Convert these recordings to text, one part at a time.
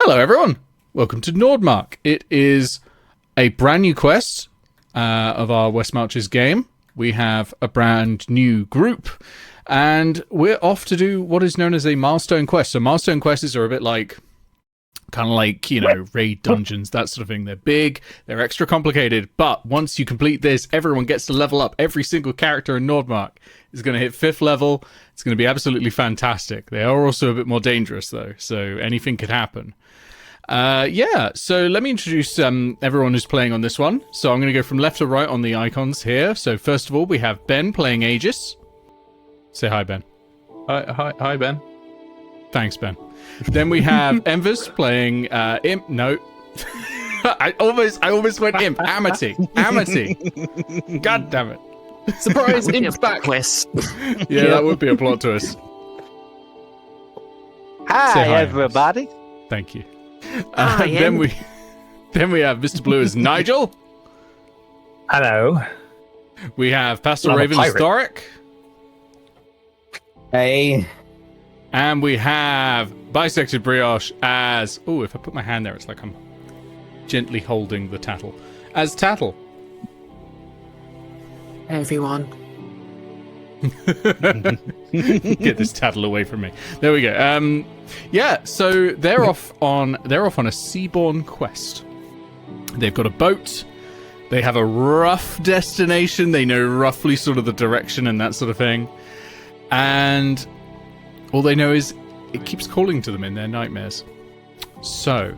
Hello, everyone. Welcome to Nordmark. It is a brand new quest of our West Marches game. We have a brand new group, and we're off to do what is known as a milestone quest. So milestone quests are a bit like, kind of like, you know, raid dungeons, that sort of thing. They're big, they're extra complicated, but once you complete this, everyone gets to level up. Every single character in Nordmark is going to hit 5th level. It's going to be absolutely fantastic. They are also a bit more dangerous, though, so anything could happen. So let me introduce everyone who's playing on this one. So I'm going to go from left to right on the icons here. So first of all, we have Ben playing Aegis. Say hi, Ben. Hi, Ben. Thanks, Ben. Then we have Enfys playing Imp. No. I almost went Imp. Amity. God damn it. Surprise, Imp's back. Yeah, that would be a plot twist. Hi, everybody. Thank you. Then we have Mr. Blue as Nigel. Hello. We have Pastel Raven as Thorek. Hey. And we have Bisected Brioche as... Oh, if I put my hand there, it's like I'm gently holding the Tattle. As Tattle. Hey, everyone. Get this Tattle away from me. There we go. So they're off on a seaborne quest. They've got a boat. They have a rough destination. They know roughly sort of the direction and that sort of thing. And all they know is it keeps calling to them in their nightmares. So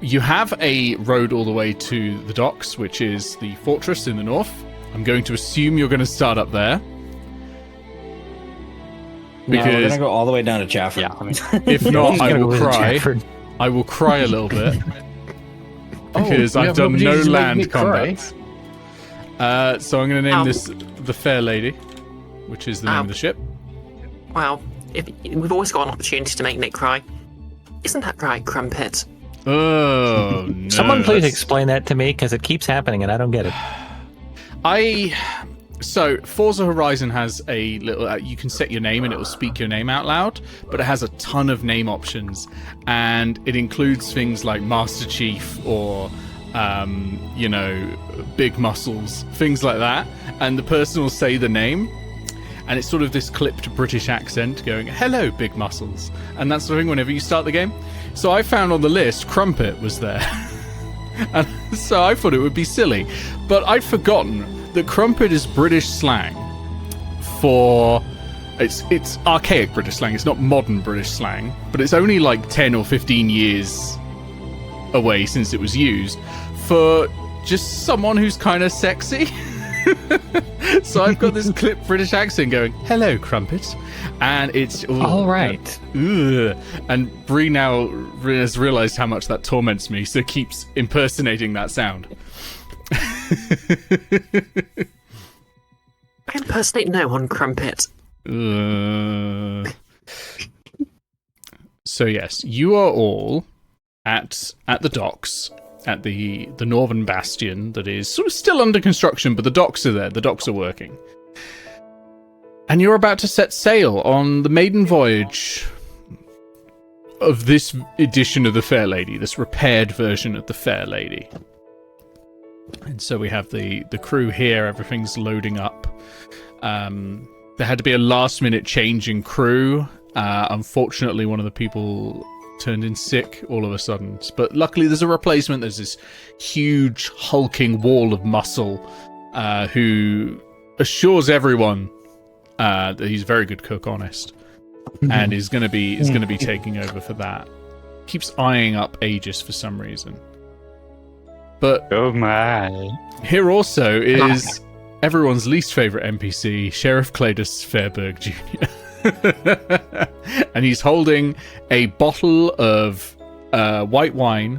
you have a road all the way to the docks, which is the fortress in the north. I'm going to assume you're going to start up there. Because we're gonna go all the way down to Chafford. Yeah. If not, I will cry. I will cry a little bit because I've done no land combat. So I'm going to name this the Fair Lady, which is the name of the ship. Well, we've always got an opportunity to make Nick cry. Isn't that right, Crumpet? Oh, no. Someone please explain that to me, because it keeps happening and I don't get it. So, Forza Horizon has a little... you can set your name and it will speak your name out loud, but it has a ton of name options, and it includes things like Master Chief or, Big Muscles, things like that, and the person will say the name, and it's sort of this clipped British accent going, hello, Big Muscles, and that sort of thing whenever you start the game. So I found on the list, Crumpet was there, and so I thought it would be silly, but I'd forgotten that Crumpet is British slang for... It's archaic British slang, it's not modern British slang, but it's only like 10 or 15 years away since it was used for just someone who's kind of sexy. So I've got this clipped British accent going, hello, Crumpet. And it's... all right. And Bree now has realised how much that torments me, so keeps impersonating that sound. I impersonate no one, Crumpet. So yes, you are all at the docks, at the northern bastion that is sort of still under construction, but the docks are there, the docks are working. And you're about to set sail on the maiden voyage of this edition of the Fair Lady, this repaired version of the Fair Lady. And so we have the crew here, everything's loading up. There had to be a last minute change in crew. Unfortunately, one of the people turned in sick all of a sudden. But luckily there's a replacement. There's this huge hulking wall of muscle who assures everyone that he's a very good cook, honest. And is going to be taking over for that. Keeps eyeing up Aegis for some reason. But oh my! Here also is everyone's least favorite NPC, Sheriff Cladus Fairburg Jr. And he's holding a bottle of white wine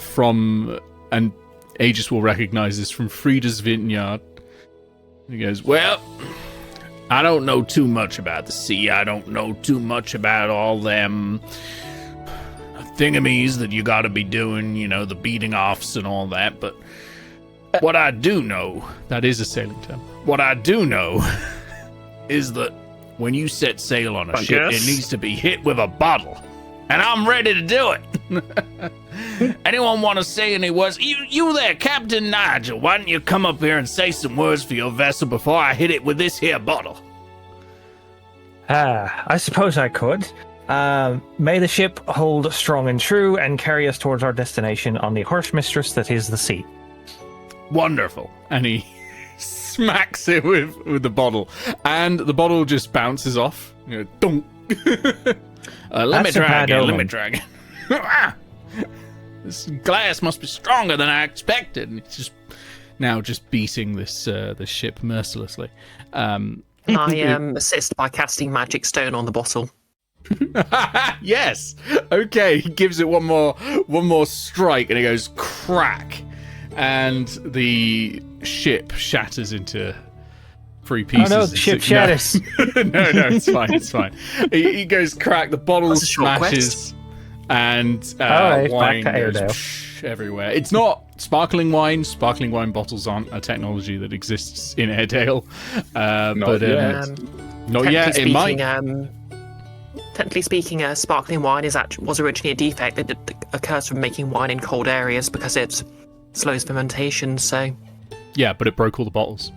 from, and Aegis will recognize this, from Frida's Vineyard. He goes, well, I don't know too much about the sea. I don't know too much about all them thingamies that you gotta be doing, the beating offs and all that, but what I do know, that is a sailing term, what I do know is that when you set sail on a ship, it needs to be hit with a bottle. and I'm ready to do it. Anyone want to say any words? You there, Captain Nigel, why don't you come up here and say some words for your vessel before I hit it with this here bottle? I suppose I could. May the ship hold strong and true and carry us towards our destination on the horse mistress that is the sea. Wonderful. And he smacks it with the bottle, and the bottle just bounces off. You know, dunk. Let me try again. This glass must be stronger than I expected. And it's just beating this ship mercilessly. I assist by casting magic stone on the bottle. Yes. Okay. He gives it one more strike, and it goes crack, and the ship shatters into 3 pieces. Oh no, the ship shatters. No, it's fine. It's fine. He goes crack. The bottle smashes, and wine goes everywhere. It's not sparkling wine. Sparkling wine bottles aren't a technology that exists in Airedale. Not yet. It might. Technically speaking, sparkling wine was originally a defect that occurs from making wine in cold areas because it slows fermentation. So. Yeah, but it broke all the bottles.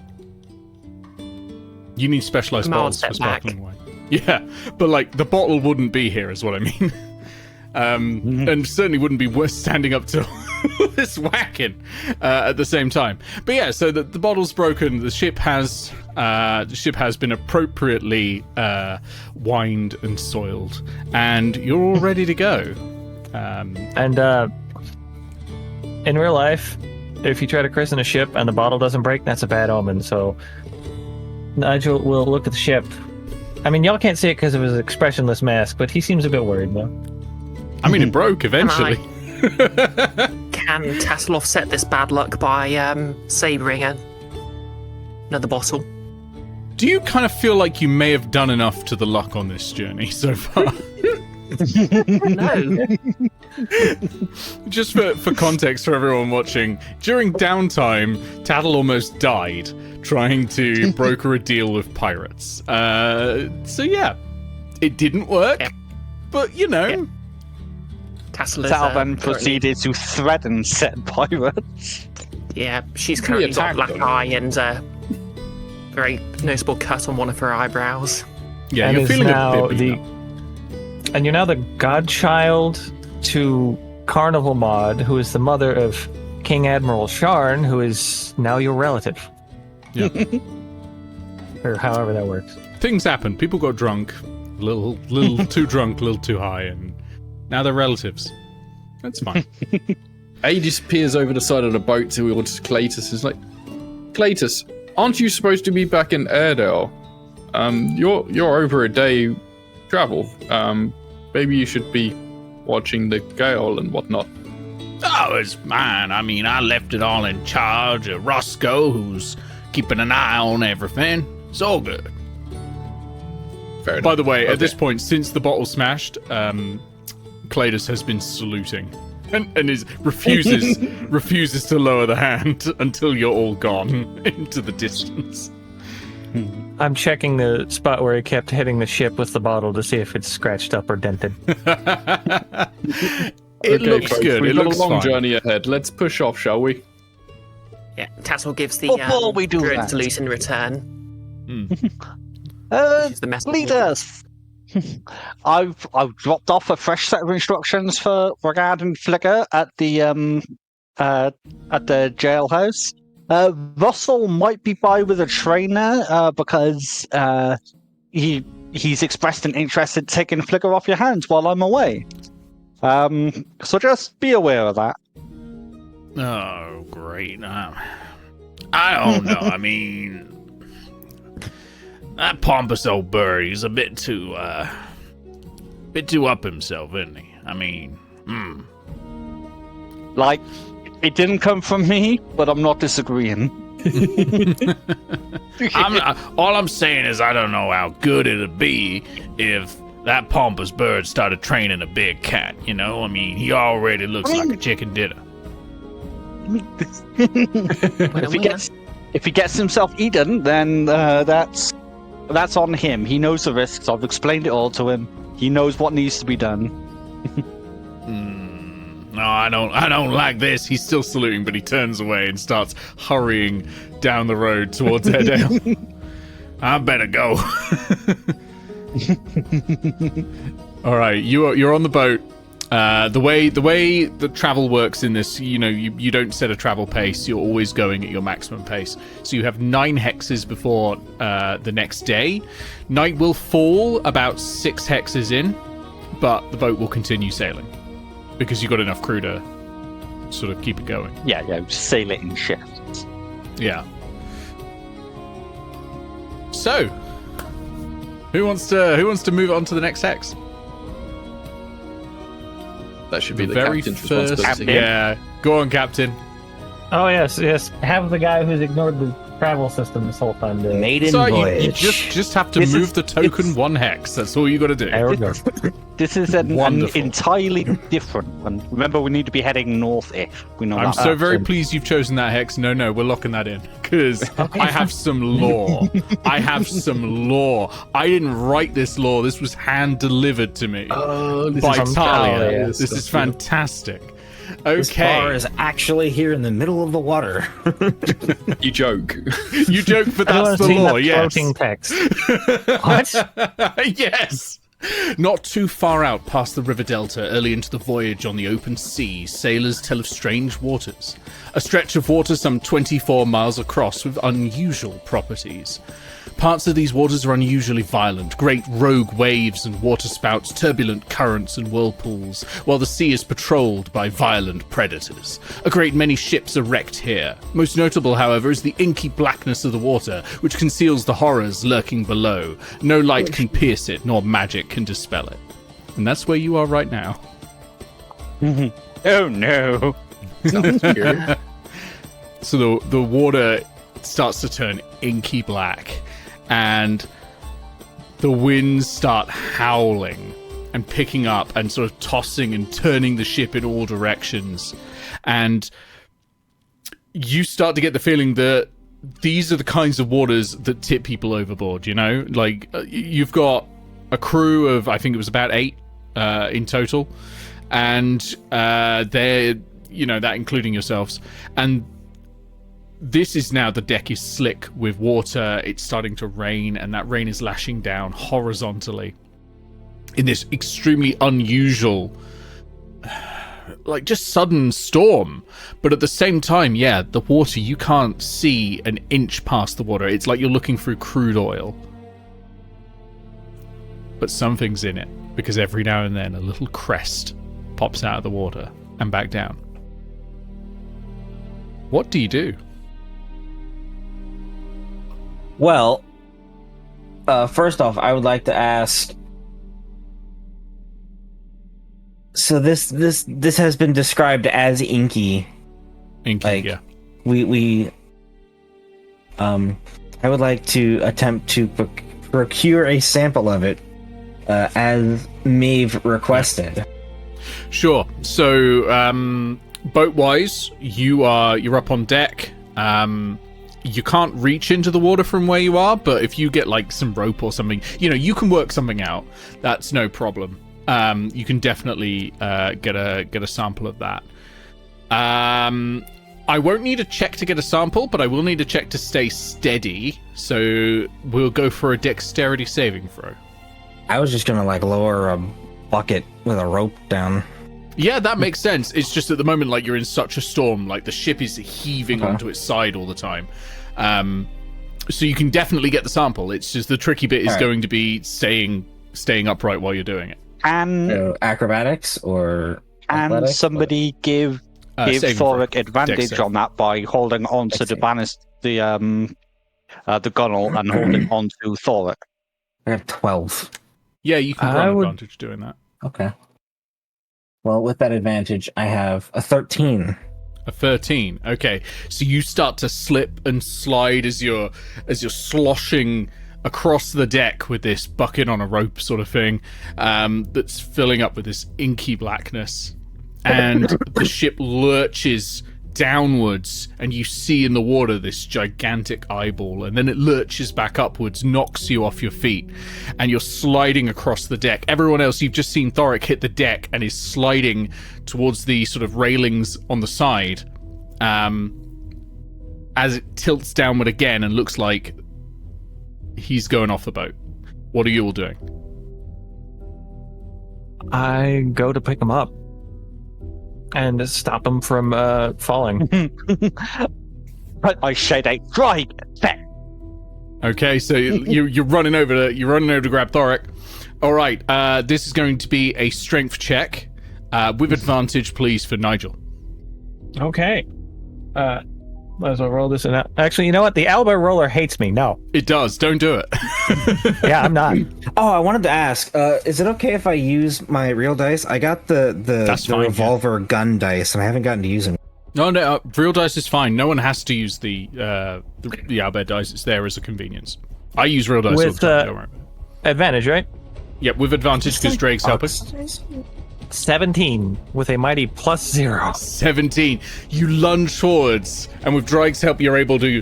You need specialized bottles for sparkling wine. Yeah, but like the bottle wouldn't be here, is what I mean. And certainly wouldn't be worth standing up to this whacking at the same time. But yeah, so the bottle's broken. The ship has been appropriately wined and soiled, and you're all ready to go. In real life, if you try to christen a ship and the bottle doesn't break, that's a bad omen. So Nigel will look at the ship. I mean, y'all can't see it because of his expressionless mask, but he seems a bit worried, though. I mean, it broke eventually. Can Tattle offset this bad luck by sabering another bottle? Do you kind of feel like you may have done enough to the luck on this journey so far? No. Just for context for everyone watching, during downtime, Tattle almost died trying to broker a deal with pirates. So yeah, it didn't work, but you know. Yeah. Tattle then proceeded to threaten said pirates. Yeah, she's currently got a black eye and a very noticeable cut on one of her eyebrows. Yeah, and you're feeling a bit beat up. And you're now the godchild to Carnival Maud, who is the mother of King Admiral Sharn, who is now your relative. Yeah. Or however that works. Things happen. People got drunk, a little too drunk, a little too high, and now they're relatives. That's fine. Aegis peers over the side of the boat towards Cletus. He's like, Cletus, aren't you supposed to be back in Airedale? You're over a day travel. Maybe you should be watching the gale and whatnot. Oh, it's mine. I mean, I left it all in charge of Roscoe, who's keeping an eye on everything. It's all good. Fair enough. By the way, at this point, since the bottle smashed, Cletus has been saluting and refuses to lower the hand until you're all gone into the distance. I'm checking the spot where he kept hitting the ship with the bottle to see if it's scratched up or dented. It looks folks, good. We've It got looks a long fine. journey ahead. Let's push off, shall we? Yeah, Tattle gives the Before we do druid that. salute in return. The Lead us. I've dropped off a fresh set of instructions for regarding Flicker at the jailhouse. Russell might be by with a trainer because he's expressed an interest in taking Flicker off your hands while I'm away. So just be aware of that. Oh, great. I don't know. I mean, that pompous old bird, he's a bit too up himself, isn't he? I mean, Like, it didn't come from me, but I'm not disagreeing. All I'm saying is I don't know how good it'd be if that pompous bird started training a big cat, you know? I mean, he already looks like a chicken dinner. If he gets himself eaten, then that's on him. He knows the risks. I've explained it all to him. He knows what needs to be done. No, I don't like this. He's still saluting, but he turns away and starts hurrying down the road towards Airedale. I better go. All right, you're on the boat. The way the travel works in this, you don't set a travel pace. You're always going at your maximum pace. So you have 9 hexes before the next day. Night will fall about 6 hexes in, but the boat will continue sailing because you've got enough crew to sort of keep it going. Yeah, sail it in shifts. Yeah. So, who wants to move on to the next hex? That should be the very captain's first. responsibility. Yeah, go on, Captain. Oh yes. Have the guy who's ignored the travel system this whole time do it. Maiden So you voyage. just have to This move is- the token it's- 1 hex. That's all you got to do. There we go. This is an Wonderful. entirely different one. Remember, we need to be heading north-ish. We know I'm that. so very pleased you've chosen that hex. No, we're locking that in because I have some lore. I didn't write this lore. This was hand delivered to me Oh, this by is Talia. yes, This is fantastic. This bar Okay, is actually here in the middle of the water. You joke. you joke, but Everyone's that's the seen lore. that Yes. floating text. What? Yes. Not too far out past the river delta, early into the voyage on the open sea, sailors tell of strange waters. A stretch of water some 24 miles across with unusual properties. Parts of these waters are unusually violent, great rogue waves and waterspouts, turbulent currents and whirlpools, while the sea is patrolled by violent predators. A great many ships are wrecked here. Most notable, however, is the inky blackness of the water, which conceals the horrors lurking below. No light can pierce it, nor magic can dispel it. And that's where you are right now. Oh no! So the water starts to turn inky black, and the winds start howling and picking up and sort of tossing and turning the ship in all directions. And you start to get the feeling that these are the kinds of waters that tip people overboard, Like, you've got a crew of, I think it was about 8 in total, and they're, that including yourselves. And this is now, the deck is slick with water. It's starting to rain, and that rain is lashing down horizontally in this extremely unusual, like, just sudden storm. But at the same time, the water, you can't see an inch past the water. It's like you're looking through crude oil. But something's in it, because every now and then a little crest pops out of the water and back down. What do you do? Well, first off, I would like to ask. So this has been described as inky. Inky, Like, yeah. I would like to attempt to procure a sample of it, as Maeve requested. Sure. So, boat-wise, you're up on deck. You can't reach into the water from where you are, but if you get like some rope or something, you can work something out. That's no problem. You can definitely get a sample of that. I won't need a check to get a sample, but I will need a check to stay steady. So we'll go for a dexterity saving throw. I was just gonna lower a bucket with a rope down. Yeah, that makes sense. It's just at the moment, like, you're in such a storm, like the ship is heaving onto its side all the time. So you can definitely get the sample. It's just the tricky bit is going to be staying upright while you're doing it. And Acrobatics or athletics, somebody give Saving throw. Thorek advantage Dex save. on that by holding on to Dex the save. banister, the gunnel, and holding on to Thorek. I have 12. Yeah, you can I grant would- advantage doing that. Okay. Well, with that advantage, I have a 13. A 13. Okay, so you start to slip and slide as you're sloshing across the deck with this bucket on a rope sort of thing, that's filling up with this inky blackness, and the ship lurches downwards, and you see in the water this gigantic eyeball, and then it lurches back upwards, knocks you off your feet, and you're sliding across the deck. Everyone else, you've just seen Thorek hit the deck and is sliding towards the sort of railings on the side, as it tilts downward again and looks like he's going off the boat. What are you all doing? I go to pick him up and stop him from falling. But I shout out, "Dry there!" Okay, so you're running over to grab Thorek. All right, this is going to be a strength check with advantage, please, for Nigel. Okay. Might as well roll this in. Actually, you know what? The elbow roller hates me. No. It does. Don't do it. Yeah, I'm not. Oh, I wanted to ask, is it okay if I use my real dice? I got the fine, revolver gun dice, and I haven't gotten to use them. No, real dice is fine. No one has to use the Albert dice. It's there as a convenience. I use real dice all the With time. Don't worry. advantage, right? Yep, with advantage because Drake's helping. 17 with a mighty +0. 17. You lunge forwards, and with Drake's help, you're able to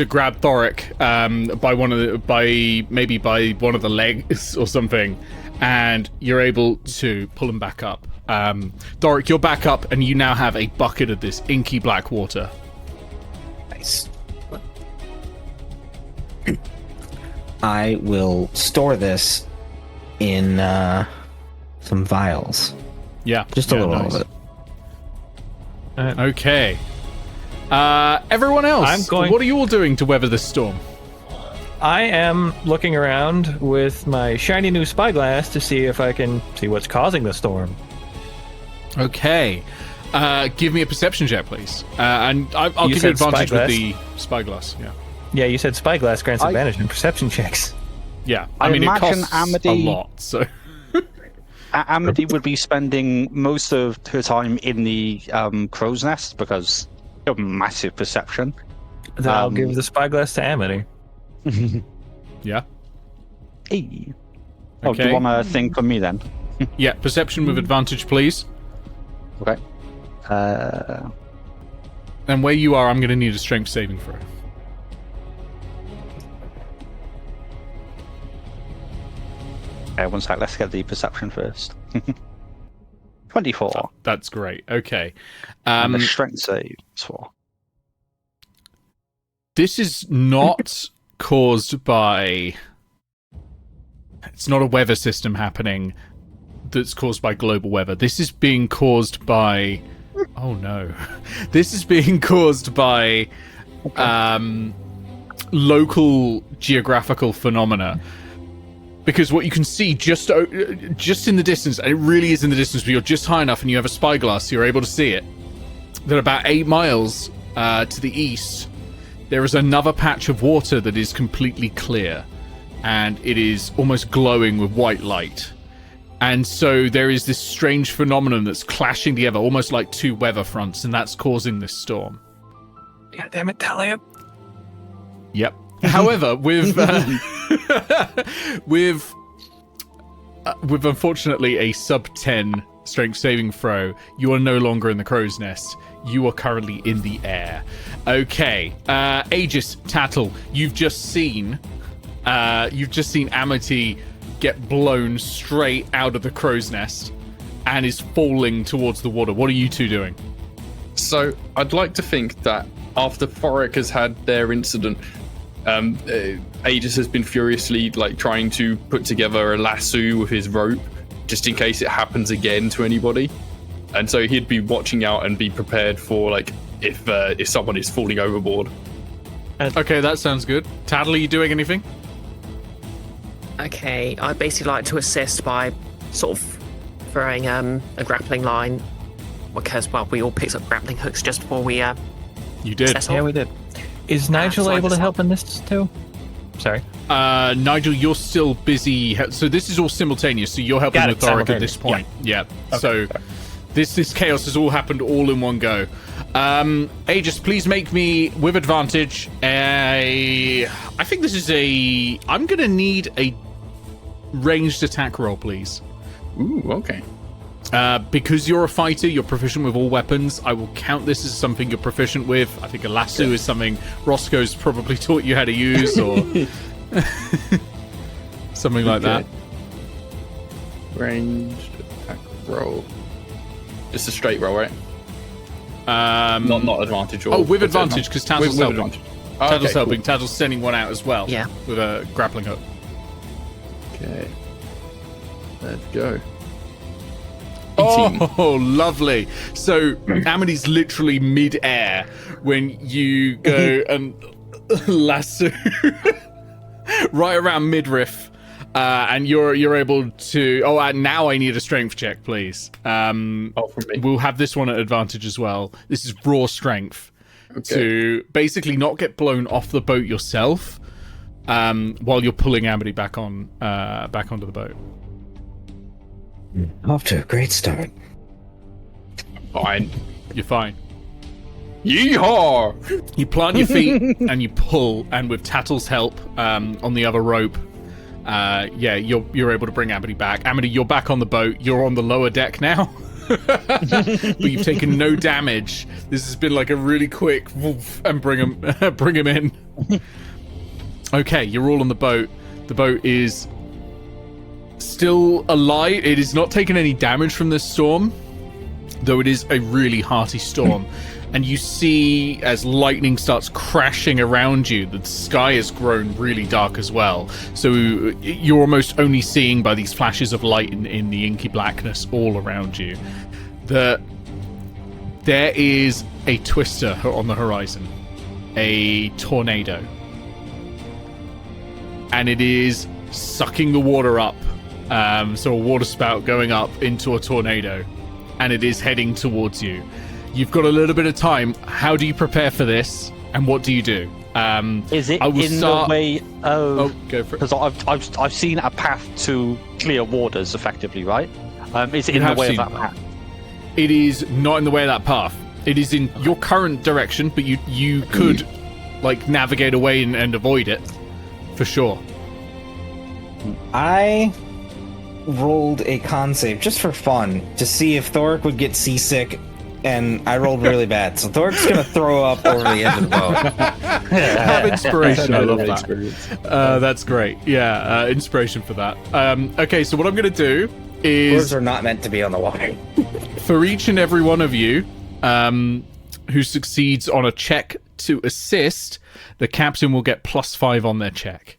grab Thorek by one of the legs or something, and you're able to pull him back up. Thorek, you're back up, and you now have a bucket of this inky black water. Nice. I will store this in some vials. Yeah, Just a little nice. of it. Okay. Everyone else, what are you all doing to weather this storm? I am looking around with my shiny new spyglass to see if I can see what's causing the storm. Okay. Give me a perception check, please. And I'll give you advantage with the spyglass. Yeah. Yeah, you said spyglass grants I- advantage in perception checks. Yeah. I mean, it imagine costs Amity- a lot, so... Amity would be spending most of her time in the crow's nest because of massive perception. Then I'll give the spyglass to Amity. Yeah. Hey. Oh, do Okay. you want a thing from me then? Yeah, perception with advantage, please. Okay. And where you are, I'm going to need a strength saving throw. One sec, let's get the perception first. 24. That's great. Okay. And the strength save is 4. This is not caused by... It's not a weather system happening that's caused by global weather. This is being caused by... Oh, no. This is being caused by local geographical phenomena. Because what you can see just in the distance, and it really is in the distance, but you're just high enough and you have a spyglass, so you're able to see it, that about 8 miles to the east, there is another patch of water that is completely clear, and it is almost glowing with white light. And so there is this strange phenomenon that's clashing together, almost like two weather fronts, and that's causing this storm. God damn it, Talia. Yep. However, with unfortunately a sub 10 strength saving throw, you are no longer in the crow's nest. You are currently in the air. Okay, Aegis, Tattle, you've just seen Amity get blown straight out of the crow's nest and is falling towards the water. What are you two doing? So I'd like to think that after Thorek has had their incident, Aegis has been furiously trying to put together a lasso with his rope, just in case it happens again to anybody. And so he'd be watching out and be prepared for if someone is falling overboard. Okay, that sounds good. Tattle, are you doing anything? Okay, I'd basically like to assist by sort of throwing a grappling line, because we all picked up grappling hooks just before we You did. set off. Yeah, we did. Is Nigel so I able to just- help in this too? Sorry. Nigel, you're still busy. So this is all simultaneous. So you're helping Got with it, Thorek at this simultaneous. point. Yeah. So this chaos has all happened all in one go. Aegis, please make me with advantage. I think this is I'm gonna need a ranged attack roll, please. Ooh, okay. Because you're a fighter, you're proficient with all weapons. I will count this as something you're proficient with. I think a lasso is something Roscoe's probably taught you how to use, or something like that. Ranged attack roll. Just a straight roll, right? Not advantage. Or with advantage, because Tattle's helping. Advantage. Tattle's helping. Tattle's sending one out as well. Yeah. With a grappling hook. Okay. Let's go. 18. Oh, lovely. So Amity's literally mid-air when you go and lasso right around midriff, and you're able to. Oh, now I need a strength check, please. From me. We'll have this one at advantage as well. This is raw strength to basically not get blown off the boat yourself, while you're pulling Amity back onto the boat. Off to a great start. Fine. You're fine. Yeehaw! You plant your feet and you pull, and with Tattle's help on the other rope, you're able to bring Amity back. Amity, you're back on the boat. You're on the lower deck now, but you've taken no damage. This has been like a really quick woof, and bring him in. Okay, you're all on the boat. The boat is still alive. It is not taking any damage from this storm, though it is a really hearty storm. And you see, as lightning starts crashing around you, the sky has grown really dark as well. So you're almost only seeing by these flashes of light in the inky blackness all around you that there is a twister on the horizon, a tornado, and it is sucking the water up. So a water spout going up into a tornado, and it is heading towards you. You've got a little bit of time. How do you prepare for this, and what do you do? Is it the way? Oh, go for it. Because I've seen a path to clear waters, effectively, right? Is it in the way of that path? It is not in the way of that path. It is in your current direction, but you could like navigate away and avoid it for sure. I rolled a con save just for fun to see if Thorek would get seasick, and I rolled really bad. So Thorek's gonna throw up over the edge of the boat. Have inspiration. I love that. That's great. Yeah, inspiration for that. Okay, so what I'm gonna do is Birds are not meant to be on the water. for each and every one of you who succeeds on a check to assist, the captain will get +5 on their check.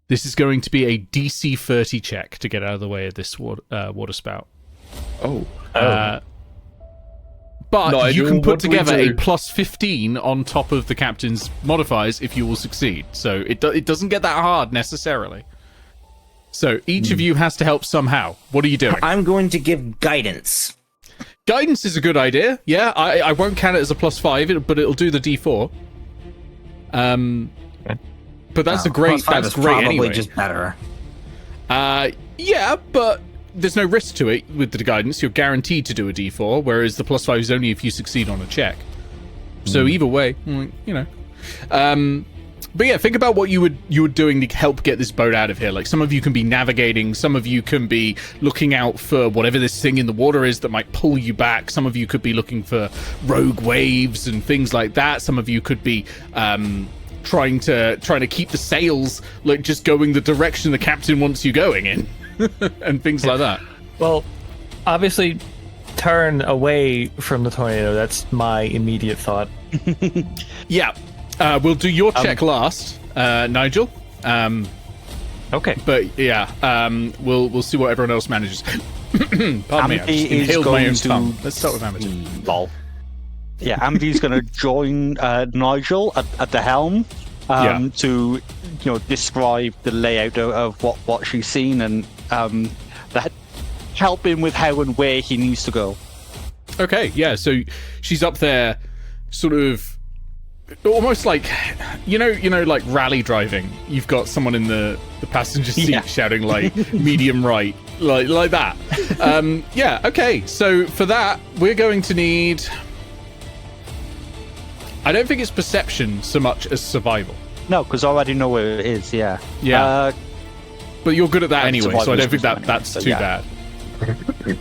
This is going to be a DC 30 check to get out of the way of this water spout. But Nigel, you can put what do we together a do? +15 on top of the captain's modifiers if you will succeed. So it doesn't get that hard necessarily. So each of you has to help somehow. What are you doing? I'm going to give guidance. Guidance is a good idea. Yeah, I won't count it as a +5, but it'll do the D4. But that's great probably anyway. Just better. Yeah, but there's no risk to it with the guidance. You're guaranteed to do a D4, whereas the +5 is only if you succeed on a check. So either way, you know. But yeah, think about what you were doing to help get this boat out of here. Like, some of you can be navigating, some of you can be looking out for whatever this thing in the water is that might pull you back. Some of you could be looking for rogue waves and things like that. Some of you could be trying to keep the sails like just going the direction the captain wants you going in. And things like that. Well, obviously, turn away from the tornado. That's my immediate thought. Yeah. We'll do your check last, Nigel. Okay. But yeah, we'll see what everyone else manages. Pardon me, I just Amity is inhaled my going own to- tongue. Let's start with Amity. Lol. Yeah, Amity's going to join Nigel at the helm to, describe the layout of what she's seen and that help him with how and where he needs to go. Okay, yeah, so she's up there, sort of, almost like, like rally driving. You've got someone in the passenger seat shouting, like, medium right, like that. Yeah, okay, so for that, we're going to need... I don't think it's perception so much as survival. No, because I already know where it is, yeah. Yeah. But you're good at that anyway, so I don't think survival's that's too yeah. bad.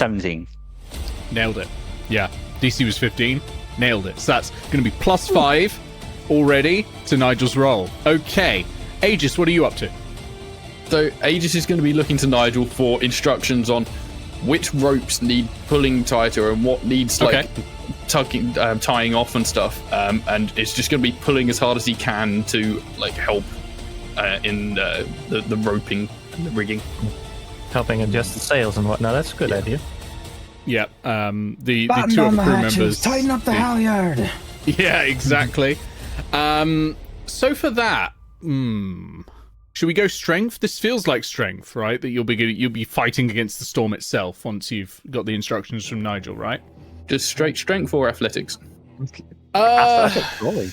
17. Nailed it. Yeah. DC was 15. Nailed it. So that's going to be +5 already to Nigel's roll. Okay. Aegis, what are you up to? So Aegis is going to be looking to Nigel for instructions on which ropes need pulling tighter and what needs tugging, tying off and stuff. And it's just going to be pulling as hard as he can to like help in the roping and the rigging. Helping adjust the sails and whatnot. That's a good idea. Yeah. The two other crew members. Tighten up the halyard. Yeah, exactly. So for that, should we go strength? This feels like strength, right? That you'll be fighting against the storm itself once you've got the instructions from Nigel, right? Just straight strength or athletics? Athletics, really.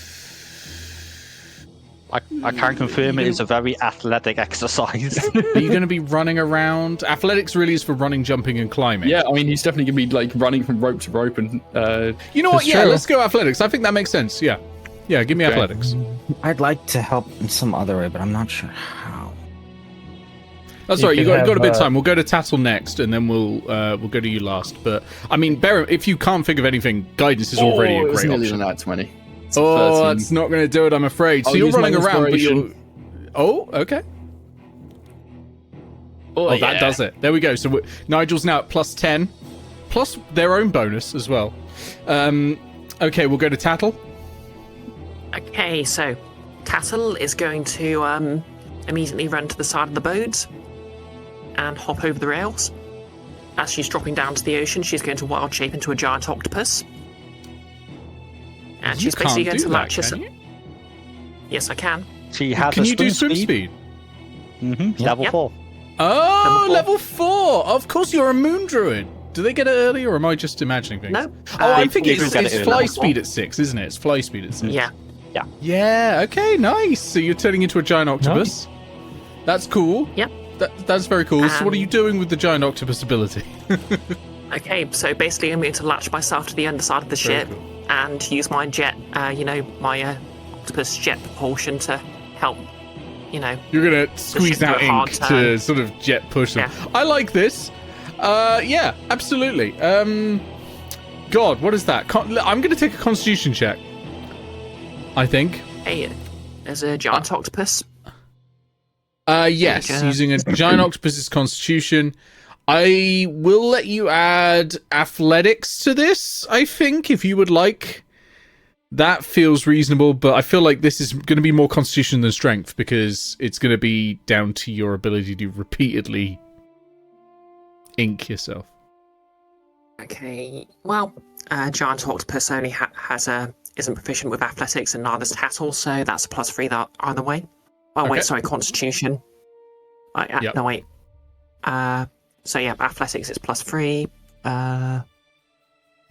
I can confirm it is a very athletic exercise. Are you going to be running around? Athletics really is for running, jumping, and climbing. Yeah, I mean, he's definitely going to be like running from rope to rope and. You know what? Yeah, let's go athletics. I think that makes sense. Yeah, give me athletics. I'd like to help in some other way, but I'm not sure how. That's all right. You got a bit of time. We'll go to Tattle next, and then we'll go to you last. But I mean, if you can't think of anything, guidance is already a great option. That 20. Oh, that's not going to do it, I'm afraid. So you're running around, but you're... Oh, okay. Oh, yeah. That does it. There we go. So Nigel's now at +10, plus their own bonus as well. Okay, we'll go to Tattle. Okay, so Tattle is going to immediately run to the side of the boat and hop over the rails. As she's dropping down to the ocean, she's going to wild shape into a giant octopus. And she's basically going to latch herself. Yes, I can. She has Can you do swim speed? Mm-hmm. Level 4. Oh, level 4. Of course, you're a moon druid. Do they get it early, or am I just imagining things? No. I think it's fly speed at 6, isn't it? It's fly speed at 6. Yeah. Yeah. Okay. Nice. So you're turning into a giant octopus. Nice. That's cool. Yep. That's very cool. So what are you doing with the giant octopus ability? Okay. So basically, I'm going to latch myself to the underside of the ship. Cool. And use my jet, my octopus jet propulsion to help, You're going to squeeze out ink to sort of jet push them. Yeah. I like this. Yeah, absolutely. God, what is that? I'm going to take a constitution check, I think. Hey, there's a giant octopus. Yes, using a giant octopus's constitution. I will let you add athletics to this, I think, if you would like. That feels reasonable, but I feel like this is going to be more constitution than strength because it's going to be down to your ability to repeatedly ink yourself. Okay, well, giant octopus only isn't proficient with athletics and neither's Tattle, so that's a +3 that either way. Oh, okay. Wait, sorry, constitution. Yep. No, wait. So yeah, athletics is +3.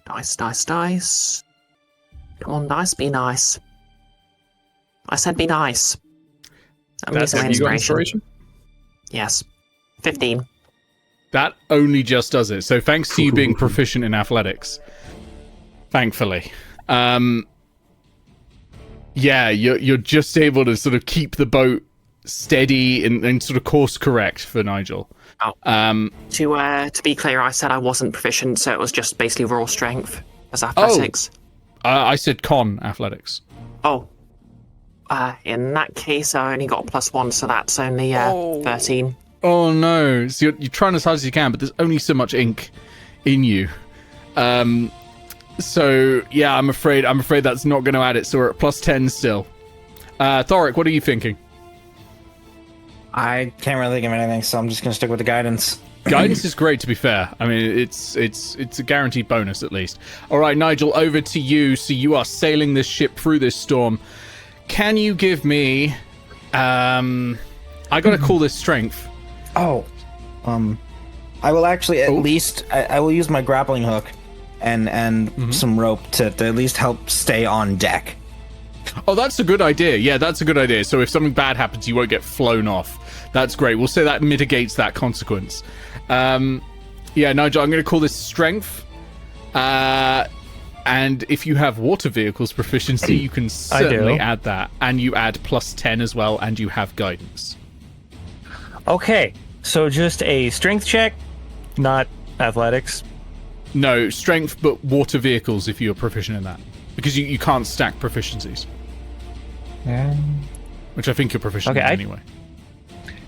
Dice. Come on, dice, be nice. I said be nice. That's have you got inspiration? Yes. 15. That only just does it. So thanks to you being proficient in athletics. Thankfully. Yeah, you're just able to sort of keep the boat steady and sort of course correct for Nigel. Oh. To be clear, I said I wasn't proficient, so it was just basically raw strength as athletics. I said con athletics. Oh. In that case, I only got a +1, so that's only 13. Oh no! So you're trying as hard as you can, but there's only so much ink in you. So yeah, I'm afraid that's not going to add it. So we're at +10 still. Thorek, what are you thinking? I can't really think of anything, so I'm just going to stick with the guidance. Guidance is great, to be fair. I mean, it's a guaranteed bonus at least. All right, Nigel, over to you. So you are sailing this ship through this storm. Can you give me? I got to call this strength. Oh, I will actually at least I will use my grappling hook and some rope to at least help stay on deck. Oh, that's a good idea. Yeah, that's a good idea. So if something bad happens, you won't get flown off. That's great. We'll say that mitigates that consequence. Yeah, Nigel, I'm going to call this strength. And if you have water vehicles proficiency, you can certainly add that. And you add +10 as well, and you have guidance. Okay, so just a strength check, not athletics. No, strength, but water vehicles if you're proficient in that. Because you can't stack proficiencies. Which I think you're proficient in anyway.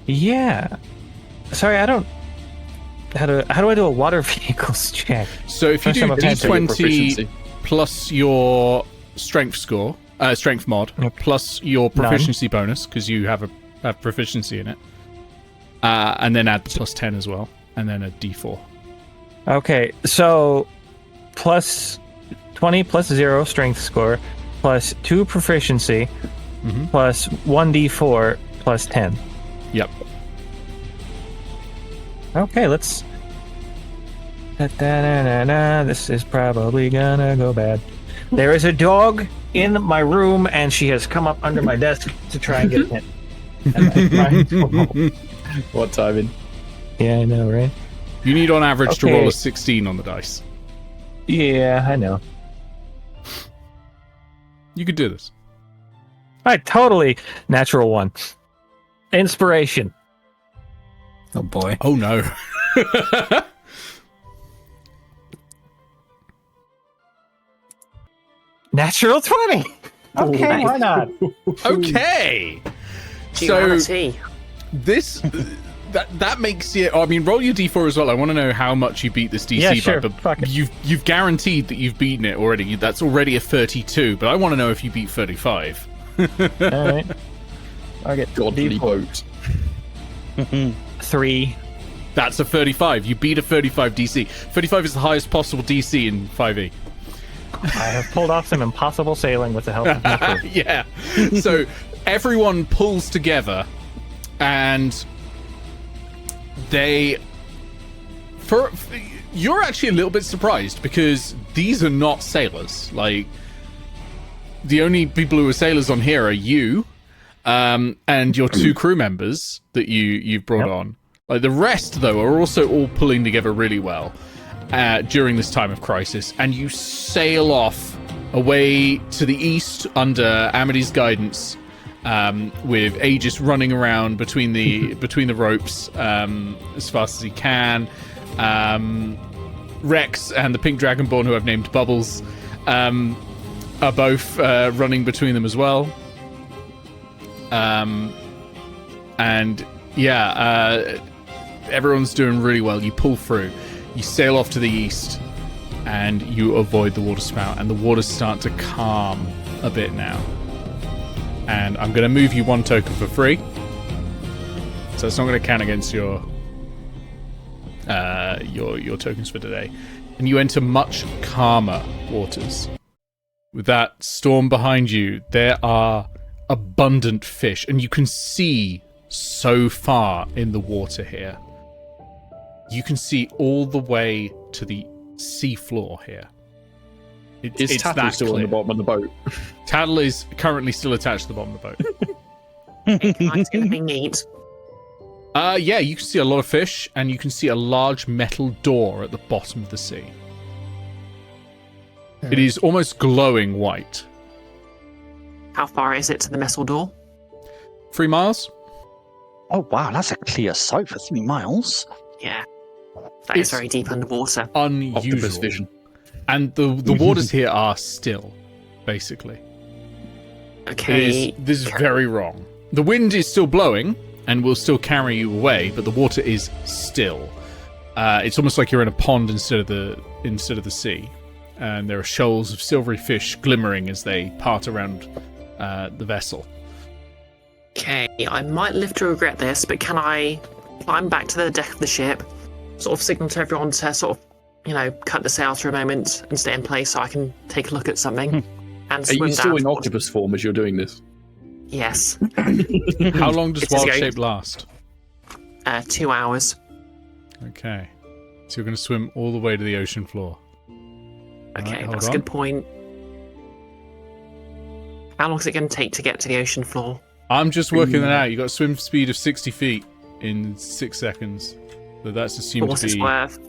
Yeah. Sorry, I don't... How do I do a water vehicles check? So if you do D20 plus your strength score, strength mod, plus your proficiency bonus, because you have proficiency in it, and then add the plus 10 as well, and then a D4. Okay, so plus 20 plus 0 strength score, plus 2 proficiency, plus 1d4 plus 10. Yep. Okay, let's... This is probably gonna go bad. There is a dog in my room, and she has come up under my desk to try and get it. What timing? Yeah, I know, right? You need on average to roll a 16 on the dice. Yeah, I know. You could do this. I totally natural one. Inspiration. Oh boy. Oh no. Natural 20. Okay, why not? Okay. Duality. This that makes it. I mean, roll your d4 as well. I want to know how much you beat this DC Yeah, sure. by. But Fuck it. you've guaranteed that you've beaten it already. That's already a 32. But I want to know if you beat 35. All right. I'll get Godly D4. boat. 3. That's a 35. You beat a 35 DC. 35 is the highest possible DC in 5e. I have pulled off some impossible sailing with the help of my crew. Yeah. So everyone pulls together, and you're actually a little bit surprised because these are not sailors. Like, the only people who are sailors on here are you, and your 2 crew members that you've brought on. Like, the rest, though, are also all pulling together really well during this time of crisis, and you sail off away to the east under Amity's guidance, with Aegis running around between the ropes as fast as he can. Rex and the Pink Dragonborn, who I've named Bubbles, are both running between them as well. And yeah, everyone's doing really well. You pull through. You sail off to the east, and you avoid the water spout, and the waters start to calm a bit now. And I'm going to move you 1 token for free, so it's not going to count against your tokens for today. And you enter much calmer waters. With that storm behind you, there are abundant fish, and you can see so far in the water here. You can see all the way to the sea floor here. Is Tattle still on the bottom of the boat? Tattle is currently still attached to the bottom of the boat. It's going to be neat. Yeah, you can see a lot of fish, and you can see a large metal door at the bottom of the sea. It is almost glowing white. How far is it to the metal door? 3 miles? Oh wow, that's a clear sight for 3 miles. Yeah. That is It's very deep underwater. Octopus Unusual. vision. And the waters here are still, basically. Okay. This is very wrong. The wind is still blowing and will still carry you away, but the water is still. It's almost like you're in a pond instead of the sea. And there are shoals of silvery fish glimmering as they part around the vessel. Okay, I might live to regret this, but can I climb back to the deck of the ship, sort of signal to everyone to sort of, cut the sails for a moment and stay in place so I can take a look at something and Are swim you still down in towards- octopus form as you're doing this? Yes. How long does It's wild going- shape last? 2 hours. Okay. So you're going to swim all the way to the ocean floor. Okay, Alright, hold that's a on. good point. How long is it going to take to get to the ocean floor? I'm just working that out. You got a swim speed of 60 feet in 6 seconds. But that's For assumed what to it's be worth,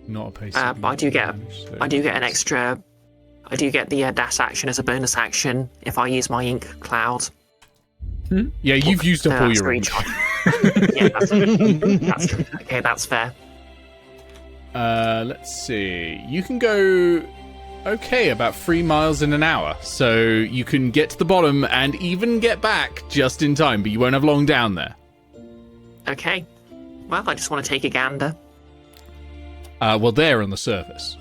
not a pace. but I do get an extra. I do get the dash action as a bonus action if I use my ink cloud. Yeah, you've used up all That's your for ink. each one. Yeah, that's okay. That's fair. Let's see. You can go, about 3 miles in an hour. So you can get to the bottom and even get back just in time, but you won't have long down there. Okay. Well, I just want to take a gander. Well, they're on the surface.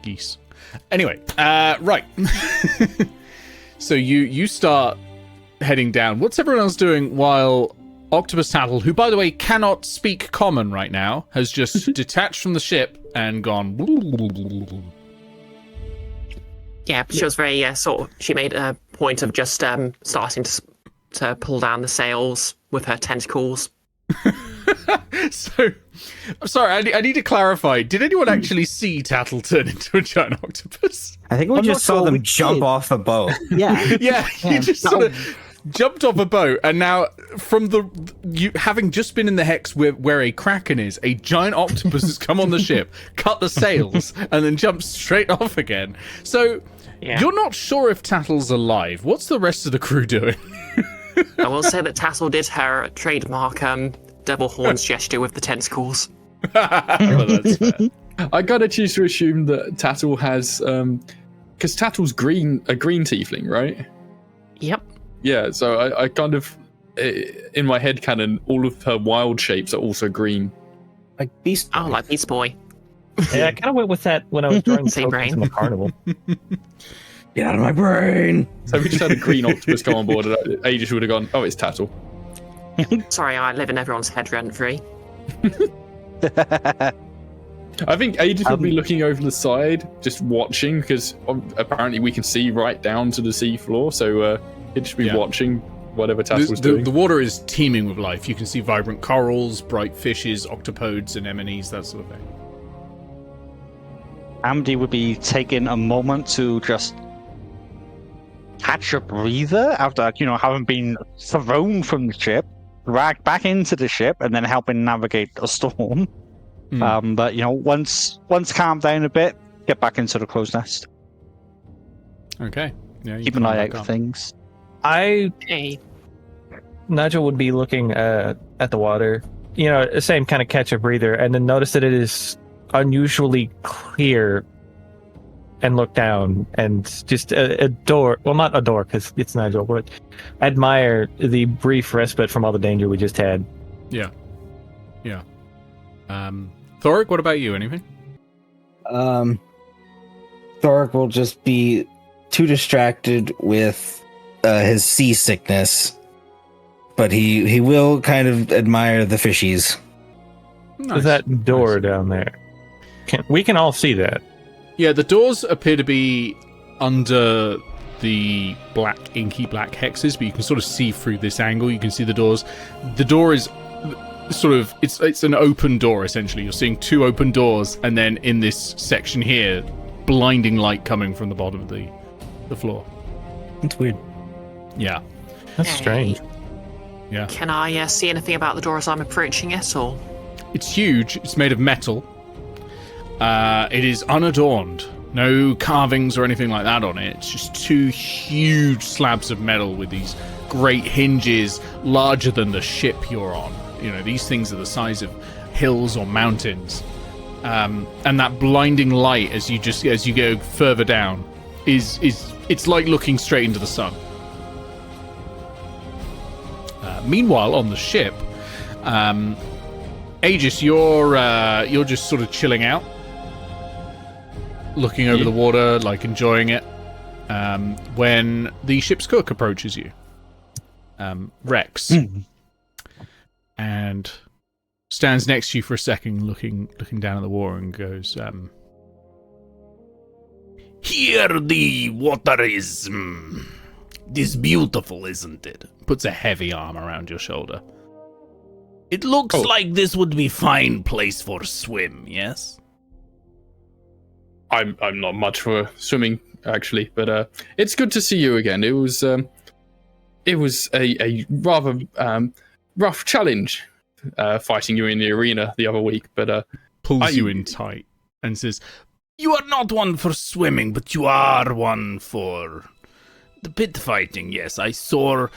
Geese. Anyway, right. So you start heading down. What's everyone else doing while Octopus Tattle, who, by the way, cannot speak common right now, has just detached from the ship and gone... Yeah, she was very she made a point of just starting to pull down the sails with her tentacles. So, I'm sorry, I need to clarify. Did anyone actually see Tattle turn into a giant octopus? I think we I'm just not saw sure them we jump did. off a boat. Yeah. Yeah, you just sort of jumped off a boat, and now from you having just been in the hex where a kraken is, a giant octopus has come on the ship, cut the sails, and then jumped straight off again. So you're not sure if Tattle's alive. What's the rest of the crew doing? I will say that Tattle did her trademark devil horns gesture with the tentacles. Well, that's fair. I gotta choose to assume that Tattle has, because Tattle's a green tiefling, right? Yep. Yeah, so I kind of, in my head canon, all of her wild shapes are also green. Like Beast. Oh, like Beast Boy. Yeah, I kind of went with that when I was drawing the Same tokens brain. in the carnival. Get out of my brain. So we just had a green octopus come on board, and Aegis would have gone, oh, it's Tattle. Sorry, I live in everyone's head rent-free. I think Aegis would be looking over the side, just watching, because apparently we can see right down to the seafloor, so he'd just be watching whatever Tattle's doing. The water is teeming with life. You can see vibrant corals, bright fishes, octopodes, anemones, that sort of thing. Amity would be taking a moment to just catch a breather after, having been thrown from the ship, dragged back into the ship, and then helping navigate a storm. But once calmed down a bit, get back into the crow's nest. Okay. Yeah. Keep an eye out for things. Hey. Nigel would be looking at the water, the same kind of catch a breather, and then notice that it is unusually clear, and look down and just adore, well, not adore because it's Nigel, but admire the brief respite from all the danger we just had. Yeah. Thorek, what about you? Anything? Thorek will just be too distracted with his seasickness, but he will kind of admire the fishies. Nice. That door down there. We can all see that. Yeah, the doors appear to be under the inky black hexes, but you can sort of see through this angle. You can see the doors. The door is sort of, it's an open door, essentially. You're seeing two open doors, and then in this section here, blinding light coming from the bottom of the floor. It's weird. Yeah. That's strange. Yeah. Can I see anything about the door as I'm approaching it, or? It's huge. It's made of metal. It is unadorned. No carvings or anything like that on it. It's just two huge slabs of metal with these great hinges larger than the ship you're on. These things are the size of hills or mountains. And that blinding light as you go further down it's like looking straight into the sun. Meanwhile, on the ship, Aegis, you're just sort of chilling out, looking over the water, like enjoying it, when the ship's cook approaches you, Rex, and stands next to you for a second, looking down at the water, and goes, "Here the water is this beautiful, isn't it?" Puts a heavy arm around your shoulder. "It looks like this would be fine place for swim, yes?" I'm not much for swimming, actually, but it's good to see you again. It was a rather rough challenge fighting you in the arena the other week, but pulls you in tight and says, "You are not one for swimming, but you are one for the pit fighting. Yes, I saw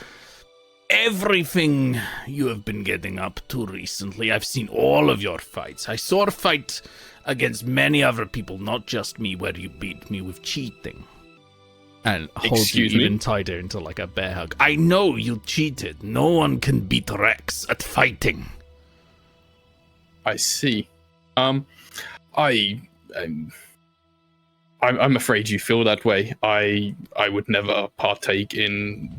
everything you have been getting up to recently. I've seen all of your fights. I saw a fight against many other people, not just me, where you beat me with cheating. And holds you even tighter into like a bear hug. I know you cheated. No one can beat Rex at fighting. I see. I'm afraid you feel that way. I would never partake in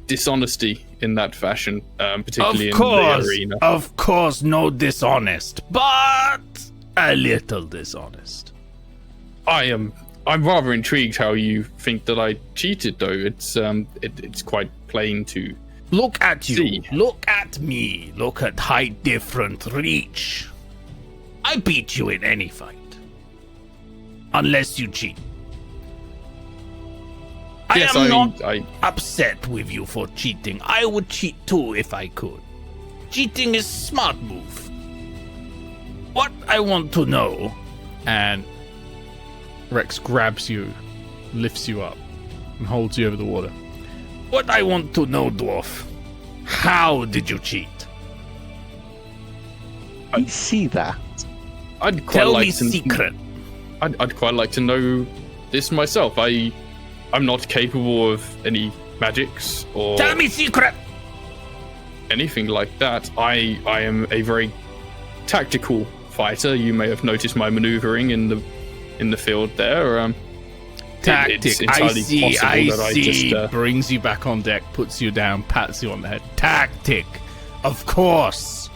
dishonesty in that fashion, particularly in the arena. Of course, no dishonest, but a little dishonest. I'm rather intrigued how you think that I cheated, though. It's quite plain to look at you. See. Look at me. Look at height, different reach. I beat you in any fight, unless you cheat. Yes, I am not I upset with you for cheating. I would cheat too if I could. Cheating is smart move. What I want to know, and Rex grabs you, lifts you up, and holds you over the water. What I want to know, dwarf, how did you cheat? I see that. I'd quite Tell like me to, secret. I'd quite like to know this myself. I'm not capable of any magics or Tell me secret. anything like that. I am a very tactical fighter. You may have noticed my maneuvering in the field there. Tactic. It's I entirely see. possible I that see. I just, Brings you back on deck, puts you down, pats you on the head. Tactic. Of course.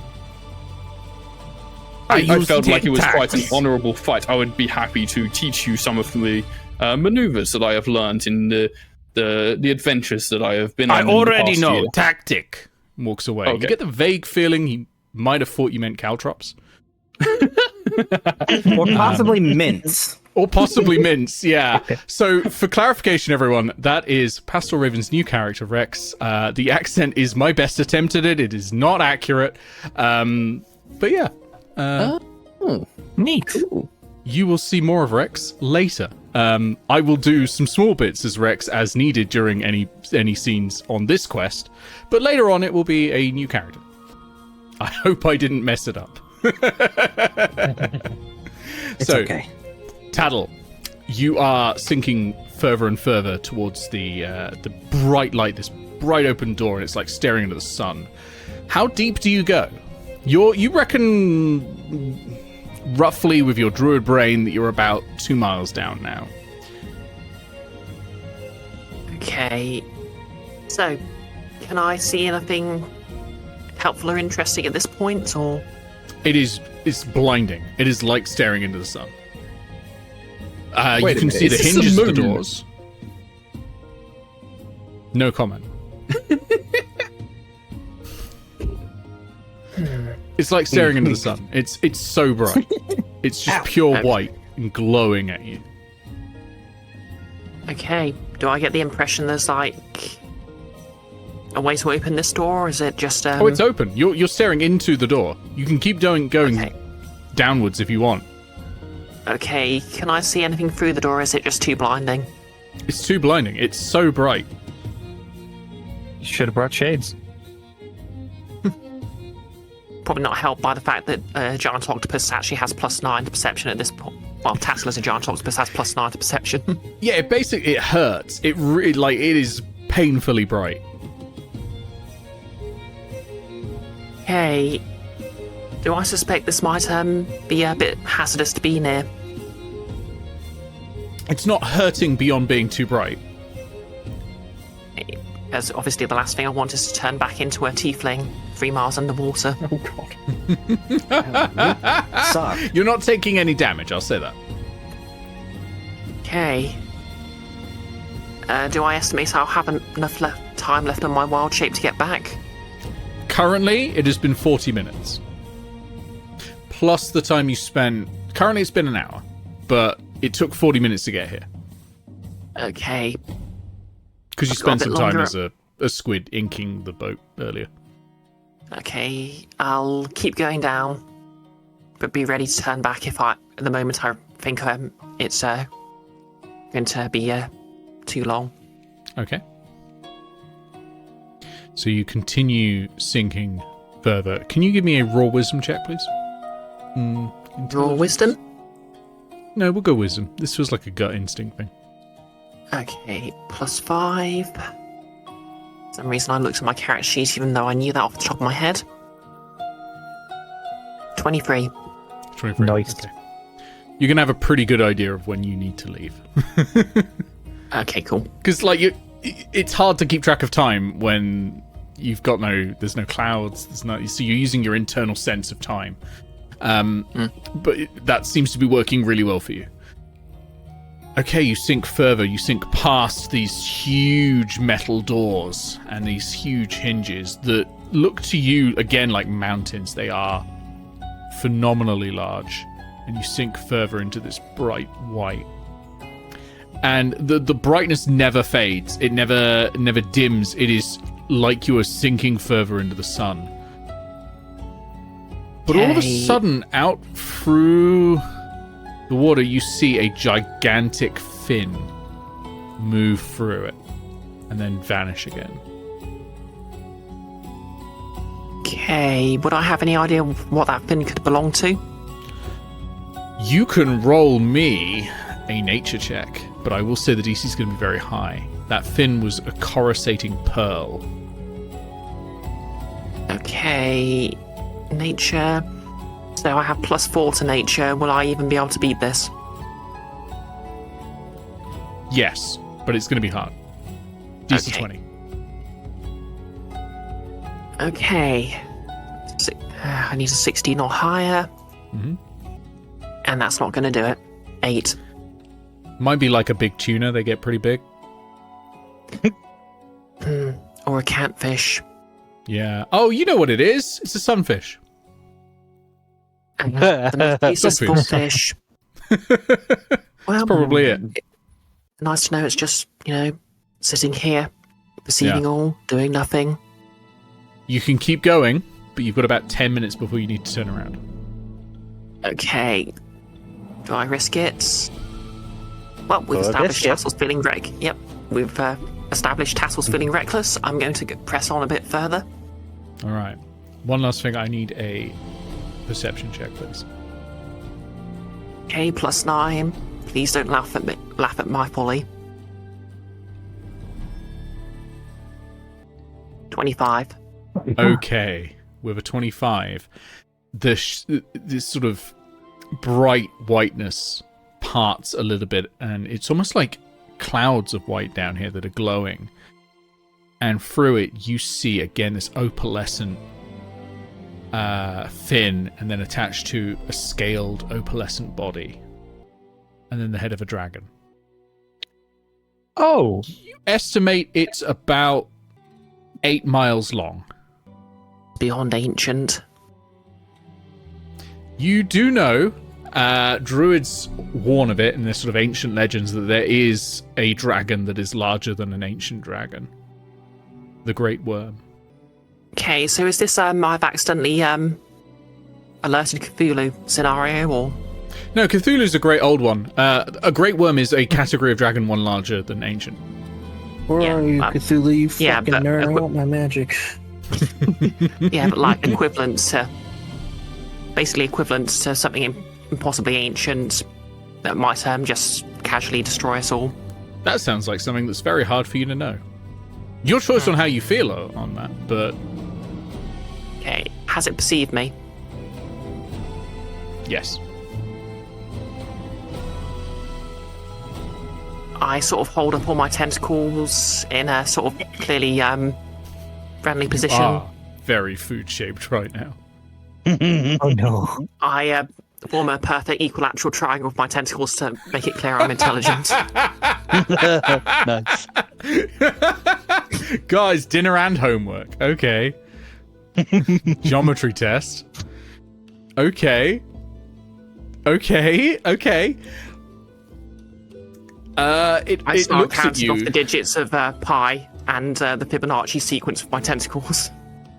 I felt like it was tactics. quite an honourable fight. I would be happy to teach you some of the maneuvers that I have learned in the adventures that I have been on. I in the already past know. year. Tactic. Walks away. Okay. You get the vague feeling he might have thought you meant caltrops. Or possibly mints. Or possibly mints, yeah. So, for clarification, everyone, that is Pastel Raven's new character, Rex. The accent is my best attempt at it. It is not accurate. But yeah. Neat. You will see more of Rex later. I will do some small bits as Rex as needed during any scenes on this quest. But later on, it will be a new character. I hope I didn't mess it up. It's So, okay. Tattle, you are sinking further and further towards the bright light, this bright open door, and it's like staring into the sun. How deep do you go? You reckon roughly with your druid brain that you're about 2 miles down now. Okay. So, can I see anything helpful or interesting at this point, or? It's blinding. It is like staring into the sun. You Wait a can minute, see the is this hinges the of the moon? doors. No comment. It's like staring into the sun. It's so bright. It's just pure white and glowing at you. Okay. Do I get the impression there's like a way to open this door, or is it just Oh, it's open. You're staring into the door. You can keep going Okay. downwards if you want. Okay, can I see anything through the door, or is it just too blinding? It's too blinding. It's so bright. You should have brought shades. Probably not helped by the fact that Giant Octopus actually has +9 to perception at this point. Well, Tattle as a Giant Octopus has +9 to perception. Yeah, it hurts. It really it is painfully bright. Okay. Do I suspect this might be a bit hazardous to be near? It's not hurting beyond being too bright. As obviously the last thing I want is to turn back into a tiefling 3 miles underwater. Oh god. Suck. You're not taking any damage, I'll say that. Okay. Do I estimate I'll have enough time left on my wild shape to get back? Currently, it has been 40 minutes. Plus the time you spent... Currently, it's been an hour. But it took 40 minutes to get here. Okay. Because you I've got spent a some bit time longer. as a squid inking the boat earlier. Okay, I'll keep going down, but be ready to turn back if at the moment I think it's going to be too long. Okay. So you continue sinking further. Can you give me a raw wisdom check, please? Raw wisdom? No, we'll go wisdom. This feels like a gut instinct thing. Okay, +5. For some reason I looked at my character sheet even though I knew that off the top of my head. 23. 23. Nice. Okay. You're going to have a pretty good idea of when you need to leave. Okay, cool. Because, like, it's hard to keep track of time when you've got there's no clouds, so you're using your internal sense of time. But that seems to be working really well for you. Okay, you sink further, you sink past these huge metal doors and these huge hinges that look to you, again, like mountains. They are phenomenally large. And you sink further into this bright white. And the brightness never fades. It never dims. It is like you are sinking further into the sun. But all of a sudden, out through the water, you see a gigantic fin move through it and then vanish again. Okay, would I have any idea what that fin could belong to? You can roll me a nature check, but I will say the DC is going to be very high. That fin was a coruscating pearl. Okay, nature. So I have +4 to nature. Will I even be able to beat this? Yes, but it's going to be hard. DC Okay. 20. Okay. I need a 16 or higher. Mhm. And that's not going to do it. 8. Might be like a big tuna. They get pretty big. Or a catfish. Yeah. Oh, you know what it is. It's a sunfish. The most useful Sunfish. fish. Well, Probably it. Nice to know it's just, sitting here, perceiving all, doing nothing. You can keep going, but you've got about 10 minutes before you need to turn around. Okay. Do I risk it? Well, we've Well, established yes, Tassels feeling Yep, we've established Tassels feeling reckless. I'm going to press on a bit further. All right. One last thing. I need a perception check, please. Okay, +9. Please don't laugh at me. Laugh at my folly. 25. Okay. With a 25, this sort of bright whiteness parts a little bit, and it's almost like clouds of white down here that are glowing. And through it, you see again this opalescent fin, and then attached to a scaled opalescent body, and then the head of a dragon. Oh, You estimate it's about 8 miles long. Beyond ancient. You do know, druids warn of it in their sort of ancient legends, that there is a dragon that is larger than an ancient dragon. The Great Worm. Okay, so is this I've accidentally alerted Cthulhu scenario, or? No, Cthulhu's a great old one. A Great Worm is a category of dragon one larger than ancient. Where Yeah, are you, Cthulhu? You yeah, fucking but- nerd. I want my magic. Yeah, but like equivalent to... Basically equivalent to something impossibly ancient that might just casually destroy us all. That sounds like something that's very hard for you to know. Your choice on how you feel on that, but Okay, has it perceived me? yes. I sort of hold up all my tentacles in a sort of clearly friendly position. Ah, very food-shaped right now. oh no. I form a perfect equilateral triangle with my tentacles to make it clear I'm intelligent. Nice. Guys, dinner and homework. Okay. Geometry test. Okay. It I it start looks at counting off you. the digits of pi and the Fibonacci sequence with my tentacles.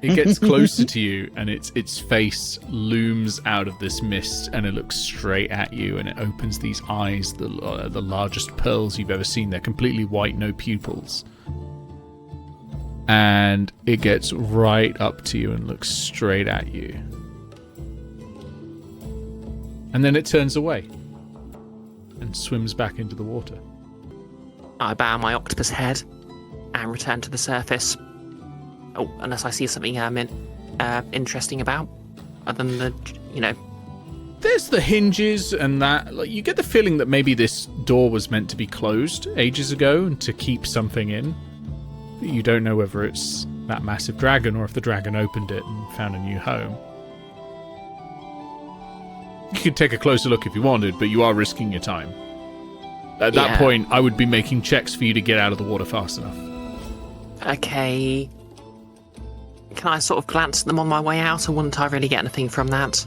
It gets closer to you, and its face looms out of this mist, and it looks straight at you, and it opens these eyes, the largest pearls you've ever seen. They're completely white, no pupils. and it gets right up to you and looks straight at you. And then it turns away and swims back into the water. I bow my octopus head and return to the surface. Oh, unless I see something interesting about, other than the, There's the hinges and that. Like, you get the feeling that maybe this door was meant to be closed ages ago and to keep something in. But you don't know whether it's that massive dragon or if the dragon opened it and found a new home. You could take a closer look if you wanted, but you are risking your time. At that point, I would be making checks for you to get out of the water fast enough. Okay. Can I sort of glance at them on my way out, or wouldn't I really get anything from that?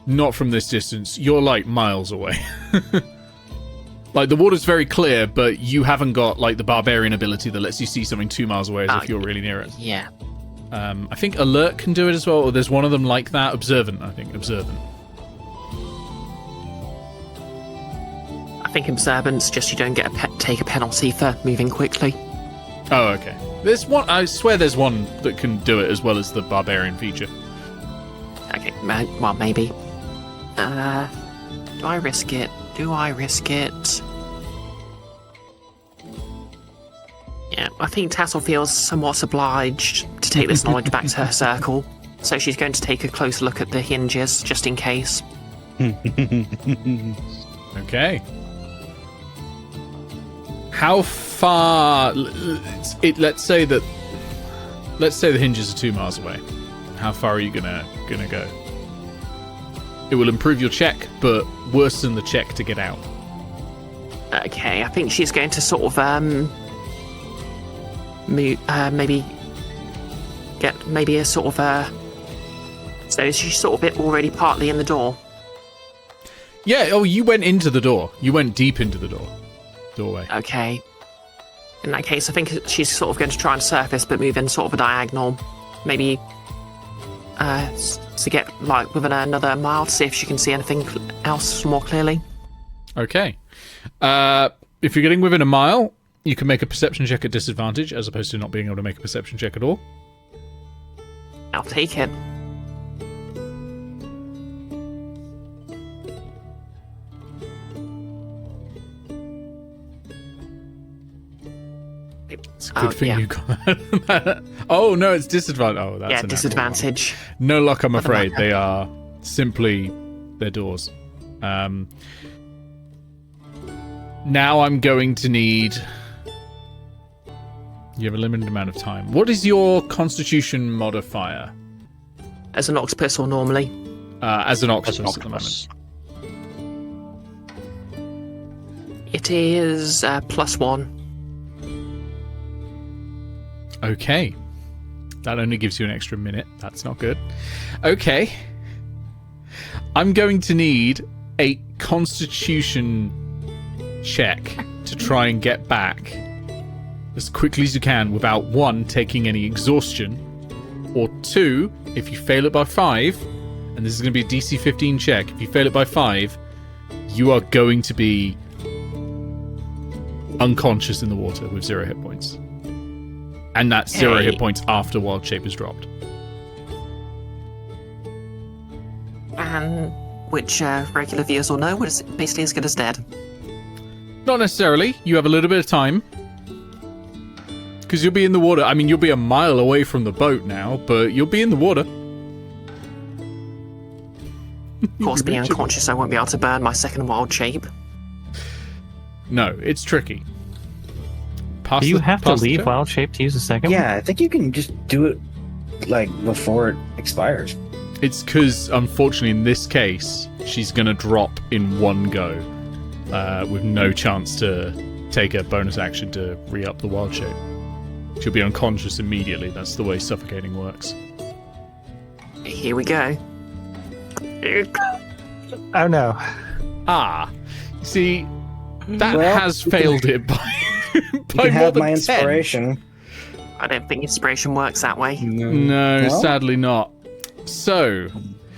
Not from this distance. You're like miles away. Like, the water's very clear, but you haven't got like the barbarian ability that lets you see something 2 miles away as if you're really near it. Yeah. I think alert can do it as well, or there's one of them like that. Observant, I think. Observant. I think observance, just you don't get take a penalty for moving quickly. Oh, okay. There's one. I swear there's one that can do it as well as the barbarian feature. Okay, well, maybe. Do I risk it? Do I risk it? Yeah, I think Tattle feels somewhat obliged to take this knowledge back to her circle, so she's going to take a close look at the hinges, just in case. Okay. How far? Let's say the hinges are 2 miles away. How far are you gonna go? It will improve your check, but worsen the check to get out. Okay, I think she's going to sort of maybe get a sort of so she's sort of already partly in the door. Yeah. Oh, you went into the door. You went deep into the doorway. Okay. In that case, I think she's sort of going to try and surface, but move in sort of a diagonal, maybe to get like within another mile to see if she can see anything else more clearly. Okay. If you're getting within a mile, you can make a perception check at disadvantage, as opposed to not being able to make a perception check at all. I'll take it. It's a good thing you got that. Oh, no, it's disadvantage. Oh, that's a disadvantage. No luck, I'm afraid. They are simply their doors. Now I'm going to need... You have a limited amount of time. What is your constitution modifier? As an octopus or normally? As an octopus at the moment. It is +1. Okay. That only gives you an extra minute. That's not good. Okay. I'm going to need a constitution check to try and get back as quickly as you can without, 1, taking any exhaustion, or 2, if you fail it by 5, and this is going to be a DC 15 check, if you fail it by 5, you are going to be unconscious in the water with 0 hit points. And that's 0 hit points after Wild Shape is dropped. And which regular viewers will know it's basically as good as dead. Not necessarily. You have a little bit of time. Because you'll be in the water. I mean, you'll be a mile away from the boat now, but you'll be in the water. Of course, being unconscious, I won't be able to burn my second Wild Shape. No, it's tricky. Do you have to leave Wild Shape to use a second one? Yeah, I think you can just do it like before it expires. It's because, unfortunately, in this case, she's going to drop in one go with no chance to take a bonus action to re-up the Wild Shape. She'll be unconscious immediately. That's the way suffocating works. Here we go. Oh no. Ah, see, that has failed it by You can more have than my 10. inspiration. I don't think inspiration works that way. No, sadly not. So,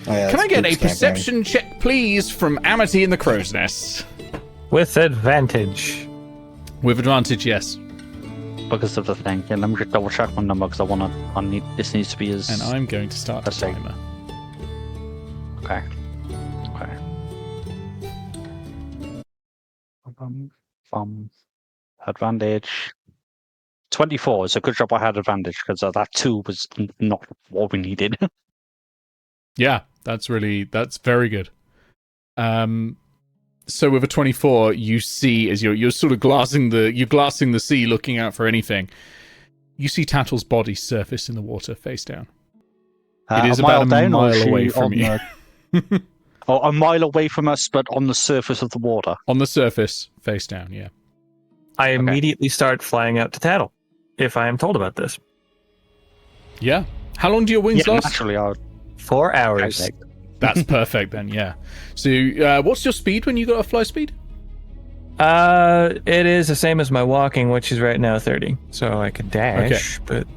can I get a perception check, please, from Amity in the Crow's Nest? With advantage. With advantage, yes. because of the thing. Yeah, let me just double check my number because this needs to be as. And I'm going to start the Let's see. timer. Okay. Advantage. 24. It's a good job I had advantage because that 2 was not what we needed. Yeah, that's very good. So with a 24, you see as you're sort of glassing the sea, looking out for anything. You see Tattle's body surface in the water, face down. It is about a mile away from you. A mile away from us, but on the surface of the water. On the surface, face down. Yeah. I immediately start flying out to Tattle if I am told about this. Yeah. How long do your wings last? Naturally, 4 hours. That's perfect then. Yeah. So, what's your speed when you got a fly speed? It is the same as my walking, which is right now 30. So I could dash, but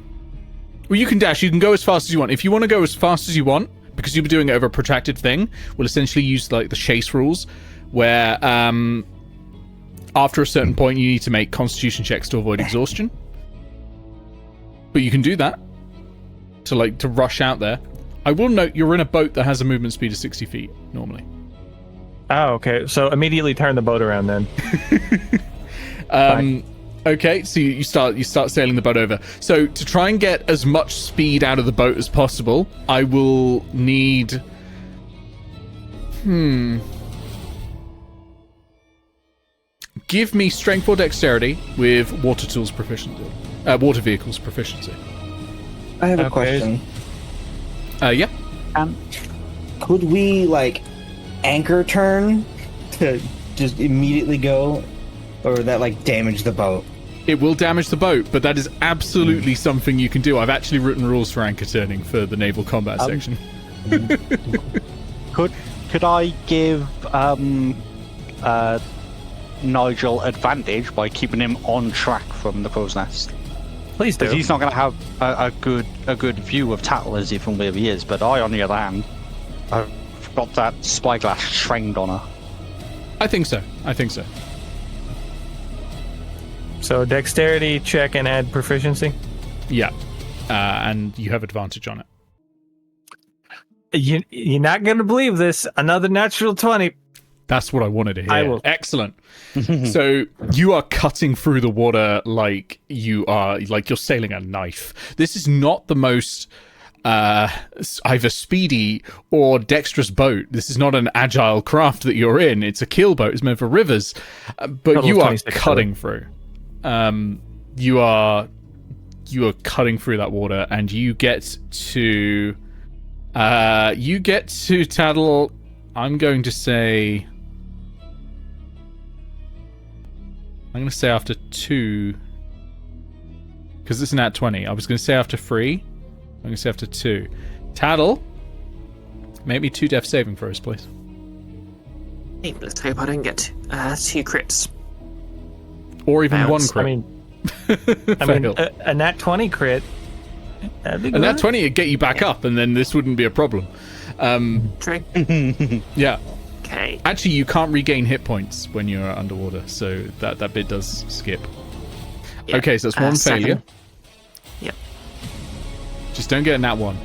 Well, you can dash. You can go as fast as you want. If you want to go as fast as you want, because you'll be doing it over a protracted thing, we'll essentially use like the chase rules, where after a certain point you need to make Constitution checks to avoid exhaustion. But you can do that to rush out there. I will note you're in a boat that has a movement speed of 60 feet normally. oh, okay. So immediately turn the boat around then. Okay, so you start sailing the boat over. So to try and get as much speed out of the boat as possible, I will need. Give me strength or dexterity with water tools proficiency, water vehicles proficiency. I have a Okay. question. Yeah. Could we like anchor turn to just immediately go, or would that like damage the boat? It will damage the boat, but that is absolutely something you can do. I've actually written rules for anchor turning for the naval combat section. Could I give Nigel advantage by keeping him on track from the crow's nest? Please do. Because he's not going to have a good view of Tattle as if from where he is. But I, on the other hand, I've got that spyglass trained on her. I think so. So dexterity check and add proficiency. Yeah. And you have advantage on it. You're not going to believe this. Another natural 20. That's what I wanted to hear. I will. Excellent. So you are cutting through the water like you're sailing a knife. This is not the most either speedy or dexterous boat. This is not an agile craft that you're in. It's a keel boat. It's meant for rivers. But Total you are 26 cutting through. You are cutting through that water, and you get to Tattle. I'm going to say after 2, because it's an at 20. I was going to say after 3. I'm going to say after 2. Tattle, make me 2 death saving throws, please. Hey, let's hope I don't get 2 crits. Or even Bounce. 1 crit. I mean, a nat 20 crit. That'd be and that good. 20 would get you back up, and then this wouldn't be a problem. True. Yeah. Okay. Actually, you can't regain hit points when you're underwater, so that bit does skip. Yeah. Okay, so that's 1 second. failure. Yep. Just don't get a nat 1.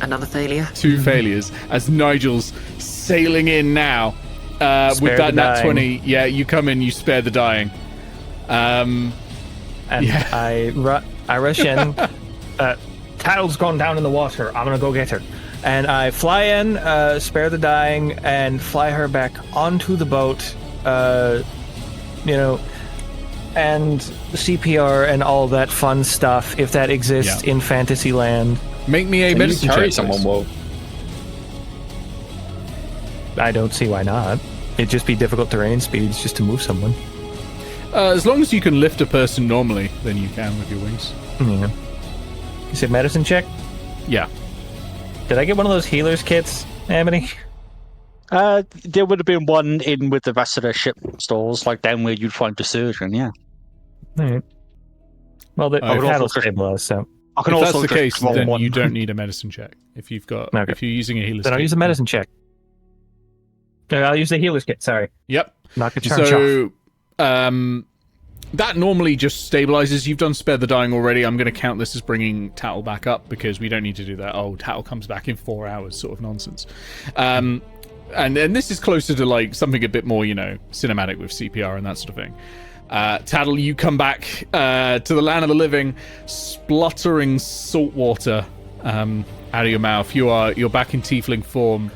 Another failure. 2 failures as Nigel's sailing in now with Spare that the nat dying. 20. Yeah, you come in, you spare the dying. And Yeah. I rush in. Tattle's gone down in the water. I'm gonna go get her. And I fly in, spare the dying, and fly her back onto the boat. And CPR and all that fun stuff, if that exists in Fantasyland. Make me a Can you medicine carry check, someone please. well? I don't see why not. It'd just be difficult terrain speeds just to move someone. As long as you can lift a person normally, then you can with your wings. Yeah. You said medicine check? Yeah. Did I get one of those healer's kits, Amity? There would have been one in with the rest of the ship stores, like down where you'd find the surgeon. Yeah. Alright. Well, the I would also Tattle's just- stabilized, so I can If that's also the just case, roll then one. you don't need a medicine check. If you've got, Okay. if you're using a healer's then I'll kit. use a medicine check. I'll use the healer's kit, sorry. Yep. Knock the charge off. So, that normally just stabilizes. You've done Spare the Dying already. I'm going to count this as bringing Tattle back up because we don't need to do that. Oh, Tattle comes back in 4 hours sort of nonsense. And this is closer to like something a bit more, cinematic with CPR and that sort of thing. Tattle, you come back to the land of the living, spluttering salt water out of your mouth. You're back in tiefling form.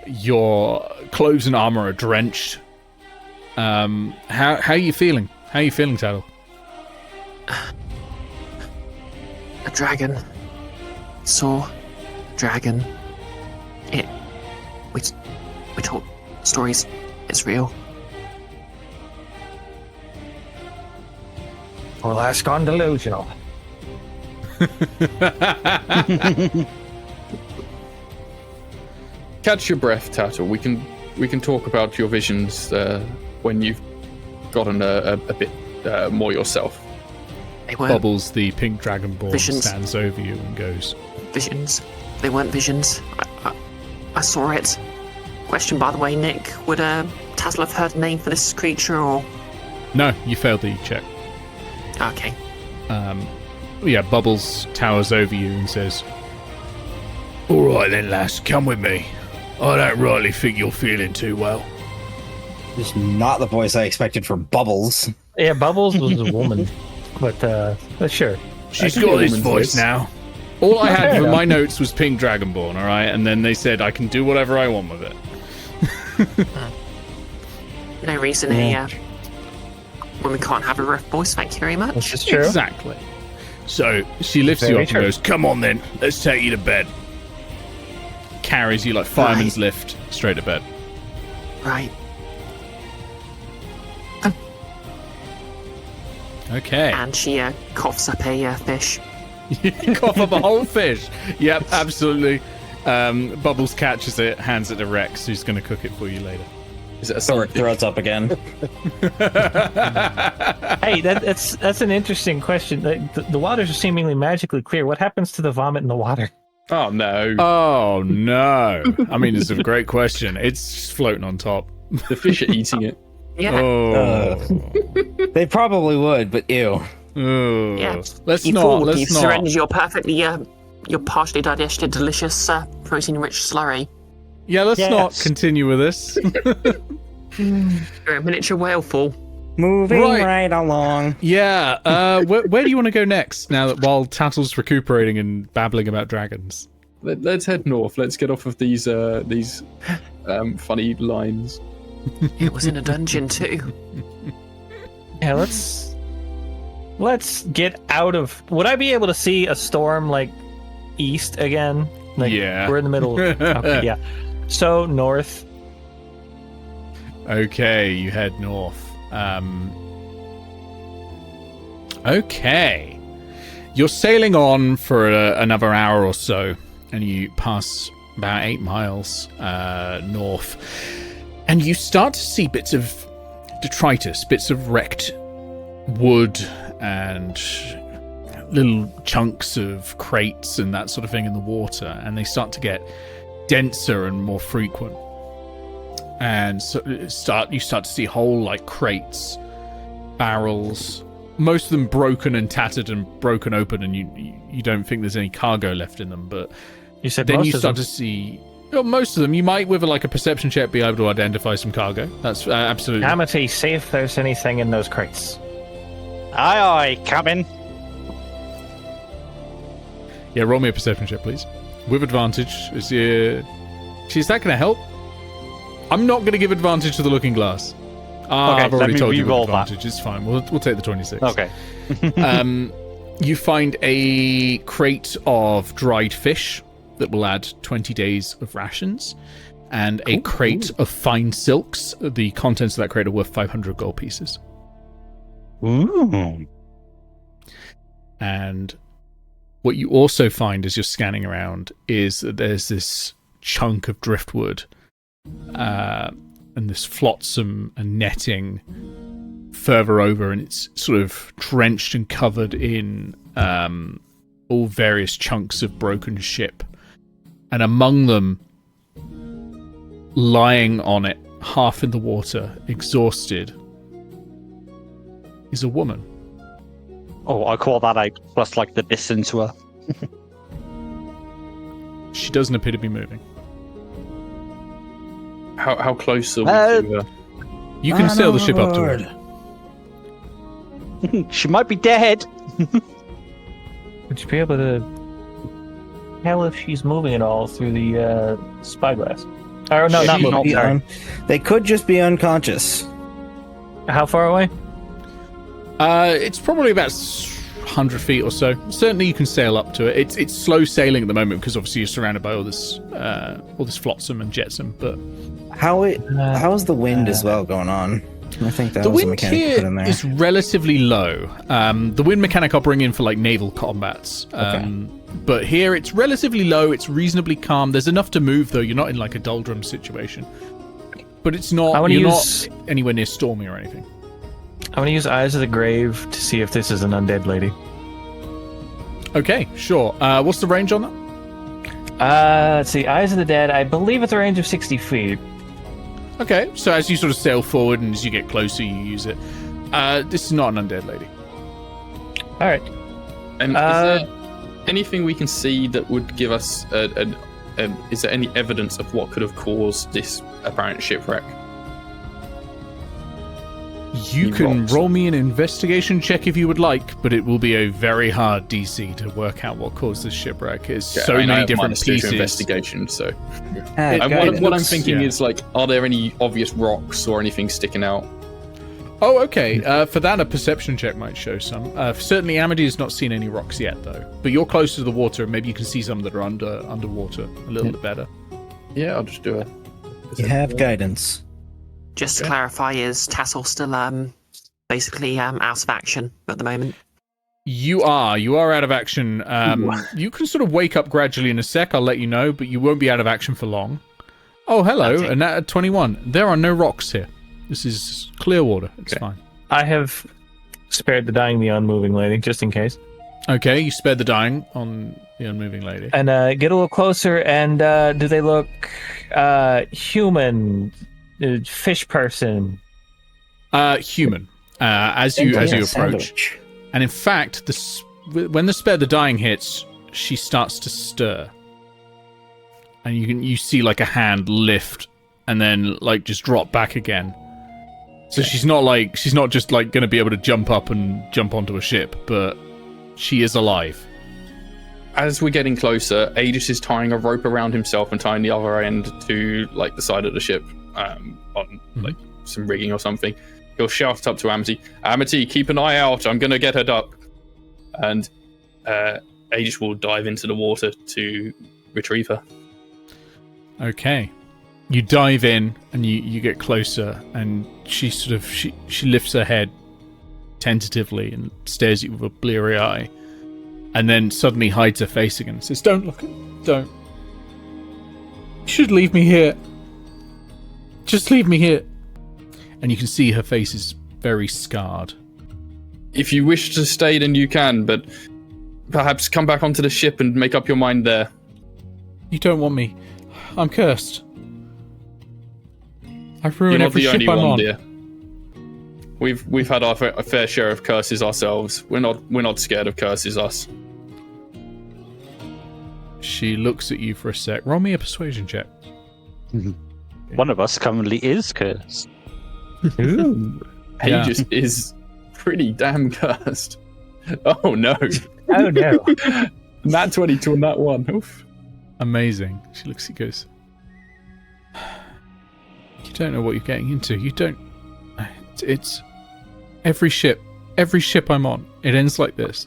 Your clothes and armor are drenched. How are you feeling? How are you feeling, Tattle? A dragon. Saw a dragon. We told stories. It's real. Well, that's gone delusional. Catch your breath, Tattle. We can talk about your visions when you've gotten a bit more yourself. They weren't Bubbles, the pink dragonborn, visions. stands over you and goes, Visions. They weren't visions. I saw it. Question, by the way, Nick. Would Tattle have heard a name for this creature, or...? no, you failed the check. Okay. Bubbles towers over you and says, all right then, lass, come with me. I don't rightly think you're feeling too well. It's not the voice I expected for Bubbles. Yeah, Bubbles was a woman, but sure. She's I can got get a this woman's voice voice. now. All I had Fair for enough. my notes was pink dragonborn, all right? And then they said I can do whatever I want with it. No reason when we can't have a rough voice, thank you very much. This is true. Exactly. So she lifts you Very up true. and goes, come on then, let's take you to bed. Carries you like fireman's lift straight to bed. Right. Okay. And she coughs up a fish. Cough up a whole fish. Yep, absolutely. Bubbles catches it, hands it to Rex, who's going to cook it for you later. Is it a Thorek sunfish? throws up again. Hey, that's an interesting question. The waters are seemingly magically clear. What happens to the vomit in the water? Oh no, Oh, no. I mean, it's a great question. It's just floating on top. the fish are eating it. Yeah. Oh. They probably would, but ew. Oh. Yeah. Let's You've not. surrendered your perfectly, your partially digested, delicious, protein-rich slurry. Yeah, let's Yes. not continue with this. You're a miniature whaleful. Moving Right. right along. Yeah. Where do you want to go next? Now that while Tattle's recuperating and babbling about dragons. Let's head north. Let's get off of these funny lines. It was in a dungeon too. Yeah, let's get out of. Would I be able to see a storm like east again? Like, Yeah. we're in the middle. Okay, yeah. So north. Okay, you head north. Okay. You're sailing on for another hour or so, and you pass about 8 miles north, and you start to see bits of detritus, bits of wrecked wood, and little chunks of crates and that sort of thing in the water, and they start to get denser and more frequent. And so you start to see whole like crates, barrels, most of them broken and tattered and broken open, and you don't think there's any cargo left in them. But You said then most you of start them. to see most of them. You might, with like a perception check, be able to identify some cargo. That's absolutely. Amity, see if there's anything in those crates. Aye, aye, cabin. Yeah, roll me a perception check, please, with advantage. Is that going to help? I'm not going to give advantage to the looking glass. I've let already me told you with re-roll that. advantage. It's fine. We'll take the 26. Okay. You find a crate of dried fish that will add 20 days of rations, and a crate of fine silks. The contents of that crate are worth 500 gold pieces. Ooh. And what you also find as you're scanning around is that there's this chunk of driftwood and this flotsam and netting further over, and it's sort of drenched and covered in all various chunks of broken ship. And among them, lying on it, half in the water, exhausted, is a woman. Oh, I call that out, plus like the distance to her. She doesn't appear to be moving. How close are we to her? You can sail the ship up to her. She might be dead. Would you be able to tell if she's moving at all through the spyglass? Or no, not moving. Sorry. They could just be unconscious. How far away? It's probably about 100 feet or so. Certainly, you can sail up to it. It's slow sailing at the moment because obviously you're surrounded by all this flotsam and jetsam. But how's the wind as well going on? I think that the was the wind mechanic you put in here there. is relatively low. The wind mechanic I'll bring in for like naval combats. But here it's relatively low. It's reasonably calm. There's enough to move though. You're not in like a doldrum situation. But it's not. You're not anywhere near stormy or anything. I want to use Eyes of the Grave to see if this is an undead lady. Okay, sure. What's the range on that? Let's see. Eyes of the Dead, I believe it's a range of 60 feet. Okay, so as you sort of sail forward and as you get closer, you use it. This is not an undead lady. All right. And is there anything we can see that would give us is there any evidence of what could have caused this apparent shipwreck? You can roll me an investigation check if you would like, but it will be a very hard DC to work out what caused this shipwreck. It's many different pieces. Investigation, so. And what I'm thinking is, like, are there any obvious rocks or anything sticking out? Oh, okay. For that, a perception check might show some. Certainly, Amity has not seen any rocks yet, though. But you're closer to the water, and maybe you can see some that are underwater a little bit better. Yeah, I'll just do it. You have guidance. Just to clarify, is Tattle still basically out of action at the moment? You are out of action. You can sort of wake up gradually in a sec, I'll let you know, but you won't be out of action for long. Oh, hello, Okay. and at 21. There are no rocks here. This is clear water. It's fine. I have spared the dying, the unmoving lady, just in case. Okay, you spared the dying on the unmoving lady. And get a little closer, and do they look human, fish person? Human. As you approach. Sandwich. And in fact, when the spare the dying hits, she starts to stir. And you see like a hand lift and then like just drop back again. So she's not just like going to be able to jump up and jump onto a ship, but she is alive. As we're getting closer, Aegis is tying a rope around himself and tying the other end to like the side of the ship on like some rigging or something. He'll shout up to Amity, "Amity, keep an eye out. I'm going to get her duck." And Aegis will dive into the water to retrieve her. Okay. You dive in and you get closer, and she lifts her head tentatively and stares at you with a bleary eye, and then suddenly hides her face again and says, "Don't look, don't. You should leave me here. Just leave me here." And you can see her face is very scarred. If you wish to stay, then you can, but perhaps come back onto the ship and make up your mind there. You don't want me. I'm cursed. I've You're ruined not every the ship only I'm one, on. dear. We've had our fair share of curses ourselves. We're not scared of curses, us. She looks at you for a sec. Roll me a persuasion check. One of us currently is cursed. Ooh. Yeah. Aegis is pretty damn cursed. Oh no. Oh no. Nat 22 on that one. Oof. Amazing. She looks at you and goes, "You don't know what you're getting into. You don't. It's every ship I'm on, it ends like this."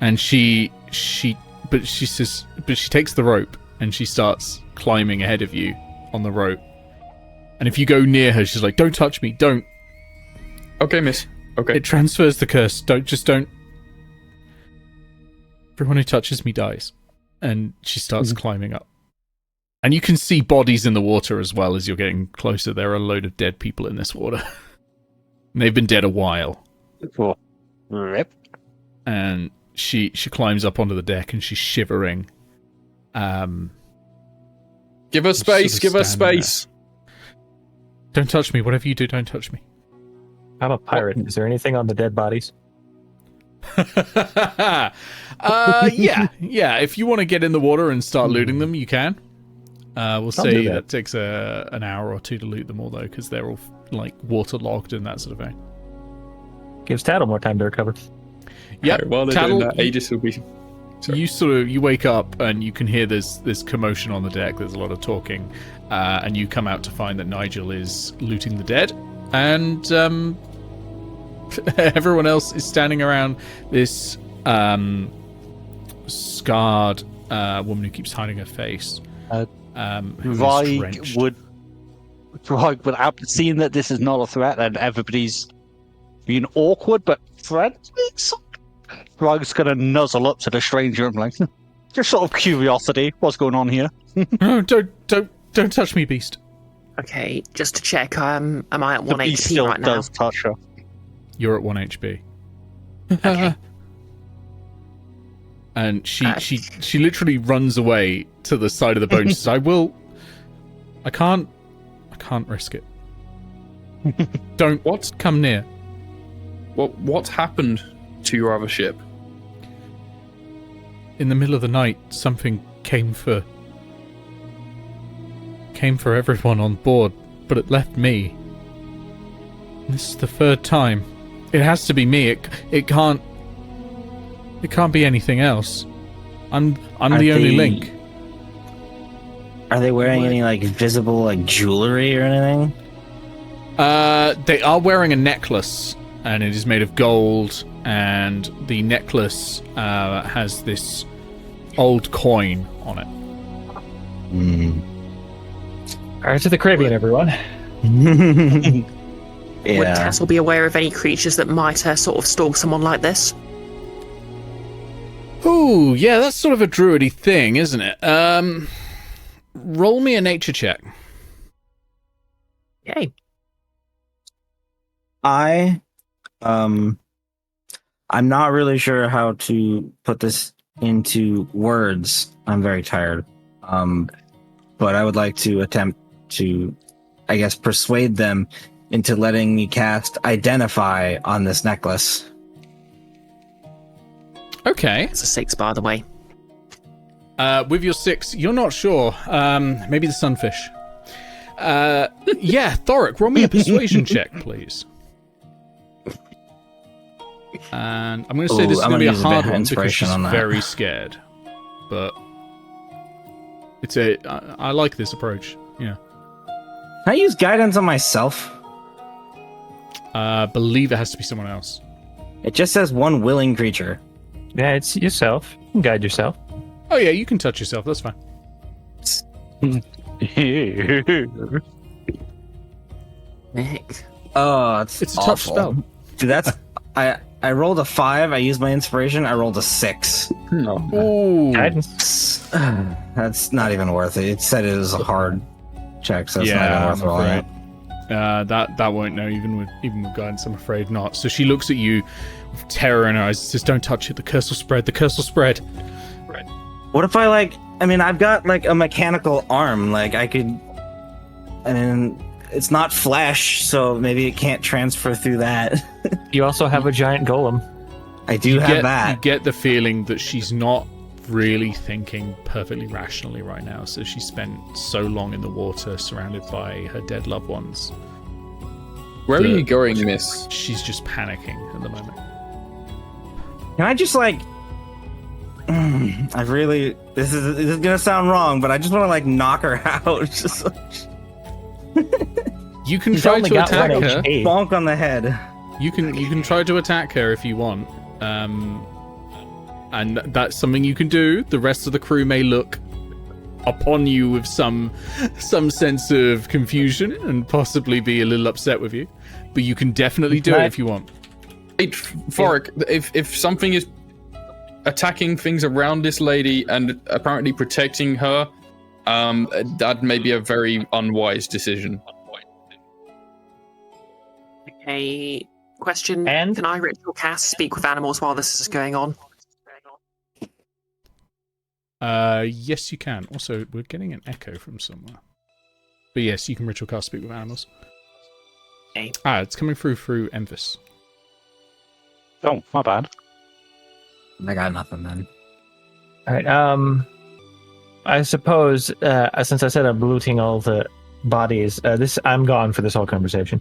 And she takes the rope and she starts climbing ahead of you on the rope. And if you go near her, she's like, "Don't touch me, don't." Okay, miss. Okay. It transfers the curse. Don't. Everyone who touches me dies. And she starts climbing up. And you can see bodies in the water as well as you're getting closer. There are a load of dead people in this water. And they've been dead a while. Cool. Rip. And she climbs up onto the deck and she's shivering. Give us space. sort of Give us standing space. Don't touch me. Whatever you do, don't touch me. I'm a pirate. Is there anything on the dead bodies? Yeah. If you want to get in the water and start looting them, you can. We'll say do that takes an hour or two to loot them all, though, because they're all like waterlogged and that sort of thing. Gives Tattle more time to recover. Yeah. While they're doing that, Aegis will be. You wake up and you can hear there's commotion on the deck. There's a lot of talking, and you come out to find that Nigel is looting the dead, and everyone else is standing around this scarred woman who keeps hiding her face. Who's drenched. would seeing that this is not a threat and everybody's being awkward but friendly, Rug's gonna nuzzle up to the stranger and like, just sort of curiosity, what's going on here? No, don't touch me, beast. Okay, just to check, am I at The 1 beast HP still right now? does touch her. You're at 1 HP. Okay. And she literally runs away to the side of the boat and says, I can't risk it. Don't come near. What's happened to your other ship? In the middle of the night, something came for everyone on board, but it left me. This is the third time. It has to be me. It can't be anything else. I'm the only link. Are they wearing any like visible like jewelry or anything? They are wearing a necklace, and it is made of gold, and the necklace has this old coin on it. Alright, to the Caribbean, everyone. Would Tattle be aware of any creatures that might sort of stalk someone like this? Ooh, yeah, that's sort of a druidy thing, isn't it? Roll me a nature check. Okay. I'm not really sure how to put this into words. I'm very tired. But I would like to attempt to, I guess, persuade them into letting me cast Identify on this necklace. Okay. It's a 6, by the way. With your 6, you're not sure. Maybe the sunfish. Yeah, Thorek, roll me a persuasion check, please. And I'm going to say this is going to be a hard one because she's very scared. But I like this approach. Yeah. Can I use guidance on myself? Believe it has to be someone else. It just says one willing creature. Yeah, it's yourself. You can guide yourself. Oh yeah, you can touch yourself. That's fine. Nick. Oh, It's a awful. tough spell. Dude, that's I rolled a 5. I used my inspiration. I rolled a 6. No. Ooh. Guidance. That's not even worth it. It said it was a hard check, so it's not even worth rolling it. That won't know even with guidance. I'm afraid not. So she looks at you with terror in her eyes and says, "Don't touch it. The curse will spread. The curse will spread." Right. What if I've got like a mechanical arm. Like it's not flesh, so maybe it can't transfer through that. You also have a giant golem. I do have that. You get the feeling that she's not really thinking perfectly rationally right now. So she spent so long in the water surrounded by her dead loved ones. Where are you going, miss? She's just panicking at the moment. Can I just like... This is gonna sound wrong, but I just want to like knock her out. Just You can try to attack her. bonk on the head. You can try to attack her if you want. And that's something you can do. The rest of the crew may look upon you with some sense of confusion and possibly be a little upset with you. But you can definitely do it if you want. Hey, Thorek, if something is attacking things around this lady and apparently protecting her, that may be a very unwise decision. Okay. Question. And? Can I ritual cast speak with animals while this is going on? Yes, you can. Also, we're getting an echo from somewhere. But yes, you can ritual cast speak with animals. It's coming through Enfys. Oh, my bad. I got nothing then. All right. I suppose since I said I'm looting all the bodies, I'm gone for this whole conversation.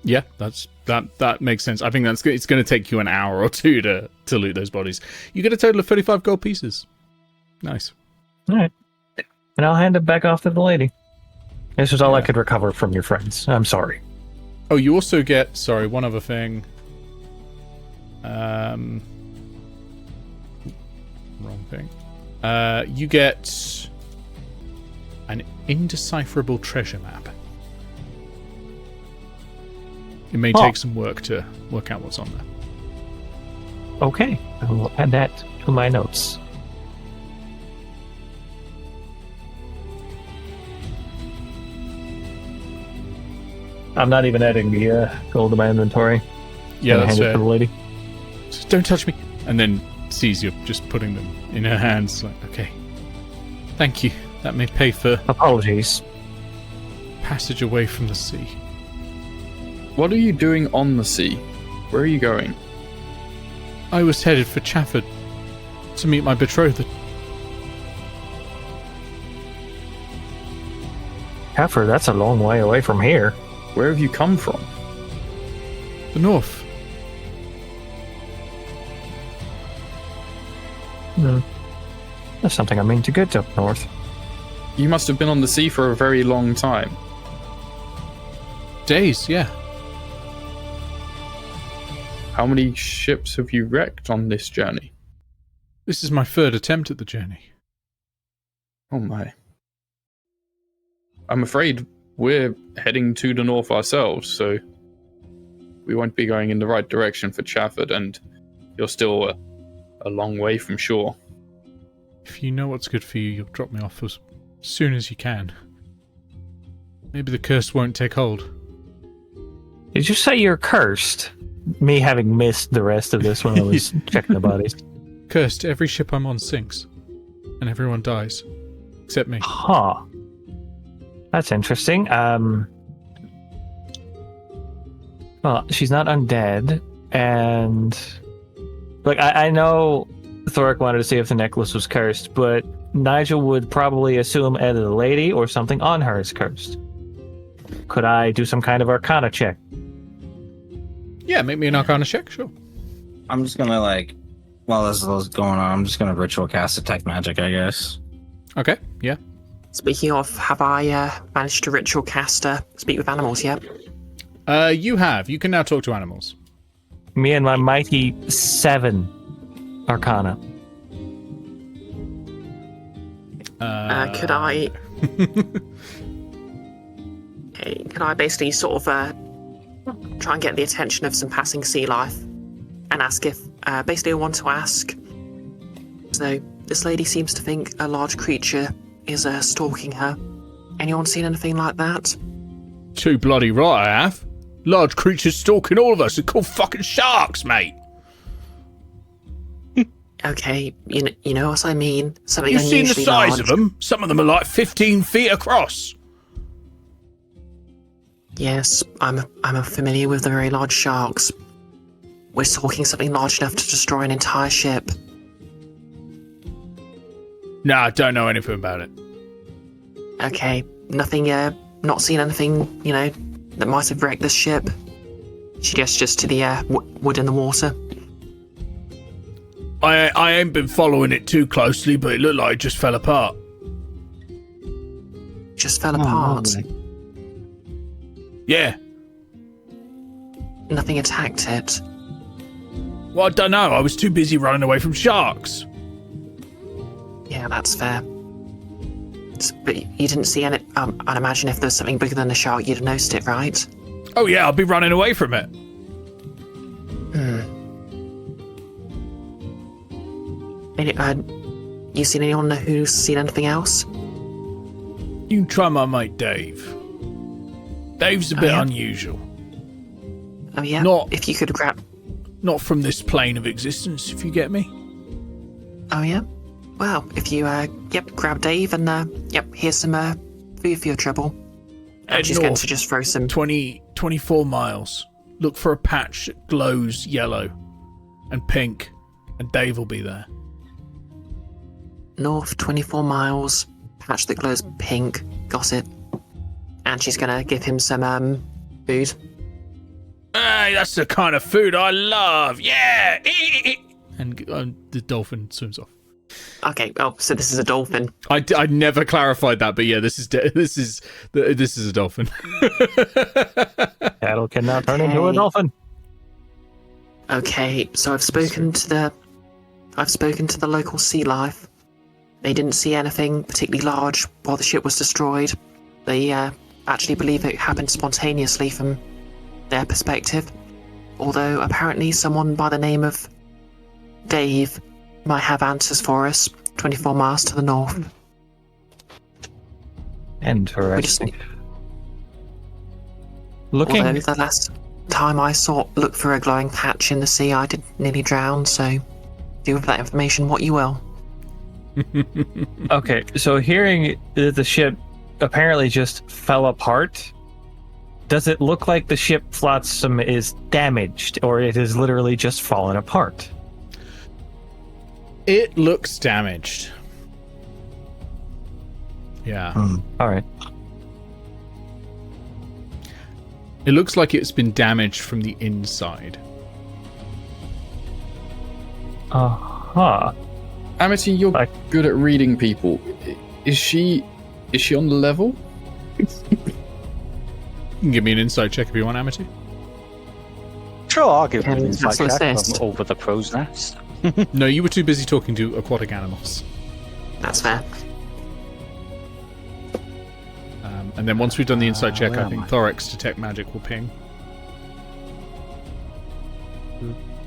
Yeah, that makes sense. I think it's going to take you an hour or two to loot those bodies. You get a total of 35 gold pieces. Nice. All right. And I'll hand it back off to the lady. This was all I could recover from your friends. I'm sorry. Oh, you also get... Sorry, one other thing. Wrong thing. You get an indecipherable treasure map. It may take some work to work out what's on there. Okay. I will add that to my notes. I'm not even adding the gold to my inventory. Yeah, that's hand it fair. to the lady. Just don't touch me. And then sees you just putting them in her hands. Like, okay. Thank you. That may pay for Apologies. passage away from the sea. What are you doing on the sea? Where are you going? I was headed for Chafford to meet my betrothed. Heifer, that's a long way away from here. Where have you come from? The north. That's something I mean to get up north. You must have been on the sea for a very long time. Days, yeah. How many ships have you wrecked on this journey? This is my third attempt at the journey. Oh my. I'm afraid we're heading to the north ourselves, so we won't be going in the right direction for Chafford, and you're still a long way from shore. If you know what's good for you, you'll drop me off as soon as you can. Maybe the curse won't take hold. Did you say you're cursed? Me having missed the rest of this when I was checking the bodies. Cursed, every ship I'm on sinks. And everyone dies. Except me. Huh. That's interesting. Well, she's not undead, and like I know Thorek wanted to see if the necklace was cursed, but Nigel would probably assume either the lady or something on her is cursed. Could I do some kind of arcana check? Yeah, make me an arcana check, sure. I'm just gonna while this is going on, I'm just gonna ritual cast detect magic, I guess. Okay, yeah. Speaking of, have I managed to ritual cast speak with animals yet? You have. You can now talk to animals. Me and my mighty 7 arcana. Could I... Okay, could I basically sort of try and get the attention of some passing sea life and ask if... basically I want to ask... So, this lady seems to think a large creature is stalking her. Anyone seen anything like that? Too bloody right I have. Large creatures stalking all of us. They're called fucking sharks, mate. Okay, you know what I mean. Something You've seen the unusually size large. of them? Some of them are like 15 feet across. Yes, I'm familiar with the very large sharks. We're talking something large enough to destroy an entire ship. Nah, I don't know anything about it. Okay, nothing, not seen anything, that might have wrecked this ship. She gestures to the wood in the water. I ain't been following it too closely, but it looked like it just fell apart. Just fell apart. Lovely. Yeah. Nothing attacked it. Well, I don't know. I was too busy running away from sharks. Yeah, that's fair. But you didn't see any... I'd imagine if there was something bigger than a shark, you'd have noticed it, right? Oh yeah, I'll be running away from it. You seen anyone who's seen anything else? You can try my mate Dave. Dave's a bit yeah? unusual. Oh yeah. Not- If you could grab. Not from this plane of existence, if you get me. Oh yeah. Well, if you grab Dave and here's some food for your trouble. And Head she's going north. to just throw some. 20 24 miles. Look for a patch that glows yellow and pink, and Dave will be there. North 24 miles, patch that glows pink, got it. And she's gonna give him some food. Hey, that's the kind of food I love. Yeah. And the dolphin swims off. Okay, so this is a dolphin. I never clarified that, but yeah, this is a dolphin. Tattle cannot turn into a dolphin. Okay, so I've spoken to the local sea life. They didn't see anything particularly large while the ship was destroyed. They actually believe it happened spontaneously from their perspective. Although apparently someone by the name of Dave might have answers for us 24 miles to the north. Interesting. Although Looking. the last time I looked for a glowing patch in the sea, I did nearly drown, so do with that information what you will. Okay, so hearing that the ship apparently just fell apart, does it look like the ship flotsam is damaged, or it is literally just fallen apart? It looks damaged. Yeah. All right. It looks like it's been damaged from the inside. Uh-huh. Amity, you're good at reading people. Is she on the level? You can give me an insight check if you want, Amity. Sure, I'll give you Can an we insight cancel check. assist? I'm over the crow's nest. No, you were too busy talking to aquatic animals. That's fair. And then once we've done the insight check, where I am think I? Thorek's detect magic will ping.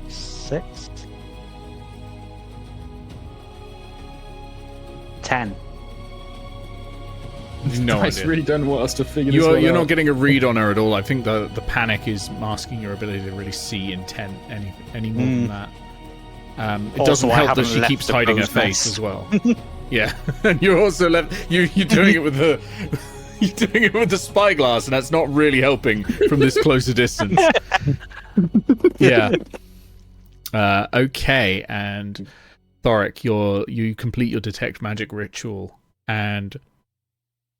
6. 10. No Dice idea. really don't want us to figure this one You're out. not getting a read on her at all. I think the panic is masking your ability to really see intent any more than that. It Also, doesn't I help that haven't she left keeps the hiding her crow's face nest. as well. Yeah, and you're also you're doing it with the you're doing it with the spyglass, and that's not really helping from this closer distance. Yeah. Okay, and Thorek, you complete your detect magic ritual, and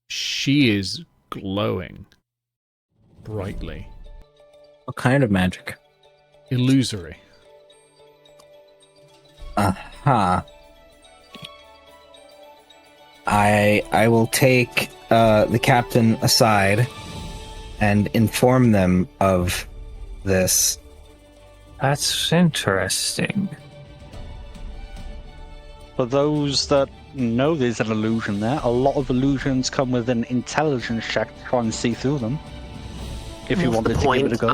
she is glowing brightly. What kind of magic? Illusory. Huh. I will take the captain aside and inform them of this. That's interesting. For those that know there's an illusion there, a lot of illusions come with an intelligence check to try and see through them. If you More to wanted the to give it a point, go.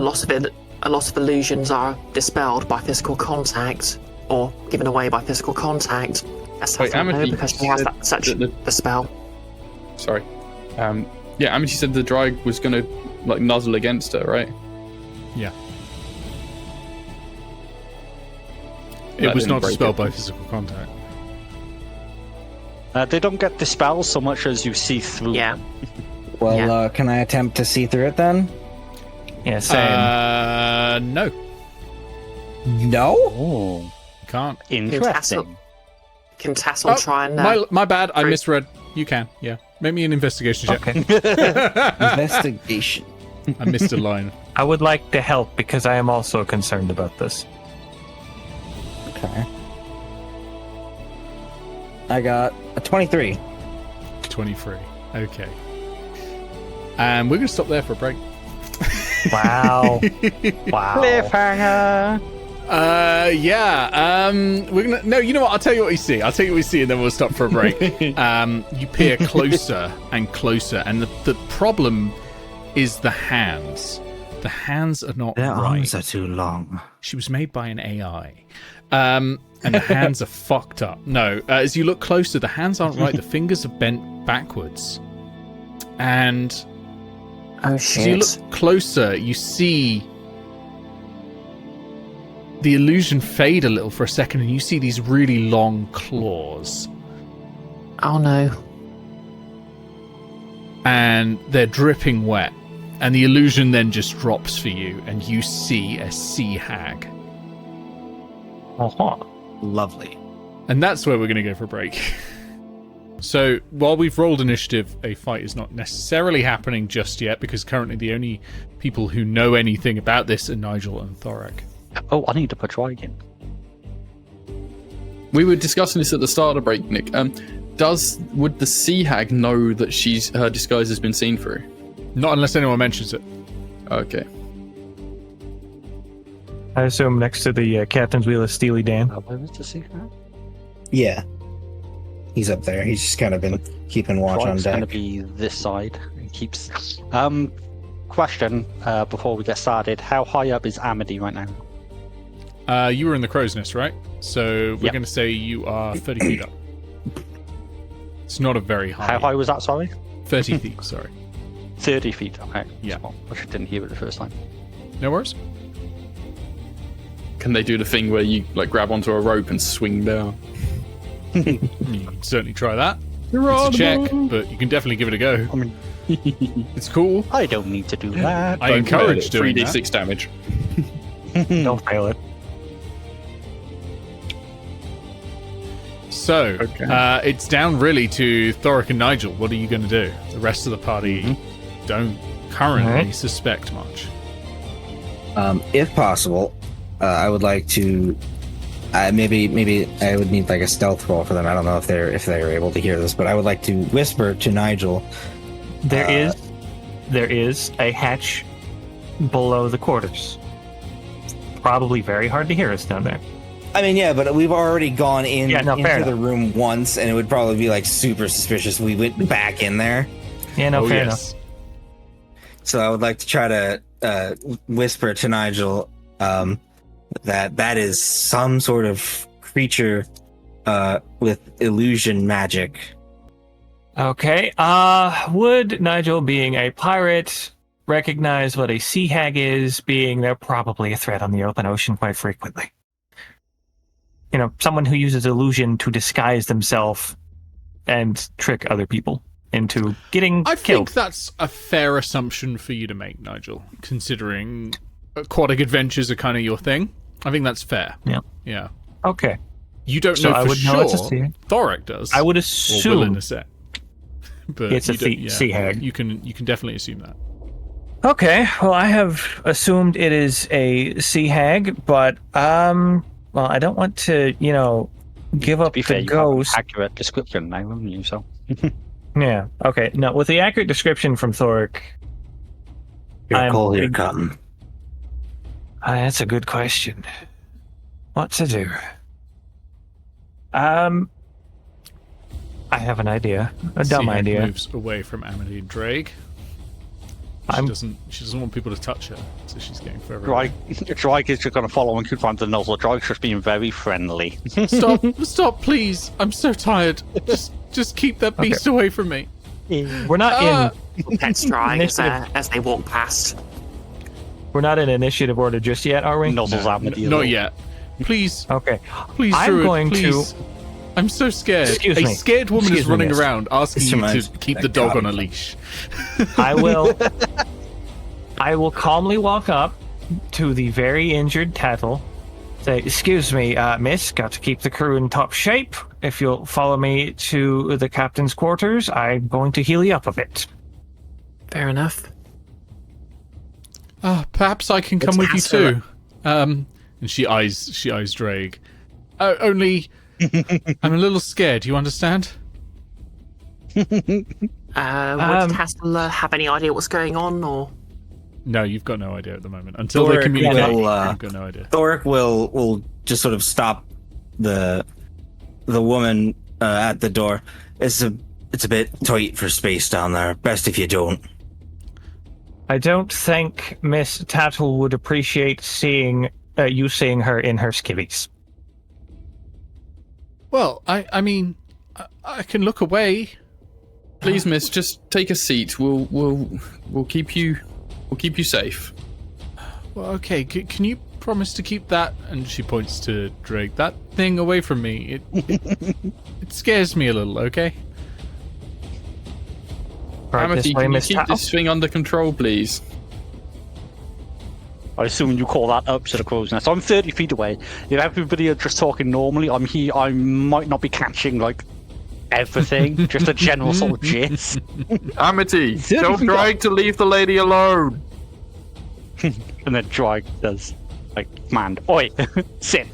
a lot of illusions are dispelled by physical contact, or given away by physical contact. As Wait, I know Amity because she has said that such that the spell. Sorry. Yeah, Amity said the drag was gonna nuzzle against her, right? Yeah. That It was didn't not break dispelled it. by physical contact. They don't get dispelled so much as you see through Yeah. them. Well, Yeah. can I attempt to see through it then? Yeah, same. No, No? Oh, can't. interesting. Can Tattle try and My bad. I True. misread. You can. Yeah. Make me an investigation check. Okay. Investigation. I missed a line. I would like to help because I am also concerned about this. Okay. I got a 23. 23. Okay. And we're going to stop there for a break. Wow. Wow. Cliffhanger! Yeah. We're gonna. No, you know what? I'll tell you what you see. I'll tell you what you see, and then we'll stop for a break. You peer closer and closer, and the problem is the hands. The hands are not Their right. arms are too long. She was made by an AI. And the hands are fucked up. No, as you look closer, the hands aren't right. The fingers are bent backwards. And oh as you shit! look closer, you see the illusion fade a little for a second, and you see these really long claws. Oh no! And they're dripping wet And the illusion then just drops for you, and you see a sea hag. Uh-huh. Lovely. And that's where we're going to go for a break. So, while we've rolled initiative, a fight is not necessarily happening just yet, because currently the only people who know anything about this are Nigel and Thorek. Oh, I need to put Dragon. We were discussing this at the start of the break, Nick. Would the sea hag know that her disguise has been seen through? Not unless anyone mentions it. Okay. I assume next to the captain's wheel is Steely Dan. Where was the secret? Yeah. He's up there. He's just kind of been keeping watch on Dragon's going to deck. be this side. It keeps. Question before we get started: how high up is Amity right now? You were in the crow's nest, right? So we're Yep. going to say you are 30 feet up. It's not a very high. How high was that? Sorry, 30 feet, sorry. 30 feet. Okay. Yeah. Well, I just didn't hear it the first time. No worries. Can they do the thing where you like grab onto a rope and swing down? You can certainly try that. It's a check, but you can definitely give it a go. I mean, It's cool. I don't need to do that. I encourage doing 3d6 that. damage. Don't fail it. So, Okay. it's down really to Thorek and Nigel. What are you going to do? The rest of the party don't currently Alright. suspect much. If possible, I would like to. Maybe I would need like a stealth roll for them. I don't know if they're able to hear this, but I would like to whisper to Nigel. There is a hatch below the quarters. Probably very hard to hear us down there. I mean, yeah, but we've already gone in Yeah, no, fair into the enough. room once, and it would probably be like super suspicious if we went back in there. Yeah, no, Oh, fair yes. enough. So I would like to try to whisper to Nigel that is some sort of creature with illusion magic. Okay. Would Nigel, being a pirate, recognize what a sea hag is, being they're probably a threat on the open ocean quite frequently? You know, someone who uses illusion to disguise themselves and trick other people into getting I killed. think that's a fair assumption for you to make, Nigel, considering aquatic adventures are kind of your thing. I think that's fair. Yeah. Yeah. Okay. You don't So know I for would know it's a sure. sea hag. Thorek does. I would Or will in assume a sec. But it's a you don't- sea hag. You can definitely assume that. Okay, well, I have assumed it is a sea hag, but well, I don't want to, give up To be fair, the you have an ghost. accurate description now, haven't you? So. Yeah. Okay. No, with the accurate description from Thorek, Your call here, Cotton. that's a good question. What to do? I have an idea. A dumb Sea hag idea. moves away from Amity and Drake. She doesn't want people to touch her, so she's getting further away. Drake is just going to follow and keep on the nozzle. Drake's just being very friendly. Stop, please. I'm so tired. Just keep that beast away from me. We're not in. Pets dry Initiative. as they walk past. We're not in initiative order just yet, are we? Nozzles Amity. as Not well. yet. Please, Okay. please, I'm Druid, going to- please. I'm so scared. Excuse a me. scared woman Excuse is me, running miss. around asking This you reminds to me keep of the that dog on a Cotton. leash. I will calmly walk up to the very injured Tattle. Say, excuse me, miss, got to keep the crew in top shape. If you'll follow me to the captain's quarters, I'm going to heal you up a bit. Fair enough. Perhaps I can come It's with you Pastel. too. And she eyes Drake. Only I'm a little scared. You understand? Would Pastel have any idea what's going on, or? No, you've got no idea at the moment. Until they Thorek communicate, will, you've got no idea. Thorek will just sort of stop the woman at the door. It's a bit tight for space down there. Best if you don't. I don't think Miss Tattle would appreciate seeing you seeing her in her skivvies. Well, I mean, I can look away. Please, miss, just take a seat. We'll keep you safe. Well, okay. Can you promise to keep that? And she points to Drake. That thing away from me. It scares me a little. Okay. Right, Amity, this way, can you Miss keep Tattle. this thing under control, please? I assume you call that up to the crow's nest. I'm 30 feet away. If everybody are just talking normally, I'm here. I might not be catching like everything, just a general sort of gist. Amity, 30 tell feet Drake to leave the lady alone. And then Drag does like command. Oi, sit.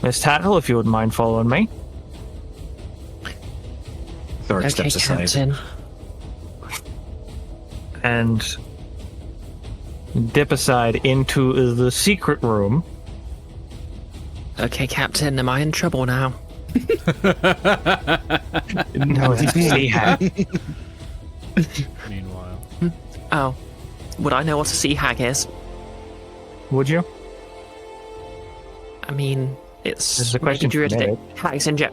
Miss Tattle, if you wouldn't mind following me. Thorek Okay, steps aside. Captain. And dip aside into the secret room. Okay, Captain, am I in trouble now? No, it's sea hag. Meanwhile, Oh, would I know what a sea hag is? Would you? I mean, it's This is a question druid for Ned. hags in yeah,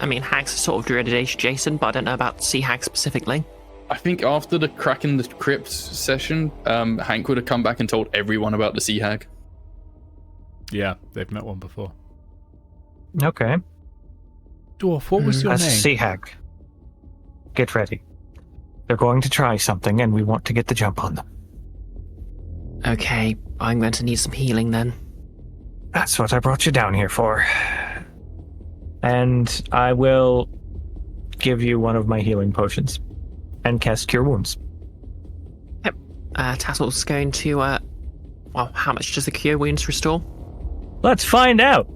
I mean, hags are sort of druid adjacent, but I don't know about sea hags specifically. I think after the Crack in the Crypt session, Hank would have come back and told everyone about the Sea Hag. yeah, they've met one before. Okay. Dwarf, what was your As a name? sea hag. Get ready. They're going to try something, and we want to get the jump on them. Okay, I'm going to need some healing then. That's what I brought you down here for. And I will give you one of my healing potions and cast Cure Wounds. Tattle's going to, well, how much does the cure wounds restore? Let's find out.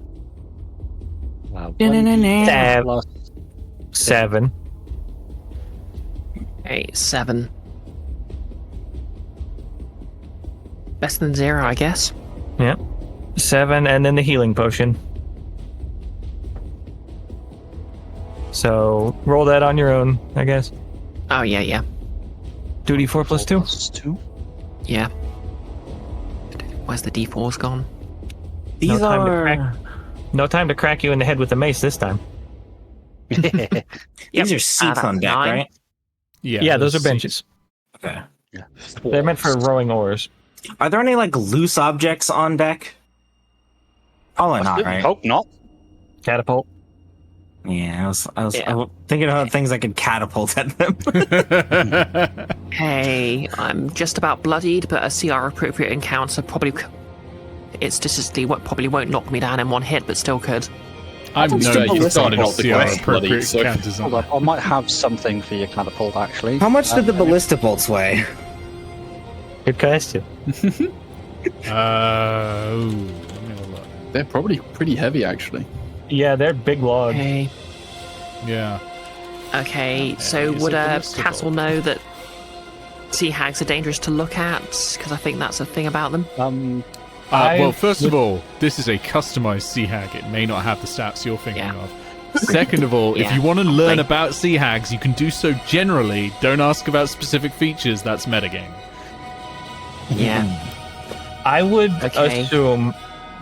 Wow. Seven. 7. Okay, 7. Better than 0, I guess. Yep. 7, and then the healing potion. So roll that on your own, I guess. Oh, yeah. 2d4 plus 2. Plus 2. Yeah. Where's the D4's gone? These No time to are crack. No time to crack you in the head with the mace this time. these are seats that's on deck, 9. right? Yeah, those are benches. Okay. They're meant for rowing oars. Are there any like loose objects on deck? Probably not, right? Hope not. Catapult. Yeah, I was Yeah. thinking about things I could catapult at them. Hey, I'm just about bloodied, but a CR appropriate encounter probably. It statistically probably won't knock me down in one hit, but still could. I'm That's no, just you a started ballista off the bolt. appropriate So- counters on Hold up, I might have something for your catapult actually. How much did the ballista bolts weigh? Good question. Let me have a look. They're probably pretty heavy, actually. Yeah, they're big logs. Okay. Yeah. Okay, so it's would a ballista Tattle bolt. know that sea hags are dangerous to look at? Because I think that's a thing about them. Well, first of all, this is a customized Sea Hag. It may not have the stats you're thinking Yeah. of. Second of all, if Yeah. you want to learn Like- about Sea Hags, you can do so generally. Don't ask about specific features. That's metagame. Yeah. I would Okay. assume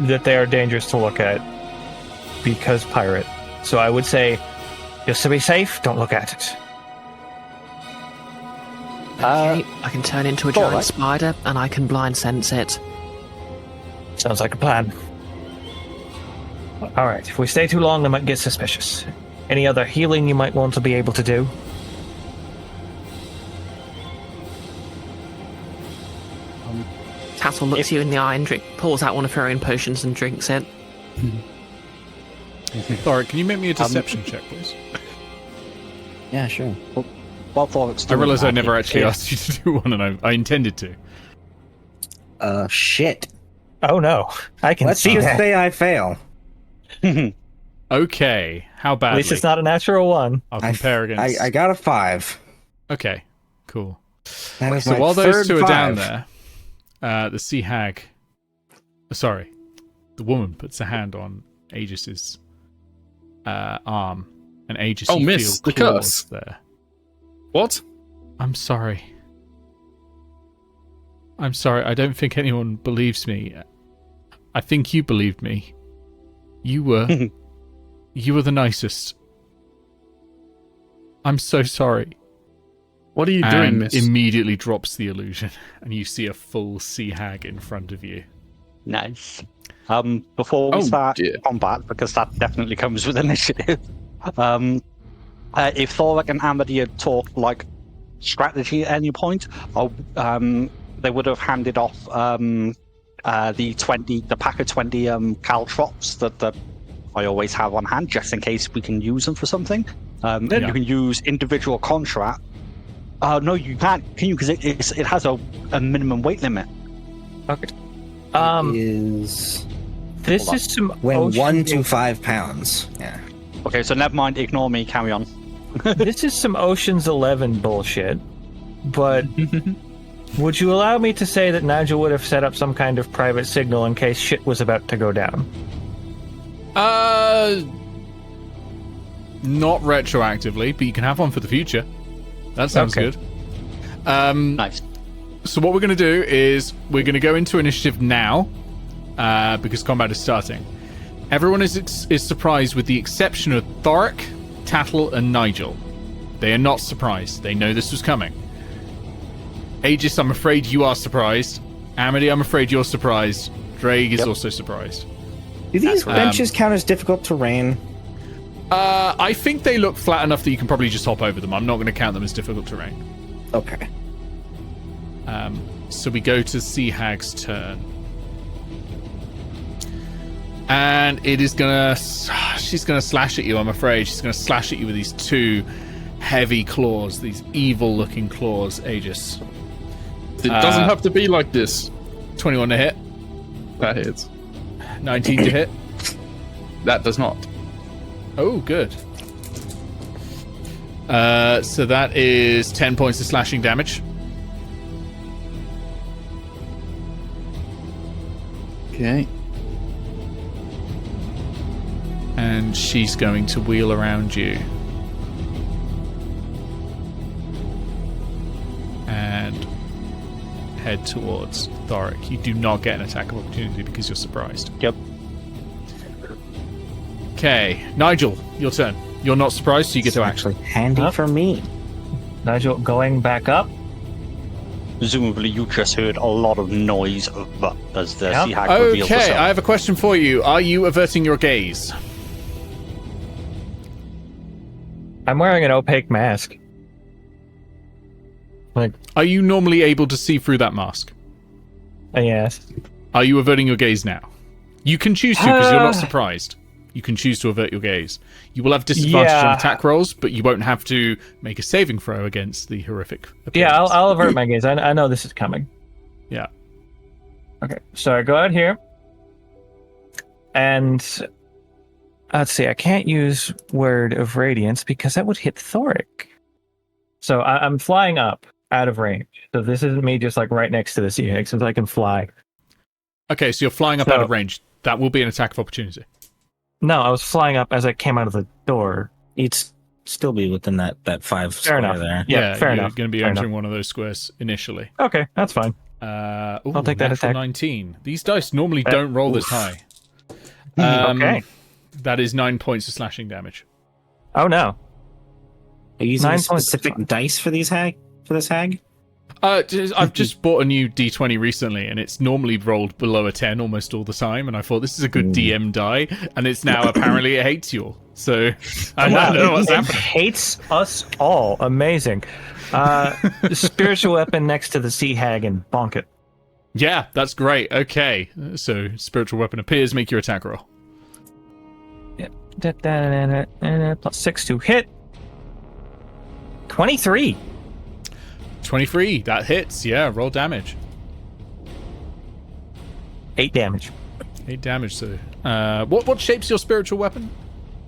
that they are dangerous to look at because pirate. So I would say, just to be safe, don't look at it. Okay, I can turn into a giant alright. spider, and I can blind sense it. Sounds like a plan. All right, if we stay too long, they might get suspicious. Any other healing you might want to be able to do? Tattle looks you in the eye and pulls out one of her own potions and drinks it. Thorek, can you make me a deception check, please? Yeah, sure. While Thorek's I doing realize I that, never actually yeah. asked you to do one, and I intended to. Shit. Oh no, I can Let's see just that. say I fail. Okay, how At badly? least it's not a natural one. I'll compare against. I got a 5. Okay, cool. That is So my while those third two are down 5. there, the Sea Hag, sorry, the woman puts a hand on Aegis's arm, and Aegis, Oh, you miss, feel the claws curse. there. What? I'm sorry. I'm sorry. I don't think anyone believes me. I think you believed me. You were the nicest. I'm so sorry. What are you doing, And miss? immediately drops the illusion, and you see a full Sea Hag in front of you. Nice. Before we Oh, start dear. combat, because that definitely comes with initiative. If Thorek and Amity had talked like strategy at any point, they would have handed off the pack of 20 caltrops that I always have on hand, just in case we can use them for something. You can use individual contract. No, you can't. Can you? Because it has a minimum weight limit. Okay. Is This Hold is some when ocean 1 to 5 pounds. Yeah. Okay, so never mind. Ignore me. Carry on. This is some Ocean's 11 bullshit, but would you allow me to say that Nigel would have set up some kind of private signal in case shit was about to go down? Not retroactively, but you can have one for the future. That sounds Okay. good. Nice. So what we're going to do is we're going to go into initiative now, because combat is starting. Everyone is surprised with the exception of Thorek, Tattle, and Nigel. They are not surprised. They know this was coming. Aegis, I'm afraid you are surprised. Amity, I'm afraid you're surprised. Drake is also surprised. Do these benches count as difficult terrain? I think they look flat enough that you can probably just hop over them. I'm not going to count them as difficult terrain. Okay. So we go to Sea Hag's turn. And it is she's gonna slash at you, I'm afraid. She's gonna slash at you with these two heavy claws, these evil looking claws, Aegis. It doesn't have to be like this. 21 to hit, That hits. 19 to hit. That does not. Oh, good. So that is 10 points of slashing damage. Okay. And she's going to wheel around you. And head towards Thorek. You do not get an attack of opportunity because you're surprised. Yep. Okay, Nigel, your turn. You're not surprised, so you get to action. Actually, handy Huh? for me. Nigel going back up. Presumably, you just heard a lot of noise as the Sea Hag reveals Okay, herself. I have a question for you. Are you averting your gaze? I'm wearing an opaque mask. Like, Are you normally able to see through that mask? yes. Are you averting your gaze now? You can choose to because you're not surprised. You can choose to avert your gaze. You will have disadvantage on Yeah. attack rolls, but you won't have to make a saving throw against the horrific appearance. Yeah, I'll avert my gaze. I know this is coming. Yeah. Okay, so I go out here, and let's see. I can't use Word of Radiance because that would hit Thorek. So I'm flying up out of range. So this isn't me just like right next to the Sea Hag, since I can fly. Okay, so you're flying up So- out of range. That will be an attack of opportunity. No, I was flying up as I came out of the door. You'd still be within that 5 Fair square enough. there. Yeah, fair you're enough. going to be Fair entering enough. one of those squares initially. Okay, that's fine. I'll take that attack. 19. These dice normally don't roll this high. Okay. That is 9 points of slashing damage. Oh no. Are you using 9 a points. specific dice for these hag? For this hag? I've just bought a new D20 recently, and it's normally rolled below a 10 almost all the time. And I thought this is a good DM die, and it's now apparently it hates you all. So I don't know what's It happening. hates us all. Amazing. Spiritual weapon next to the Sea Hag and bonk it. Yeah, that's great. Okay, so spiritual weapon appears. Make your attack roll. Plus 6 to hit. 23. 23. That hits. Yeah, roll damage. 8 damage. 8 damage. So, what shape's your spiritual weapon?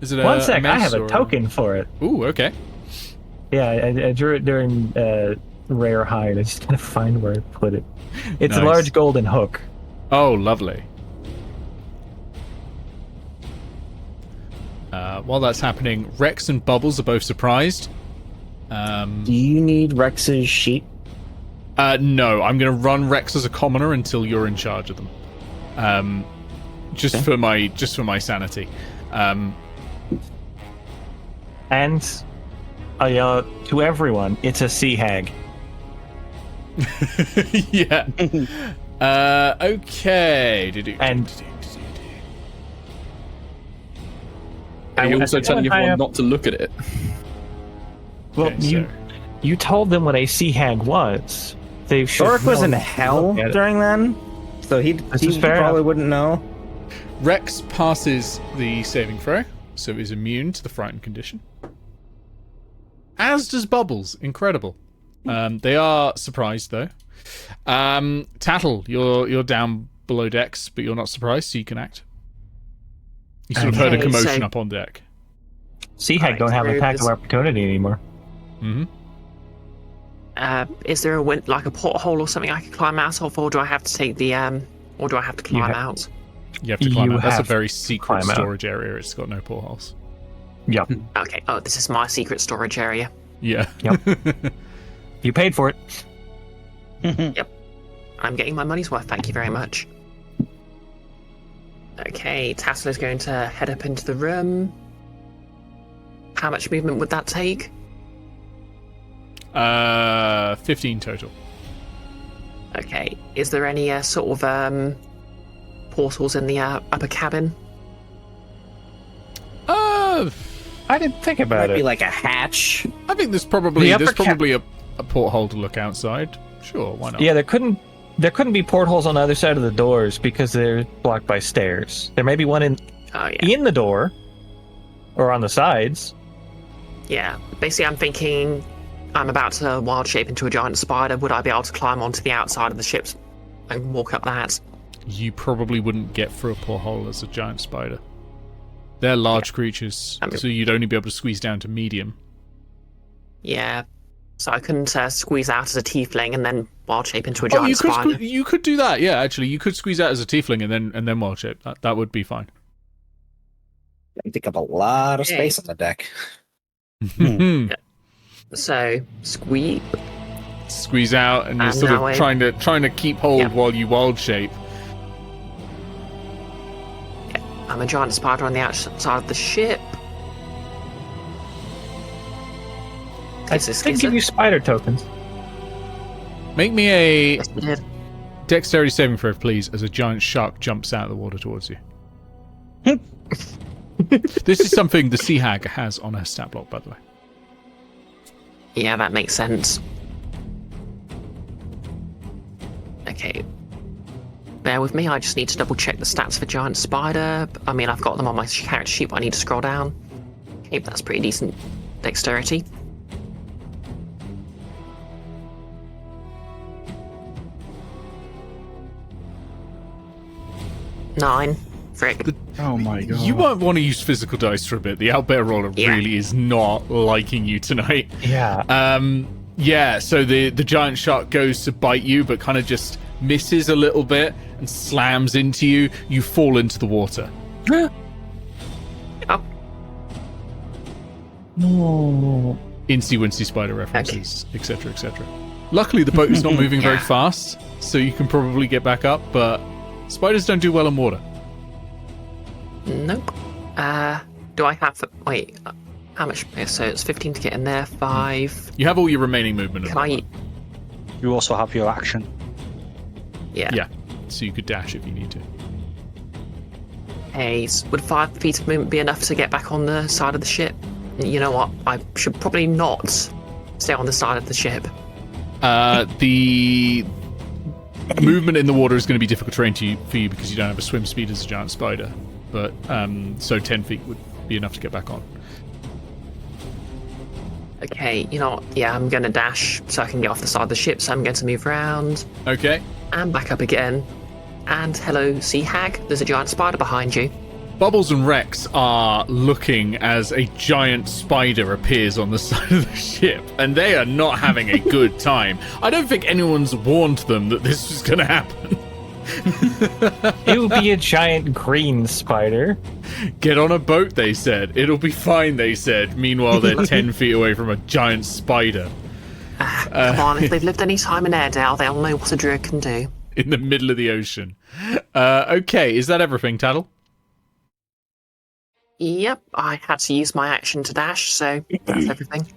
Is it a One sec, I mace have a or token for it. Ooh, okay. Yeah, I drew it during Rare Hide. I just gotta find where I put it. It's a Nice. large golden hook. Oh, lovely. While that's happening, Rex and Bubbles are both surprised. Do you need Rex's sheet? No, I'm going to run Rex as a commoner until you're in charge of them. Just for my sanity. And I yell to everyone, it's a Sea Hag. Yeah. Okay. And- And he also I telling went high everyone up- not to look at it. Well, Okay, you told them what a sea hag was. They should Thorek was know in to hell look at it. during then, so he is fair probably enough. wouldn't know. Rex passes the saving throw, so is immune to the frightened condition. As does Bubbles. Incredible. They are surprised though. Tattle, you're down below decks, but you're not surprised, so you can act. You sort of heard a Okay, commotion so- up on deck. Sea hag don't have Alright, attack so of opportunity anymore. Mm-hmm. Is there like a porthole or something I can climb out of, or do I have to take the or do I have to climb ha- out? You have to climb You out. That's a have very to secret climb out. storage area. It's got no portholes. Yep. Okay. Oh, this is my secret storage area. Yeah. You paid for it. I'm getting my money's worth. Thank you very much. Okay, Tattle is going to head up into the room. How much movement would that take? 15 total. Okay. Is there any sort of portals in the upper cabin? I didn't think about Might be it. like a hatch. I think there's probably The upper a porthole to look outside. Sure, why not? Yeah, there couldn't be portholes on the other side of the doors because they're blocked by stairs. There may be one Oh yeah. in the door or on the sides. Yeah. Basically, I'm thinking I'm about to wild shape into a giant spider. Would I be able to climb onto the outside of the ship and walk up that? You probably wouldn't get through a porthole as a giant spider. They're large creatures, I mean- so you'd only be able to squeeze down to medium. Yeah. So I couldn't squeeze out as a tiefling and then wild shape into a giant you could spider. you could do that. Yeah, actually, you could squeeze out as a tiefling and then wild shape. That would be fine. You take up a lot of Okay. space on the deck. So squeeze. Squeeze out, and you're And sort now of trying to keep hold Yeah. while you wild shape. I'm a giant spider on the outside of the ship. I did give you spider tokens. Make me a Yes, we did. dexterity saving throw, please, as a giant shark jumps out of the water towards you. This is something the sea hag has on her stat block, by the way. Yeah, that makes sense. Okay. Bear with me, I just need to double check the stats for Giant Spider. I mean, I've got them on my character sheet, but I need to scroll down. Okay, that's pretty decent dexterity. Nine. Frick. Oh my god. You might want to use physical dice for a bit. The owlbear roller Yeah. really is not liking you tonight. Yeah. Yeah, so the giant shark goes to bite you, but kind of just misses a little bit and slams into you. You fall into the water. Oh, No. Incy Wincy spider references, etc., etc. Luckily, the boat is not moving very Yeah. fast, so you can probably get back up, but spiders don't do well in water. nope. Do I have... Wait, how much... So it's 15 to get in there, 5... You have all your remaining movement. Can I... You also have your action. Yeah. Yeah, so you could dash if you need to. Hey, would 5 feet of movement be enough to get back on the side of the ship? You know what? I should probably not stay on the side of the ship. The movement in the water is going to be difficult terrain for you because you don't have a swim speed as a giant spider. But so 10 feet would be enough to get back on. Okay, you know what? Yeah, I'm going to dash so I can get off the side of the ship. So I'm going to move around Okay. and back up again. And hello, sea hag. There's a giant spider behind you. Bubbles and Rex are looking as a giant spider appears on the side of the ship, and they are not having a good time. I don't think anyone's warned them that this was going to happen. It would be a giant green spider. Get on a boat, they said. It'll be fine, they said. Meanwhile, they're 10 feet away from a giant spider Come on, if they've lived any time in Airedale, they'll know what a druid can do. in the middle of the ocean. Okay, is that everything, Tattle? Yep, I had to use my action to dash, so that's everything.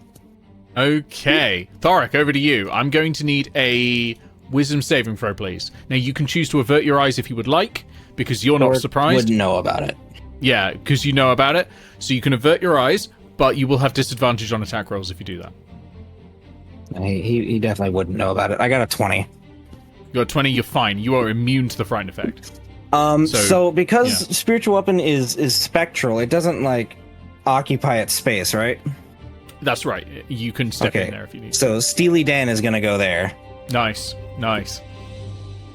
Okay. Thorek, over to you. I'm going to need a Wisdom saving throw, please. Now, you can choose to avert your eyes if you would like, because you're not surprised. Wouldn't know about it. Yeah, because you know about it. So you can avert your eyes, but you will have disadvantage on attack rolls if you do that. He definitely wouldn't know about it. I got a 20. You got 20, you're fine. You are immune to the frightened effect. So because spiritual weapon is spectral, it doesn't like occupy its space, right? That's right. You can step in there if you need to. So Steely Dan is gonna go there. Nice.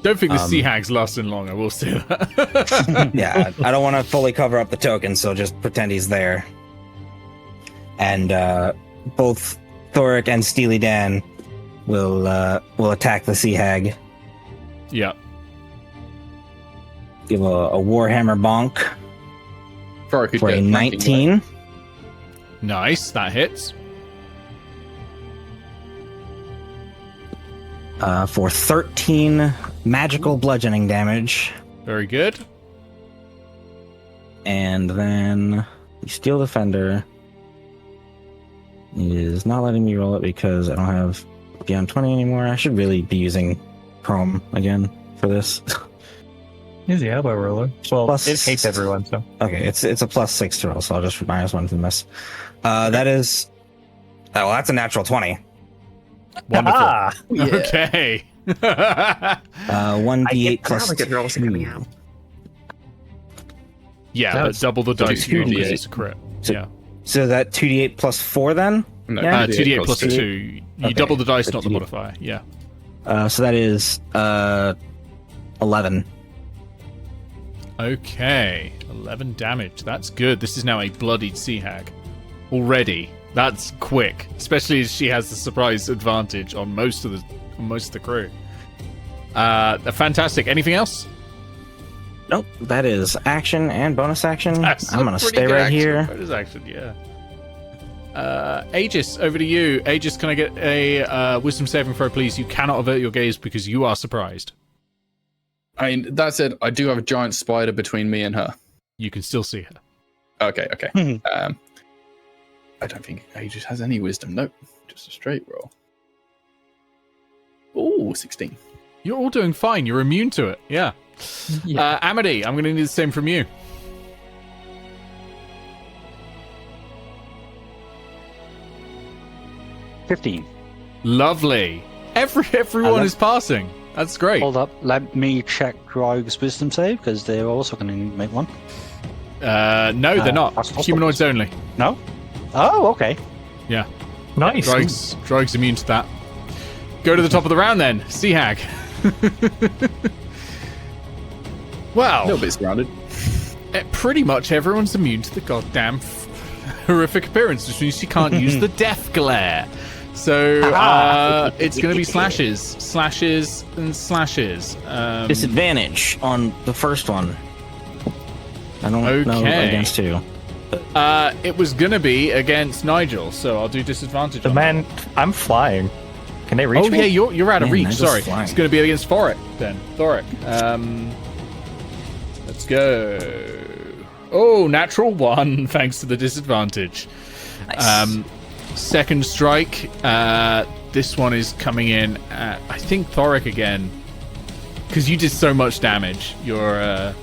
Don't think the Sea Hag's lasting long, I will say that. Yeah, I don't want to fully cover up the token, so just pretend he's there. And both Thorek and Steely Dan will attack the Sea Hag. Yeah. Give a Warhammer bonk for a 19. Nice, that hits. For 13 magical bludgeoning damage. Very good. And then the Steel Defender is not letting me roll it because I don't have beyond 20 anymore. I should really be using Chrome again for this. Use the elbow roller. Well, Plus- it hates everyone, so. Okay, it's a +6 to roll, so I'll just -1 to the miss. That is... Oh, well, that's a natural 20. Wonderful. Ah! Okay. 1d8 plus good rolls are coming 2. out. Yeah, That but was double the dice you roll 2d8. because it's a crit. So- Yeah. So that 2d8 plus 4 then? No, Yeah. 2d8 plus 2. 2. You Okay. double the dice, So not the 2d8. modifier. Yeah. So that is 11. Okay. 11 damage. That's good. This is now a bloodied Sea Hag. Already. That's quick. Especially as she has the surprise advantage on most of the crew. Fantastic. Anything else? Nope, that is action and bonus action. That's I'm a gonna pretty stay good right action. here. Bonus action, yeah. Aegis, over to you. Aegis, can I get a wisdom saving throw, please? You cannot avert your gaze because you are surprised. I mean, that said, I do have a giant spider between me and her. You can still see her. Okay. I don't think Aegis has any wisdom. Nope, just a straight roll. Ooh, 16. You're all doing fine. You're immune to it. Yeah. Amity, I'm going to need the same from you. $15. Lovely. Everyone is passing. That's great. Hold up. Let me check Rogue's wisdom save because they're also going to make one. No, they're not. that's possible. Humanoids only. No? Oh, okay. Yeah. Nice. Droig's immune to that. Go to the top of the round then. Sea Hag. Wow. A little bit surrounded. Pretty much everyone's immune to the goddamn horrific appearance, which means you can't use the death glare. So it's going to be slashes, and slashes. Disadvantage on the first one. I don't know Okay. against who. It was going to be against Nigel, so I'll do disadvantage. The on man, I'm flying. Can they reach that. Oh me? yeah, you're out of Man, reach. Nigel's Sorry, flying. it's going to be against Thorek then. Thorek. Let's go. Oh, natural 1, thanks to the disadvantage. Nice. Second strike. This one is coming in at, I think, Thorek again. Because you did so much damage. You're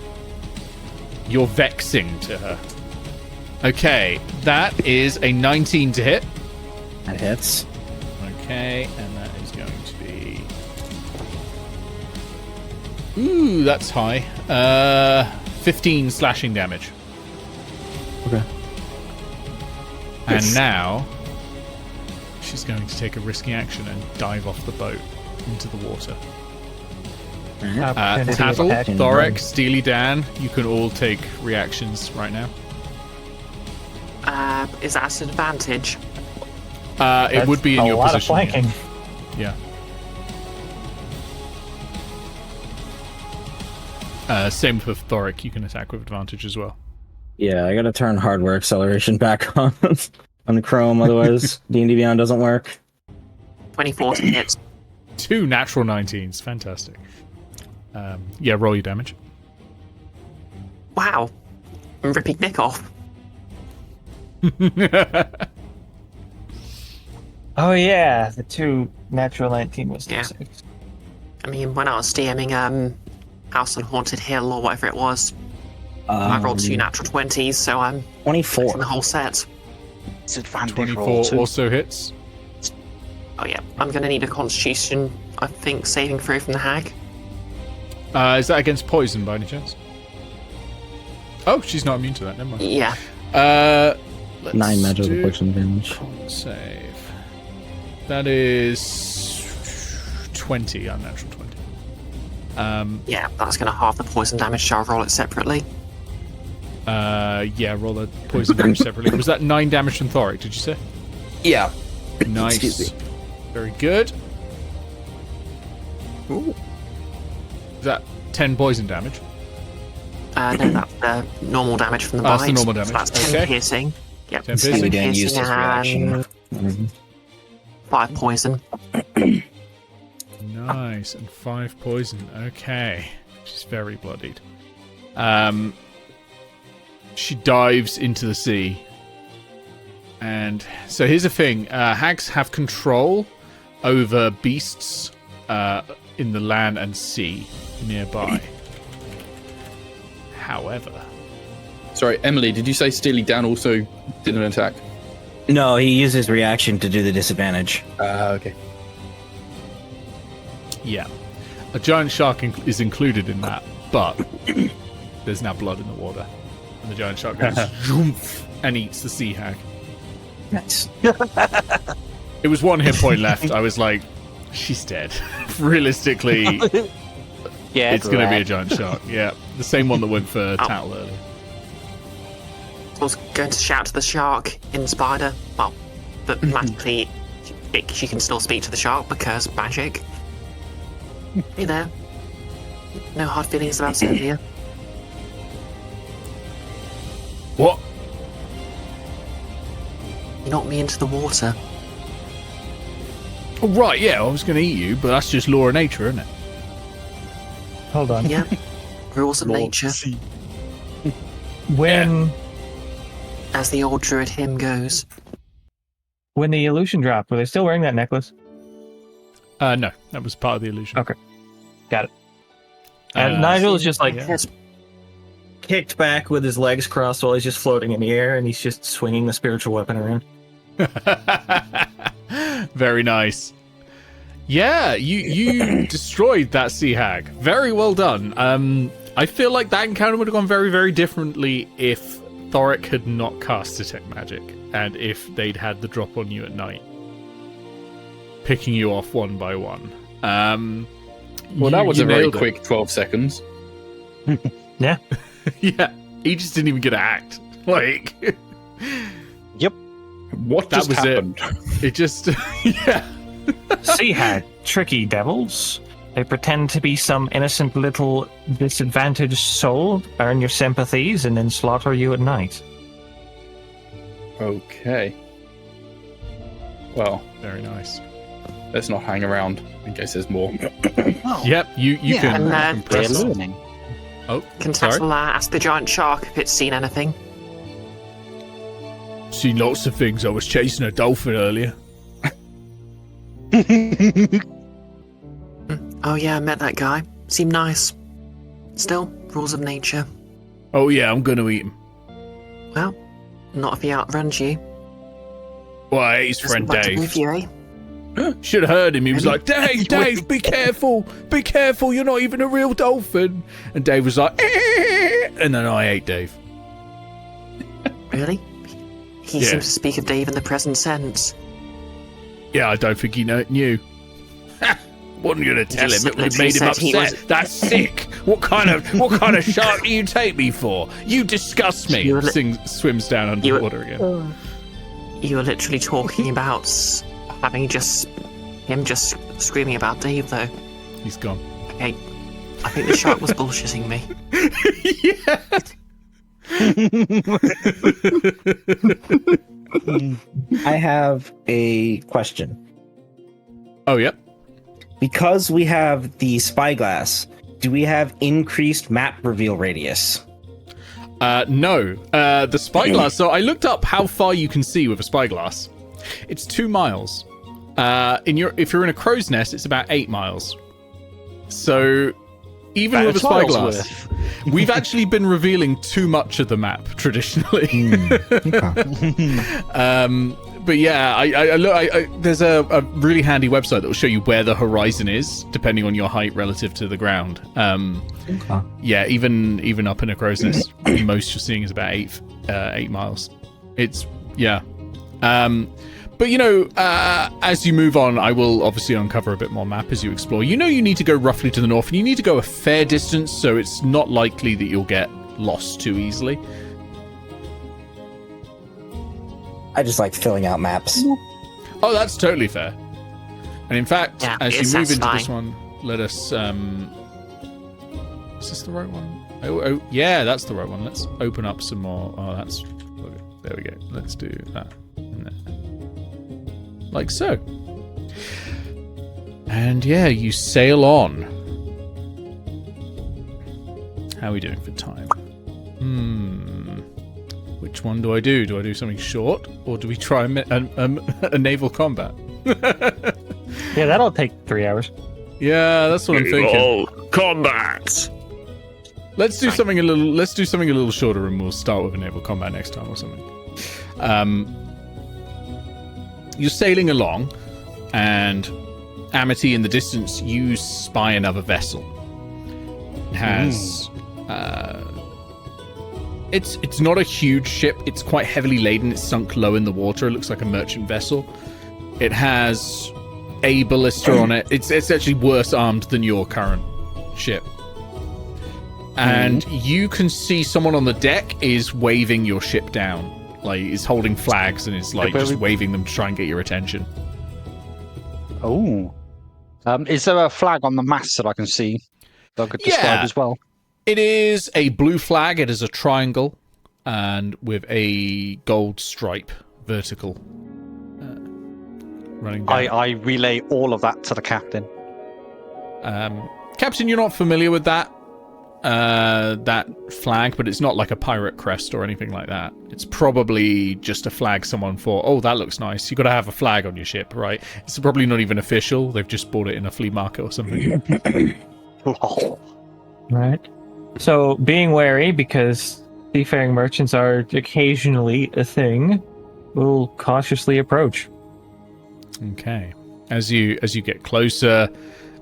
vexing to her. Okay, that is a 19 to hit. That hits. Okay, and that is going to be... Ooh, that's high. 15 slashing damage. Okay. And now, she's going to take a risky action and dive off the boat into the water. Opportunity Tattle, attack. Thorek, Steely Dan, you can all take reactions right now. Is that an advantage? It would be in your a lot position. of flanking. Yeah. Same for Thorek, you can attack with advantage as well. Yeah, I gotta turn hardware acceleration back on on Chrome, otherwise D&D Beyond doesn't work. 24 to hit. 2 natural 19s, fantastic. Yeah, roll your damage. Wow. I'm ripping Nick off. Oh yeah, the 2 natural 19 was Yeah. 6. mean, when I was DMing House on Haunted Hill or whatever it was, I rolled 2 natural 20s, so I'm 24. in the whole set. It's advantage 24 roll too. also hits. Oh yeah, I'm gonna need a Constitution, I think, saving throw from the hag. Is that against poison by any chance? Oh, she's not immune to that. Never mind. Yeah. Let's 9 magical do poison damage. con save. That is 20, unnatural 20. Yeah, that's gonna halve the poison damage, so I'll roll it separately. Yeah, roll the poison damage separately. Was that 9 damage from Thorek, did you say? Yeah. Nice. Excuse Very good. Ooh. Is that 10 poison damage? No, that's the normal damage from the bite. That's the normal damage. So that's 10 Okay. piercing. Yep, 10 10 piercing. Again, use piercing this reaction. and 5 poison. Nice. And 5 poison. Okay. She's very bloodied. She dives into the sea. And so here's the thing. Hags have control over beasts in the land and sea nearby. However... Sorry, Emily, did you say Steely Dan also did an attack? No, he uses reaction to do the disadvantage. Okay. Yeah. A giant shark is included in that, but there's now blood in the water. And the giant shark goes zoomp, and eats the sea hag. Nice. It was 1 hit point left. I was like, she's dead. Realistically, Yeah, it's going to be a giant shark. Yeah. The same one that went for Tattle earlier. I was going to shout to the shark in Spider. Well, but magically, she can still speak to the shark because magic. Hey there. No hard feelings about Sylvia. What? You knocked me into the water. Oh, right, yeah, I was going to eat you, but that's just law of nature, isn't it? Hold on. Yeah. Rules of nature. When As the old druid hymn goes. when the illusion dropped, were they still wearing that necklace? No, that was part of the illusion. Okay. Got it. And Nigel is just like yeah. Kicked back with his legs crossed while he's just floating in the air, and he's just swinging the spiritual weapon around. Very nice. Yeah, you destroyed that sea hag. Very well done. I feel like that encounter would have gone very, very differently if Thorek had not cast Detect Magic, and if they'd had the drop on you at night, picking you off one by one. Well, that was a very quick 12 seconds. Yeah. Yeah, he just didn't even get to act. Like, What That just was it. happened? it just, yeah. Sea hag, tricky devils. They pretend to be some innocent little disadvantaged soul, earn your sympathies, and then slaughter you at night. Okay. Well, Very nice. let's not hang around in case there's more. Yep, you Yeah, can and, They're press. learning. Oh, Can sorry. Tattle ask the giant shark if it's seen anything? Seen lots of things. I was chasing a dolphin earlier. Oh yeah, I met that guy. Seemed nice. Still, rules of nature. Oh yeah, I'm gonna eat him. Well, not if he outruns you. Well, I ate his Doesn't friend like to Dave. move you, eh? Should have heard him. He was like, Dave, be careful. Be careful. You're not even a real dolphin. And Dave was like, and then I ate Dave. Really? He Yeah. seems to speak of Dave in the present sense. Yeah, I don't think he knew. Wasn't gonna tell him. just It would have literally made him said he upset. That's sick. What kind of shark do you take me for? You disgust me. You were li- Swims down under you the were- water again. You were literally talking about having him just screaming about Dave, though. He's gone. Okay, I think the shark was bullshitting me. I have a question. Oh, yep. Because we have the spyglass, do we have increased map reveal radius? No. The spyglass. So I looked up how far you can see with a spyglass. It's 2 miles. If you're in a crow's nest, it's about 8 miles. So, even with a Better trials spyglass, we've actually been revealing too much of the map traditionally. But yeah, I look. There's a really handy website that will show you where the horizon is, depending on your height relative to the ground. Yeah, even up in a crow's nest, most you're seeing is about 8 miles. It's but as you move on, I will obviously uncover a bit more map as you explore. You need to go roughly to the north, and you need to go a fair distance, so it's not likely that you'll get lost too easily. I just like filling out maps. Oh, that's totally fair. And in fact, Yeah, as you it's move into satisfying. this one, let us... is this the right one? Oh, yeah, that's the right one. Let's open up some more. Oh, that's... Okay, there we go. Let's do that. And there. Like so. And yeah, you sail on. How are we doing for time? Which one do I do? Do I do something short, or do we try a naval combat? Yeah, that'll take 3 hours. Yeah, that's what I'm thinking. Combat. Let's do something a little shorter, and we'll start with a naval combat next time or something. You're sailing along, and Amity in the distance, you spy another vessel. It has it's not a huge ship. It's quite heavily laden. It's sunk low in the water. It looks like a merchant vessel. It has a ballista on it. It's actually worse armed than your current ship. And you can see someone on the deck is waving your ship down. Like, is holding flags and is like just waving them to try and get your attention. Oh. Is there a flag on the mast that I can see that I could describe as well? It is a blue flag. It is a triangle, and with a gold stripe vertical running down. I relay all of that to the captain. Captain, you're not familiar with that flag, but it's not like a pirate crest or anything like that. It's probably just a flag someone thought, oh, that looks nice. You got to have a flag on your ship, right? It's probably not even official. They've just bought it in a flea market or something. Right. So, being wary, because seafaring merchants are occasionally a thing, we'll cautiously approach. Okay. As you get closer,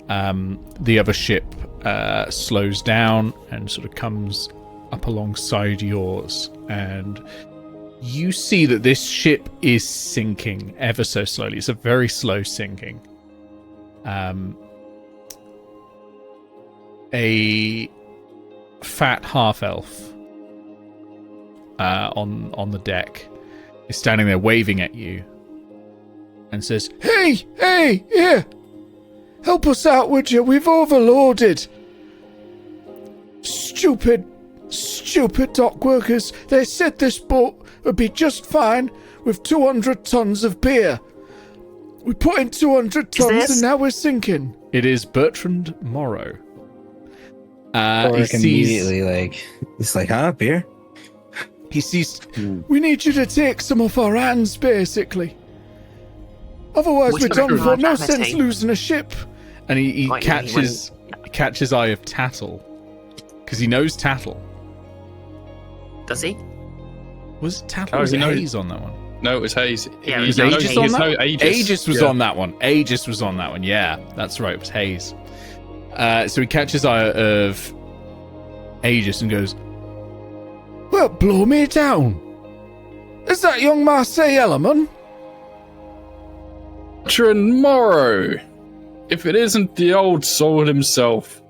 the other ship slows down and sort of comes up alongside yours, and you see that this ship is sinking ever so slowly. It's a very slow sinking. A fat half-elf on the deck is standing there waving at you and says, Hey, here! Help us out, would you? We've overloaded. Stupid dock workers. They said this boat would be just fine with 200 tons of beer. We put in 200 tons and now we're sinking. It is Bertrand Morrow. Thorek immediately he's like, huh, beer? He sees, we need you to take some off our hands, basically. Otherwise we're done for. No sense losing a ship. And he catches eye of Tattle. Because he knows Tattle. Does he? Was it Tattle or was it Hayes on that one? No, it was Hayes. Yeah, Was Aegis on that one? Aegis. Aegis was on that one. Aegis was on that one. Yeah, that's right. It was Hayes. So he catches eye of Aegis and goes, well, blow me down. Is that young Marseille Ellerman? Bertrand Morrow. If it isn't the old soul himself.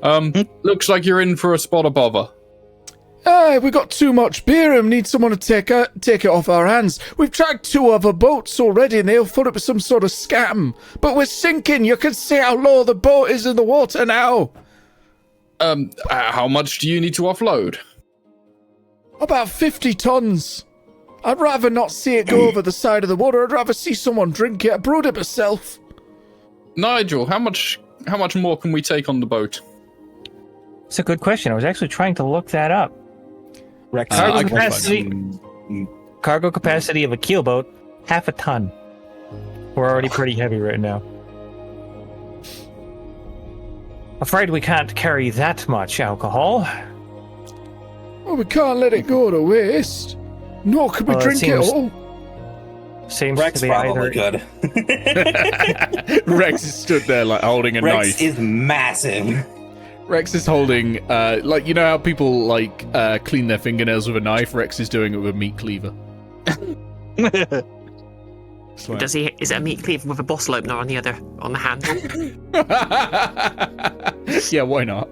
Looks like you're in for a spot of bother. Hey, we got too much beer and need someone to take it off our hands. We've tried 2 other boats already and they all thought it was some sort of scam. But we're sinking. You can see how low the boat is in the water now. How much do you need to offload? About 50 tons. I'd rather not see it go over the side of the water. I'd rather see someone drink it. I brewed it myself. Nigel, how much more can we take on the boat? It's a good question. I was actually trying to look that up. Cargo capacity of a keelboat, 0.5 ton. We're already pretty heavy right now. Afraid we can't carry that much alcohol. Well, we can't let it go to waste. Nor can we Well, it drink it seems- all. Seems Rex to be probably either. could. Rex is stood there like holding a Rex knife. is massive. Rex is holding, like, you know how people, like, clean their fingernails with a knife? Rex is doing it with a meat cleaver. Swear. Is it a meat cleaver with a bottle opener on the handle? Yeah, why not?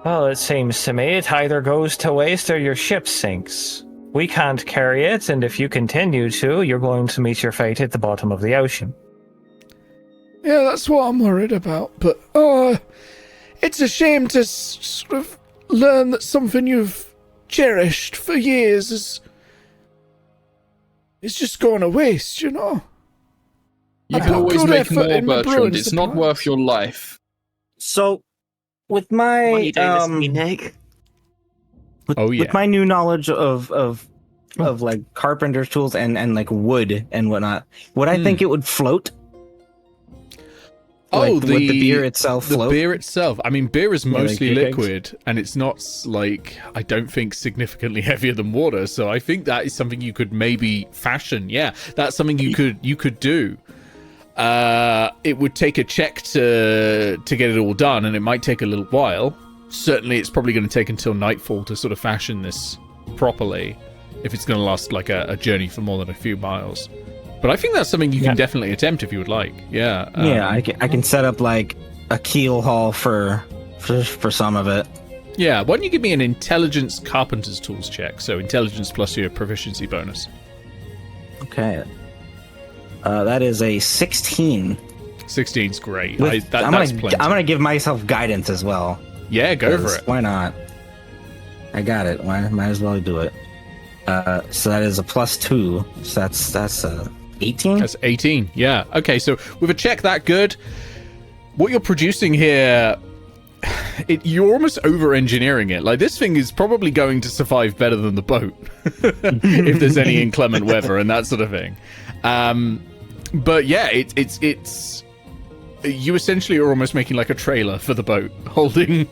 Well, it seems to me it either goes to waste or your ship sinks. We can't carry it, and if you continue to, you're going to meet your fate at the bottom of the ocean. Yeah, that's what I'm worried about. But, it's a shame to sort of learn that something you've cherished for years is just going to waste, you know? You I can put always good make effort more, in my Bertrand. brewing It's not supply. worth your life. So, with Why are my you doing this to me, Nick? with my new knowledge of like carpenter's tools and like wood and whatnot, would I think it would float? Like, would the beer itself The float? beer itself. I mean, beer is Yeah, like mostly beer kegs. liquid, and it's not, like, I don't think significantly heavier than water, so I think that is something you could maybe fashion. Yeah, that's something you could do. It would take a check to get it all done, and it might take a little while. Certainly, it's probably going to take until nightfall to sort of fashion this properly, if it's going to last, like, a journey for more than a few miles. But I think that's something you can definitely attempt if you would like. Yeah. Yeah, I can set up like a keel haul for some of it. Yeah, why don't you give me an intelligence carpenter's tools check? So intelligence plus your proficiency bonus. Okay. That is a 16. 16's great. With- That's plenty. I'm gonna give myself guidance as well. Yeah, go for it. Why not? I got it. Might as well do it. So that is a +2. So that's 18. That's 18. Yeah. Okay, so with a check that good, what you're producing here, you're almost over-engineering it. Like, this thing is probably going to survive better than the boat if there's any inclement weather and that sort of thing. But yeah, it's you essentially are almost making like a trailer for the boat, holding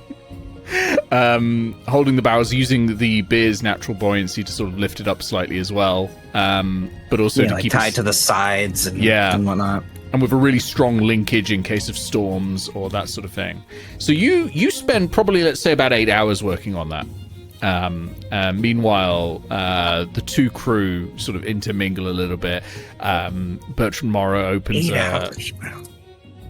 the bows, using the beer's natural buoyancy to sort of lift it up slightly as well, but also to like keep tied to the sides and, and whatnot. and with a really strong linkage in case of storms or that sort of thing. So you spend probably, let's say, about 8 hours working on that. Meanwhile, the two crew sort of intermingle a little bit. Bertrand Morrow opens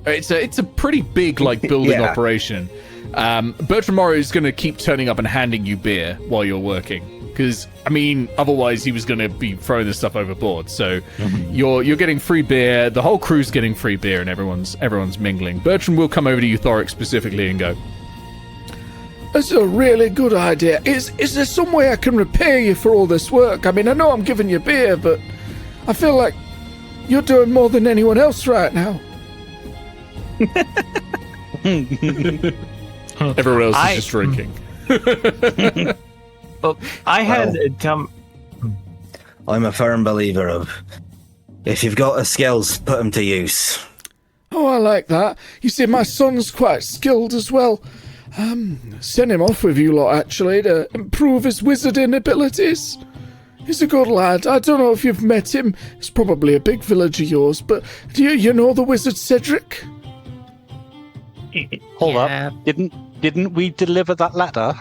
it's a pretty big, like, building operation. Bertrand Morrow is going to keep turning up and handing you beer while you're working, because I mean, otherwise he was going to be throwing this stuff overboard. So you're getting free beer, the whole crew's getting free beer, and everyone's mingling. Bertrand will come over to you, Thorek, specifically, and go, "That's a really good idea. Is there some way I can repay you for all this work? I mean, I know I'm giving you beer, but I feel like you're doing more than anyone else right now." Everyone else is just drinking. Well, I had I'm a firm believer of, if you've got the skills, put them to use. Oh, I like that. You see, my son's quite skilled as well. Send him off with you lot, actually, to improve his wizarding abilities. He's a good lad. I don't know if you've met him. It's probably a big village of yours, but do you know the wizard Cedric? Hold up. Didn't we deliver that letter?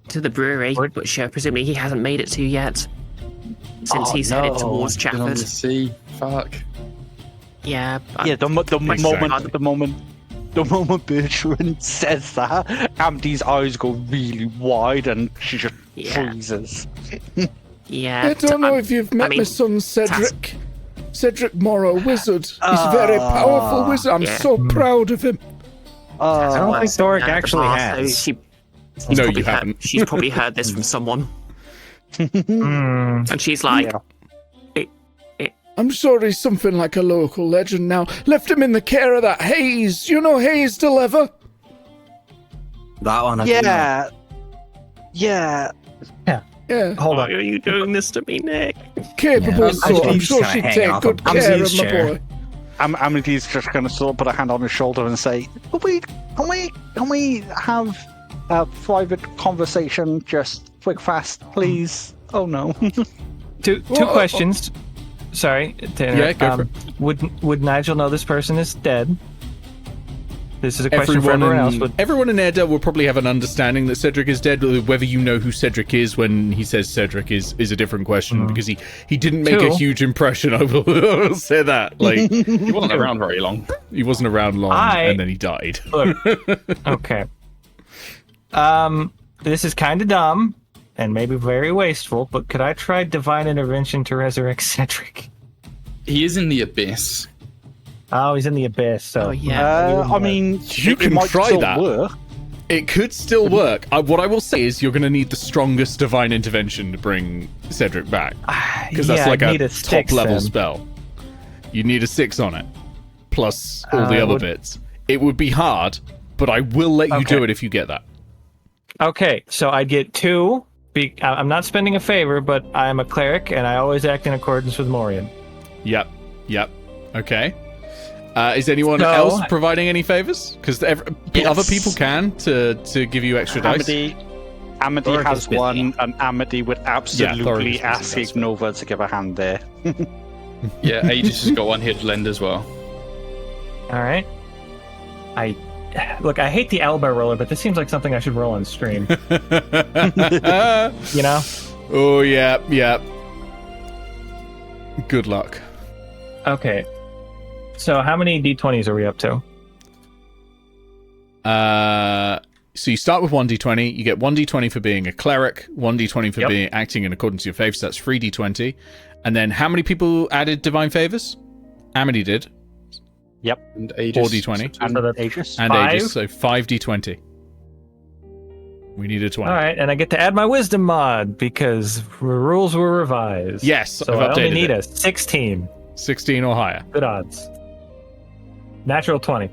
To the brewery, which presumably he hasn't made it to yet, since he's headed towards Been on Chafford. the sea. Fuck. Yeah. The moment Bertrand says that, Amity's eyes go really wide and she just freezes. Yeah. I don't know if you've met my son Cedric. Cedric Morrow, wizard. He's a very powerful wizard. I'm so proud of him. I don't think Thorek actually has. No, you haven't. She's probably heard this from someone. And she's like, I'm sure he's something like a local legend now. Left him in the care of that Hayes. You know Hayes Deliver? That one. I do know. Yeah. Hold why on. are you doing this to me, Nick? Capable Yeah, soul. I'm sure kinda she'd hanging take off good a care of Amy's my chair. boy. Amity's just going to sort of put a hand on his shoulder and say, can we have a private conversation, just quick, fast, please? Oh no. Two questions. Sorry. Yeah, go for it. Would Nigel know this person is dead? This is a question for everyone else. But everyone in Airedale will probably have an understanding that Cedric is dead. Whether you know who Cedric is when he says Cedric is a different question, because he didn't make a huge impression. I will say that. Like, He wasn't around very long. he wasn't around long, and then he died. Look, okay. This is kind of dumb and maybe very wasteful, but could I try divine intervention to resurrect Cedric? He is in the abyss. Oh, he's in the abyss. So Oh, yeah. I mean, You it can might try still that. work. It could still work. What I will say is you're going to need the strongest divine intervention to bring Cedric back, because that's like I'd need a six, top level then. spell. You need a 6 on it, plus all the other bits. It would be hard, but I will let you do Okay. it if you get that. Okay, so I'd get 2. I'm not spending a favor, but I'm a cleric, and I always act in accordance with Morian. Yep. Okay. Is anyone So- else providing any favors? Because other people can to give you extra dice. Amity Thorek has is busy. one, and Amity would Thorek absolutely is busy, ask that's right. Ignova to give a hand there. Yeah, Aegis has got one here to lend as well. All right. I hate the elbow roller, but this seems like something I should roll on stream. You know? Oh, yeah. Good luck. Okay. So how many d20s are we up to? So you start with 1d20. You get 1d20 for being a cleric, 1d20 for Yep. being acting in accordance to your favors. So that's 3d20. And then how many people added divine favors? Amity did. And Aegis. 4d20. And So that's Aegis. And Five? Aegis, so 5d20. We need a 20. All right, and I get to add my wisdom mod because the rules were revised. Yes, So I've I only updated need it. a 16. 16 or higher. Good odds. Natural 20.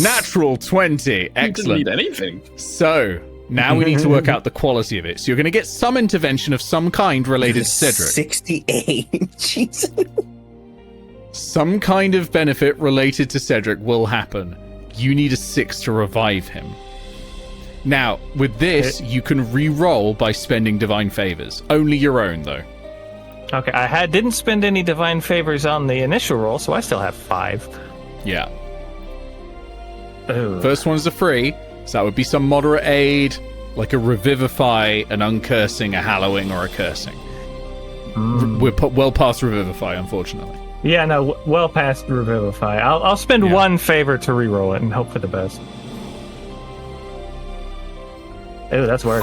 Natural 20. Excellent. Excellent. Need anything. So now we need to work out the quality of it. So you're going to get some intervention of some kind related to Cedric. 68. Jesus. Some kind of benefit related to Cedric will happen. You need a 6 to revive him. Now, with this, you can re-roll by spending divine favors. Only your own, though. Okay, I didn't spend any divine favors on the initial roll, so I still have 5. Yeah. Ooh. First one's a free, so that would be some moderate aid, like a revivify, an uncursing, a hallowing, or a cursing. We're well past revivify, unfortunately. Yeah, no, well past Revivify. I'll spend Yeah. 1 favor to reroll it and hope for the best. Ooh, that's worse.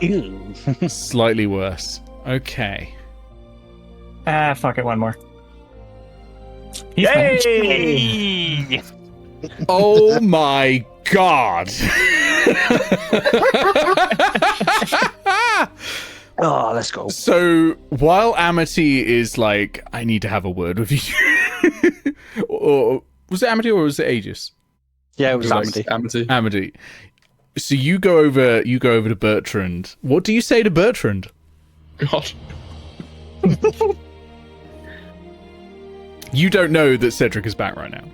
Ew. Slightly worse. Okay. Ah, fuck it, 1 more. Yay! Oh my god! Oh, let's go. So while Amity is like, I need to have a word with you, or was it Amity or was it Aegis? Yeah, it was Like Amity. Amity. Amity. So you go over to Bertrand. What do you say to Bertrand? God. You don't know that Cedric is back right now.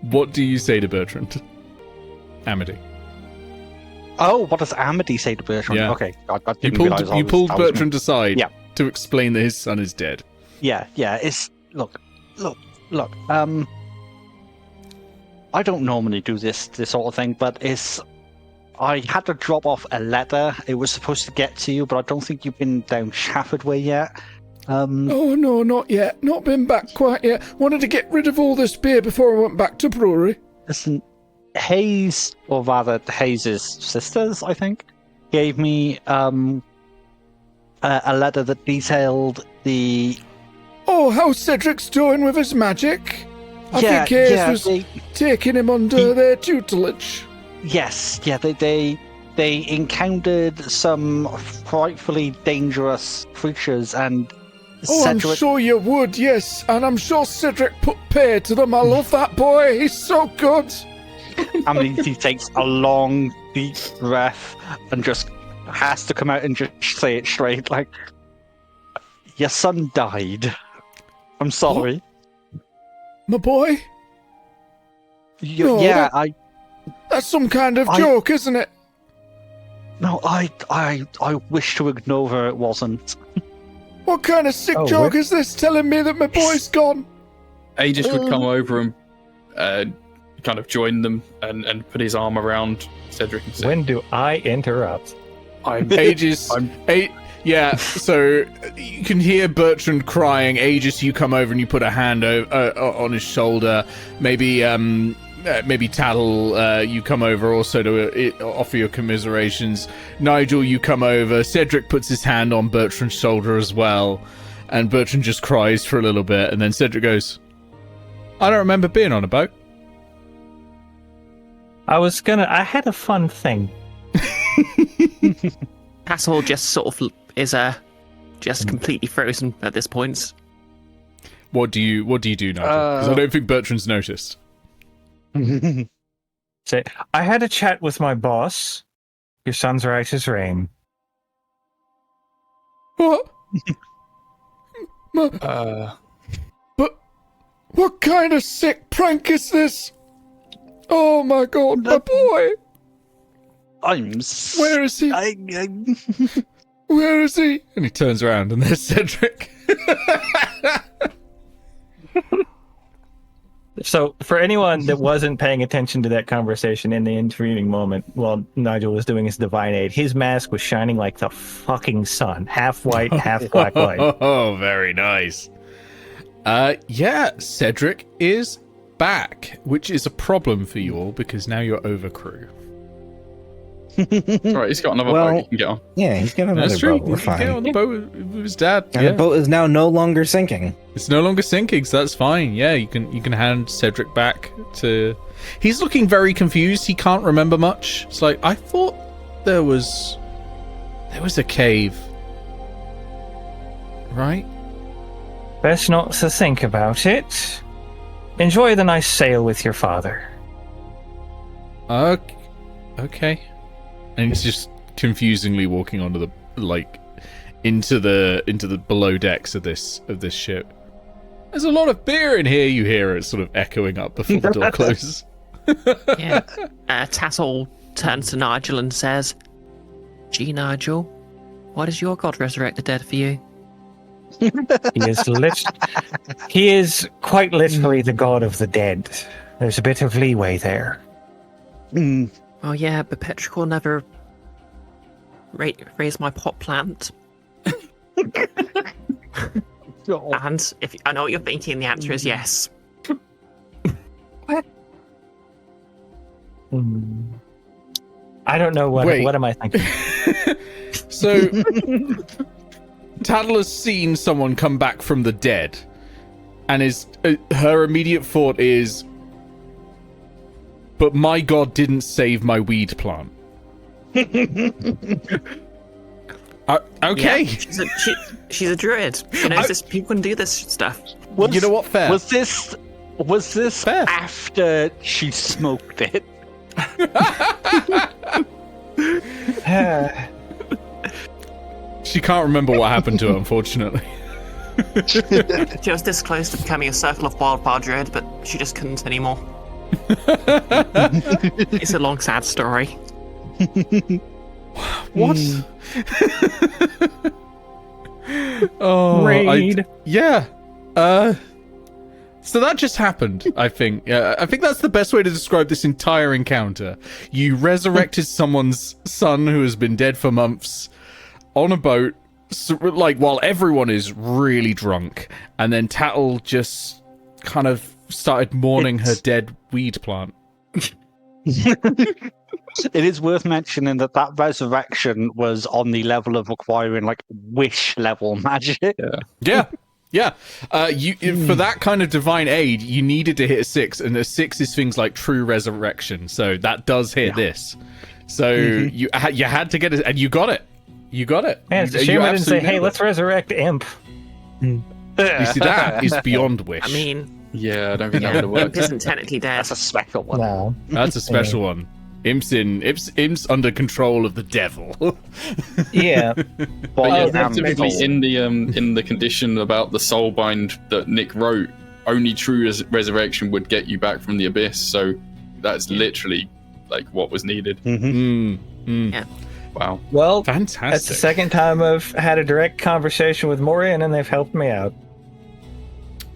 What do you say to Bertrand? Amity. Oh, what does Amity say to Bertrand? Yeah. Okay, I You didn't realize pulled that was me. Bertrand aside Yeah. to explain that his son is dead. Yeah. It's look. I don't normally do this sort of thing, but I had to drop off a letter. It was supposed to get to you, but I don't think you've been down Shafford Way yet. Oh no, not yet. Not been back quite yet. Wanted to get rid of all this beer before I went back to brewery. Listen, Hayes, or rather Hayes' sisters, I think, gave me a letter that detailed the Oh, how Cedric's doing with his magic. I yeah, think Hayes yeah, was they, taking him under their tutelage. yes, yeah, they encountered some frightfully dangerous creatures, and Oh, I'm Cedric, sure you would, yes. And I'm sure Cedric put pay to them. I love that boy. He's so good. I mean, he takes a long, deep breath and just has to come out and just say it straight, like, your son died. I'm sorry. My boy? No, Yeah, That's some kind of I- joke, isn't it? No, I wish to ignore her. It wasn't. What kind of sick Oh, joke what? is this telling me that my boy's gone? Aegis would come over and kind of join them and put his arm around Cedric and say, When do I interrupt? Aegis. Yeah, so you can hear Bertrand crying. Aegis, you come over and you put a hand on his shoulder. Maybe Tattle, you come over also to offer your commiserations. Nigel, you come over. Cedric puts his hand on Bertrand's shoulder as well. And Bertrand just cries for a little bit. And then Cedric goes, I don't remember being on a boat. I had a fun thing. Pastel just sort of is just completely frozen at this point. What do you do, Nigel? Because I don't think Bertrand's noticed. Say, I had a chat with my boss. Your son's right as rain. What? But what kind of sick prank is this? Oh my god, my boy! Where is he? Where is he? And he turns around and there's Cedric. So, for anyone that wasn't paying attention to that conversation in the intervening moment while Nigel was doing his divine aid, his mask was shining like the fucking sun. Half white, half black light. Oh, very nice. Yeah, Cedric is back, which is a problem for you all because now you're over crew. Right, he's got another boat he can get on. Yeah, he's got another That's true. boat. We're He can get fine. on the boat with his dad. And yeah. the boat is now no longer sinking. It's no longer sinking, so that's fine. Yeah, you can hand Cedric back to. He's looking very confused. He can't remember much. It's like, I thought there was a cave, right? Best not to think about it. Enjoy the nice sail with your father. Okay. And he's just confusingly walking onto the into the below decks of this ship. There's a lot of beer in here. You hear it sort of echoing up before the door closes. Yeah. Tattle turns to Nigel and says, Gee, Nigel, why does your god resurrect the dead for you? He is quite literally the god of the dead. There's a bit of leeway there. Oh yeah, but Petrichor never raised my pot plant. And if I know what you're thinking, the answer is yes. I don't know what am I thinking. So Tattle has seen someone come back from the dead, and her immediate thought is, but my god didn't save my weed plant. Okay. Yeah, she's a druid. She knows this. People can do this stuff. You know what? Fair. Was this Fair. after she smoked it? She can't remember what happened to her, unfortunately. She was this close to becoming a Circle of Wildfire druid, but she just couldn't anymore. It's a long, sad story. What? Oh, Raid. yeah. So that just happened, I think. I think that's the best way to describe this entire encounter. You resurrected someone's son who has been dead for months on a boat, while everyone is really drunk, and then Tattle just kind of started mourning her dead weed plant. It is worth mentioning that resurrection was on the level of requiring wish level magic. Yeah. For that kind of divine aid, you needed to hit a 6, and a 6 is things like true resurrection. So that does hit this. So you had to get it, and you got it. You got it. Man, it's a shame I didn't say, "Hey, let's resurrect Imp." You see, that is beyond wish. I mean, Yeah, I don't think that would have Imp worked. isn't technically dead. That's a special one. No. That's a special one. Imp's under control of the devil. Yeah. But yeah, typically in the condition about the soulbind that Nick wrote, only true resurrection would get you back from the abyss. So that's literally like what was needed. Yeah. Wow. Well, Fantastic. that's the second time I've had a direct conversation with Morian, and they've helped me out.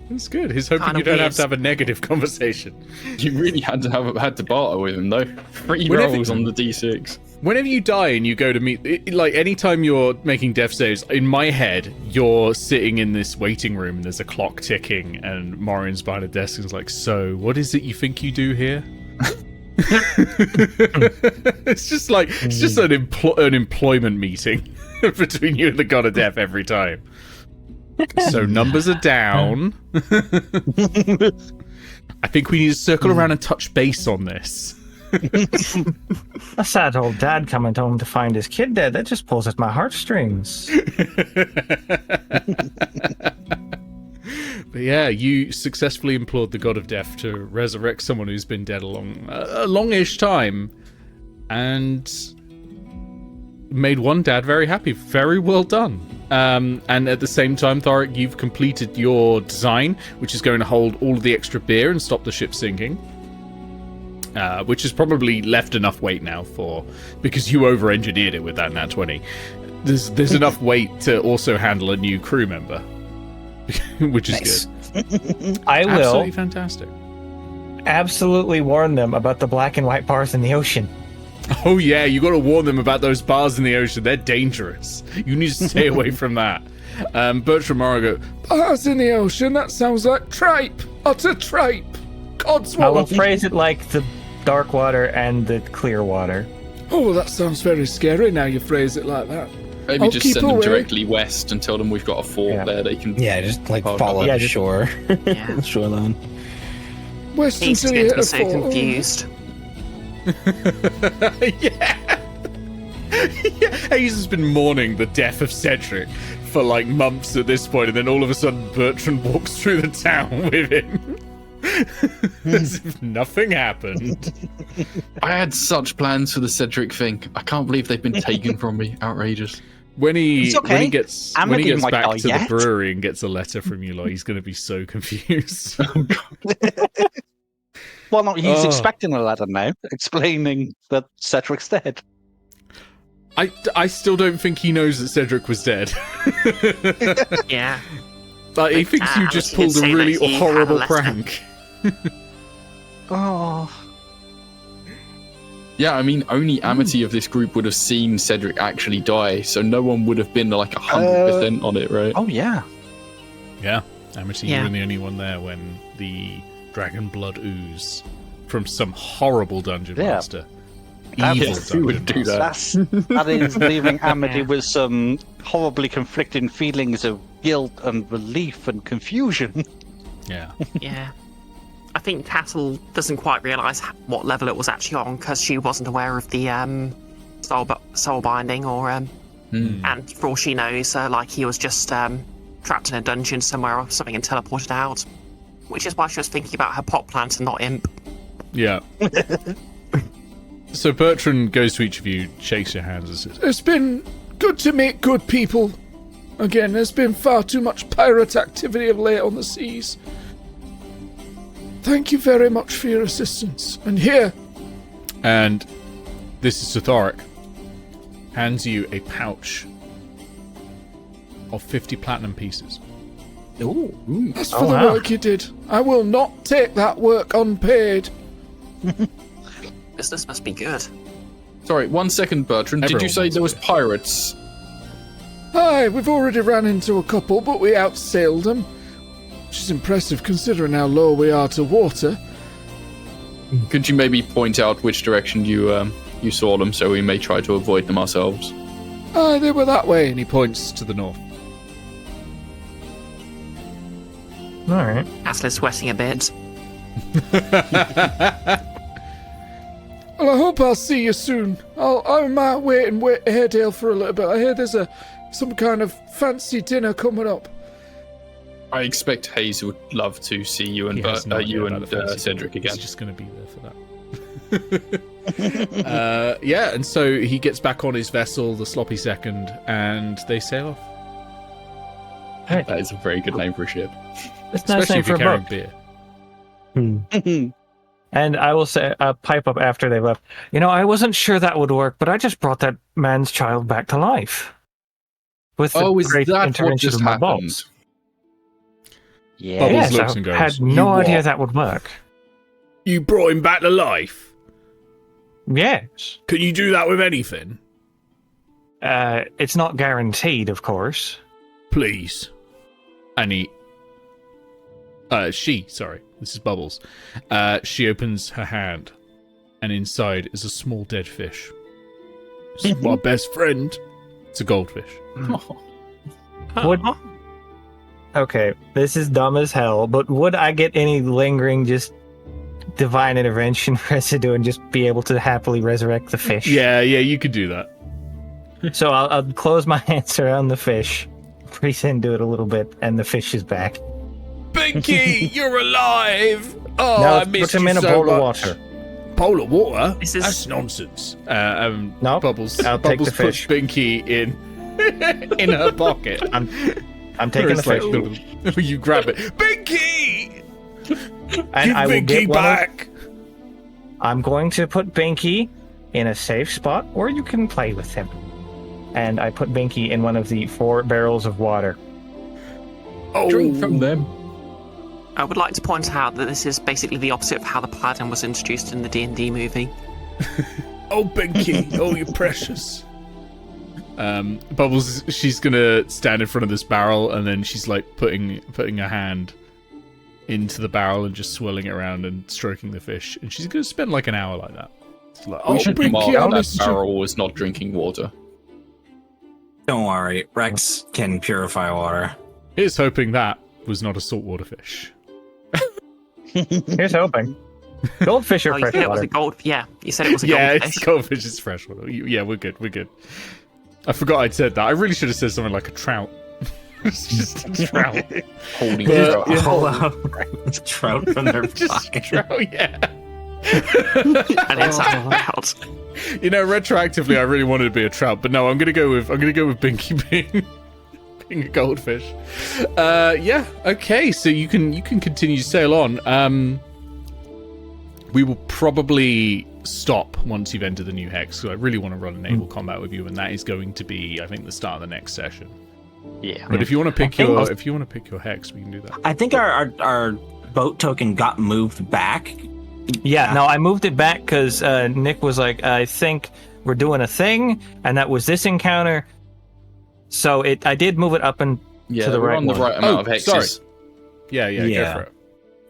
That's good. He's hoping Kinda you don't have weird. to have a negative conversation. You really had to barter with him though. 3 Whenever- rolls on the d6. Whenever you die and you go to meet, like anytime you're making death saves, in my head, you're sitting in this waiting room and there's a clock ticking and Morian's behind a desk and is like, so what is it you think you do here? It's just an employment meeting between you and the God of Death every time. So numbers are down. I think we need to circle around and touch base on this. A sad old dad coming home to find his kid dead, that just pulls at my heartstrings. But yeah, you successfully implored the God of Death to resurrect someone who's been dead a longish time, and made one dad very happy. Very well done. And at the same time, Thorek, you've completed your design, which is going to hold all of the extra beer and stop the ship sinking. Which has probably left enough weight now because you over-engineered it with that nat 20. There's enough weight to also handle a new crew member, which is good. I will Absolutely fantastic. absolutely warn them about the black and white bars in the ocean. Oh yeah, you got to warn them about those bars in the ocean. They're dangerous. You need to stay away from that. Bertram Morrow go, bars in the ocean? That sounds like tripe. Utter tripe. I will Codswallop. phrase it like the dark water and the clear water. Oh, that sounds very scary now you phrase it like that. Maybe I'll just keep send them away. directly west and tell them we've got a fort Yeah. there. They can. Yeah, just like Oh, follow yeah, the just- shore, Yeah. shoreline. West He's until going you to be hit a so fort. confused. Yeah. Yeah. Hayes has been mourning the death of Cedric for like months at this point, and then all of a sudden Bertrand walks through the town with him. As if nothing happened. I had such plans for the Cedric thing. I can't believe they've been taken from me. Outrageous. When he It's okay. when he gets Amity might back die to yet. the brewery and gets a letter from you, like he's going to be so confused. Well, no, he's Oh. expecting a letter now, explaining that Cedric's dead. I still don't think he knows that Cedric was dead. Yeah. Like he thinks you Amity just did pulled a say that really he had a horrible letter. prank. Oh, Yeah, I mean, only Amity of this group would have seen Cedric actually die, so no one would have been like 100% on it, right? oh yeah. Yeah, Amity, Yeah. you were the only one there when the dragon blood ooze from some horrible dungeon Yeah. master. That Evil is- who would dungeon do master. that? That is leaving Amity Yeah. with some horribly conflicting feelings of guilt and relief and confusion. Yeah. Yeah. I think Tattle doesn't quite realise what level it was actually on because she wasn't aware of the soul binding, or and for all she knows, like he was just trapped in a dungeon somewhere or something and teleported out, which is why she was thinking about her pot plant and not imp. Yeah. So Bertrand goes to each of you, shakes your hands and says, "It's been good to meet good people. Again, there's been far too much pirate activity of late on the seas. Thank you very much for your assistance. And here," and this is to Thorek, hands you a pouch of 50 platinum pieces. Ooh. That's for the wow. work you did. I will not take that work unpaid. Business must be good. Sorry, 1 second, Bertrand. Did you Everyone say wants there was it. pirates? Aye, we've already ran into a couple, but we outsailed them. Which is impressive considering how low we are to water. Could you maybe point out which direction you saw them, so we may try to avoid them ourselves? Aye, they were that way, and he points to the north. All right. Atlas sweating a bit. Well, I hope I'll see you soon. I might wait in Airedale for a little bit. I hear there's some kind of fancy dinner coming up. I expect Hayes would love to see you and Cedric again. He's just going to be there for that. Yeah, and so he gets back on his vessel, the Sloppy Second, and they sail off. That is a very good name for a ship. It's a nice Especially name if for you're a carrying boat. beer. And I will say, pipe up after they left. You know, I wasn't sure that would work, but I just brought that man's child back to life. With the Oh, is great that what intervention just of my happened? balls. Yeah. Bubbles Yes, looks I and goes, had "You no idea what? that would work. You brought him back to life? Yes. Can you do that with anything? It's not guaranteed, of course. Please." And sorry, this is Bubbles. She opens her hand, and inside is a small dead fish. It's my best friend. It's a goldfish. Would Okay, this is dumb as hell, but would I get any lingering, just divine intervention residue and just be able to happily resurrect the fish? Yeah, you could do that. So I'll close my hands around the fish, breathe into it a little bit, and the fish is back. Binky, you're alive! Oh, Now I let's missed put him you in a so bowl much. of water. Bowl of water? This is- That's nonsense. No, Bubbles. I'll take Bubbles the fish. puts Binky in her pocket. I'm taking the fish. You grab it. Binky! And I will Give get Binky one of- back! I'm going to put Binky in a safe spot where you can play with him. And I put Binky in one of the 4 barrels of water. Oh, Drink from them. I would like to point out that this is basically the opposite of how the Paladin was introduced in the D&D movie. Oh, Binky. Oh, you're precious. Bubbles, she's gonna stand in front of this barrel, and then she's like putting her hand into the barrel and just swirling it around and stroking the fish. And she's gonna spend like an hour like that. It's like, We oh, should Binky, mark I that missed you. barrel was not drinking water. Don't worry, Rex can purify water. Here's hoping that was not a saltwater fish. Here's hoping. Goldfish Oh, are you said it was freshwater. a gold. Yeah, you said it was a Yeah, goldfish. it's goldfish. It's freshwater. Yeah, we're good. I forgot I'd said that. I really should have said something like a trout. It's just a trout. Holding But- trout. Yeah. Pull out trout from their Just pocket. trout, yeah. And it's out. You know, retroactively, I really wanted to be a trout, but no, I'm gonna go with Binky being a goldfish. Yeah, okay. So you can continue to sail on. We will probably stop once you've entered the new hex. So I really want to run a naval combat with you, and that is going to be, I think, the start of the next session. Yeah. But if you want to pick your hex, we can do that. I think our boat token got moved back. Yeah, no, I moved it back because Nick was like, I think we're doing a thing, and that was this encounter. So I did move it up and Yeah, to the we're right on the one. right amount of Oh, hexes. sorry. Yeah, go Yeah. for it.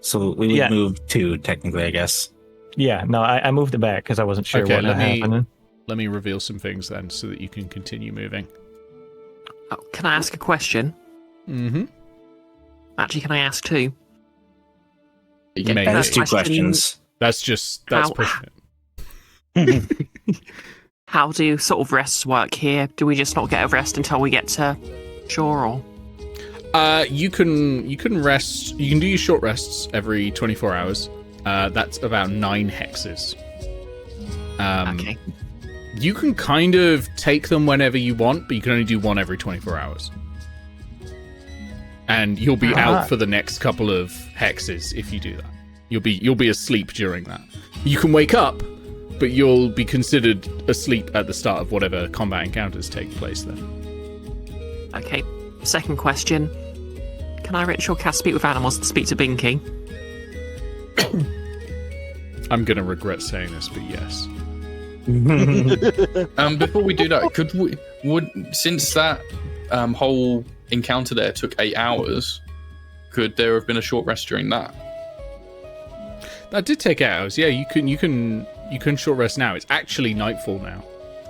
So we would Yeah. move 2, technically, I guess. yeah, no, I moved it back because I wasn't sure Okay, what was happening. Let me reveal some things then, so that you can continue moving. Oh, can I ask a question? Mm-hmm. Actually, can I ask 2? Maybe. That's 2 question. questions. That's How- pushing it. How do sort of rests work here? Do we just not get a rest until we get to shore, or? You can rest. You can do your short rests every 24 hours. That's about 9 hexes. Okay. You can kind of take them whenever you want, but you can only do one every 24 hours. And you'll be out for the next couple of hexes if you do that. You'll be asleep during that. You can wake up, but you'll be considered asleep at the start of whatever combat encounters take place then. Okay. Second question. Can I ritual cast speak with animals to speak to Binky? I'm gonna regret saying this, but yes. Before we do that, since that whole encounter there took 8 hours, could there have been a short rest during that? That did take hours. Yeah, you can short rest now. It's actually nightfall now.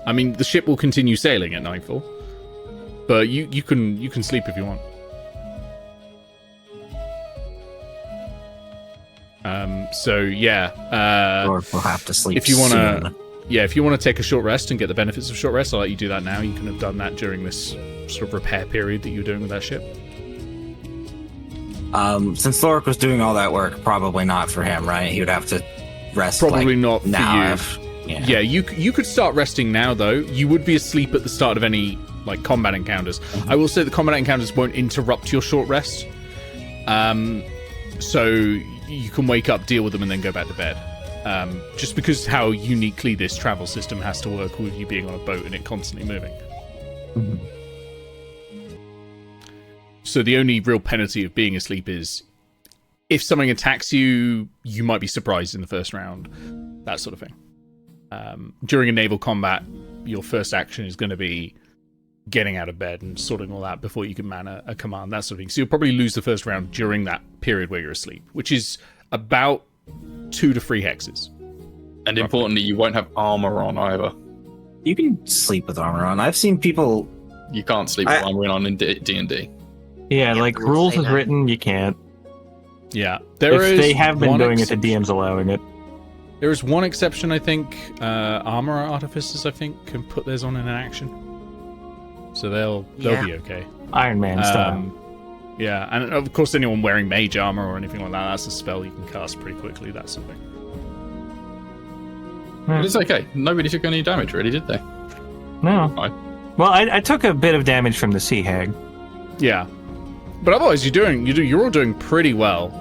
I mean, the ship will continue sailing at nightfall, but you can sleep if you want. So yeah. Or we'll have to sleep If you want soon. to, yeah, if you want to take a short rest and get the benefits of short rest, I'll let you do that now. You can have done that during this sort of repair period that you were doing with that ship. Since Thorek was doing all that work, probably not for him, right? He would have to rest. Probably like, not for now. you. Yeah, you could start resting now though. You would be asleep at the start of any like combat encounters. I will say the combat encounters won't interrupt your short rest. So you can wake up, deal with them, and then go back to bed. Just because how uniquely this travel system has to work with you being on a boat and it constantly moving. Mhm. So the only real penalty of being asleep is if something attacks you, you might be surprised in the first round. That sort of thing. During a naval combat, your first action is going to be getting out of bed and sorting all that before you can man a command, that sort of thing. So you'll probably lose the first round during that period where you're asleep, which is about 2 to 3 hexes. And importantly, you won't have armor on either. You can sleep with armor on. I've seen people. You can't sleep with armor on in D&D. Yeah, Yeah, like the rules rules say is that. written, you can't. Yeah. If they have been one doing it, the DM's allowing it. There is one exception, I think. Armor artificers, I think, can put theirs on in an action. So they'll Yeah. be okay. Iron Man style. Yeah, and of course anyone wearing mage armor or anything like that, that's a spell you can cast pretty quickly, that sort of thing. But it's okay. Nobody took any damage, really, did they? No. Fine. Well, I took a bit of damage from the Sea Hag. Yeah. But otherwise you're all doing pretty well.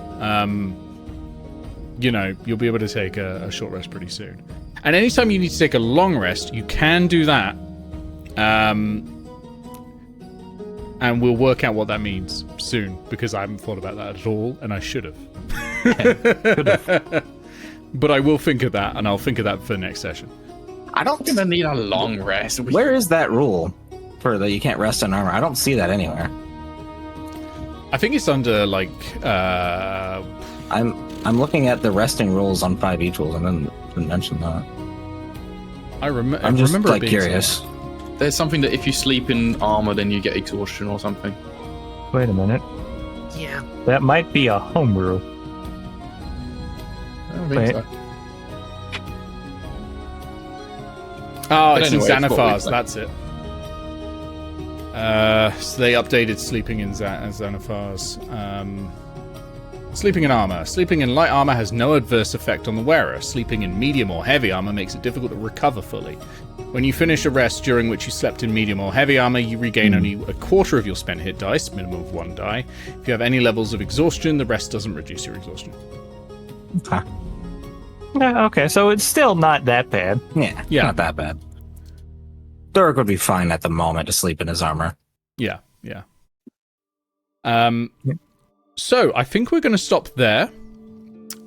You'll be able to take a short rest pretty soon. And anytime you need to take a long rest, you can do that. And we'll work out what that means soon, because I haven't thought about that at all, and I should have. But I will think of that, and I'll think of that for the next session. I don't think I need a long rest. Where is that rule for that you can't rest on armor? I don't see that anywhere. I think it's under, I'm looking at the resting rules on 5e tools, and then didn't mention that. I'm just remember it like being curious. somewhere. There's something that if you sleep in armor, then you get exhaustion or something. Wait a minute. Yeah. That might be a homebrew. I don't think Wait. so. Oh, But it's anyway, in it's what we Xanathars, play. that's it. So they updated sleeping in Xanathars. Sleeping in armor. Sleeping in light armor has no adverse effect on the wearer. Sleeping in medium or heavy armor makes it difficult to recover fully. When you finish a rest during which you slept in medium or heavy armor, you regain only a quarter of your spent hit dice, minimum of 1 die. If you have any levels of exhaustion, the rest doesn't reduce your exhaustion. Huh. Yeah, okay, so it's still not that bad. Yeah, not that bad. Thorek would be fine at the moment to sleep in his armor. Yeah. So I think we're going to stop there,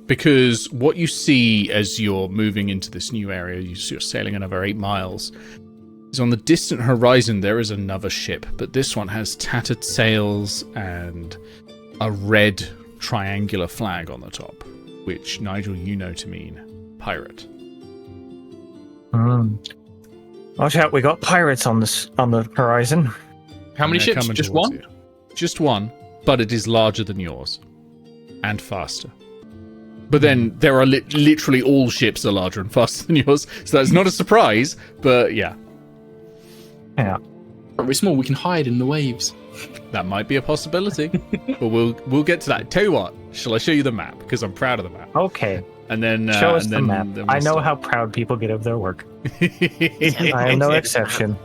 because what you see as you're moving into this new area, you're sailing another 8 miles, is on the distant horizon there is another ship, but this one has tattered sails and a red triangular flag on the top, which, Nigel, you know to mean pirate. Watch out, we got pirates on the horizon. How many And they're ships? coming Just towards one? you. Just one, but it is larger than yours and faster. But then there are literally all ships are larger and faster than yours, so that's not a surprise. But yeah, Yeah. But we're small. We can hide in the waves. that might be a possibility. But we'll get to that. Tell you what, shall I show you the map, because I'm proud of the map. Okay. And then Show us and the then- map. then we'll I know stop. how proud people get of their work. I am no exception.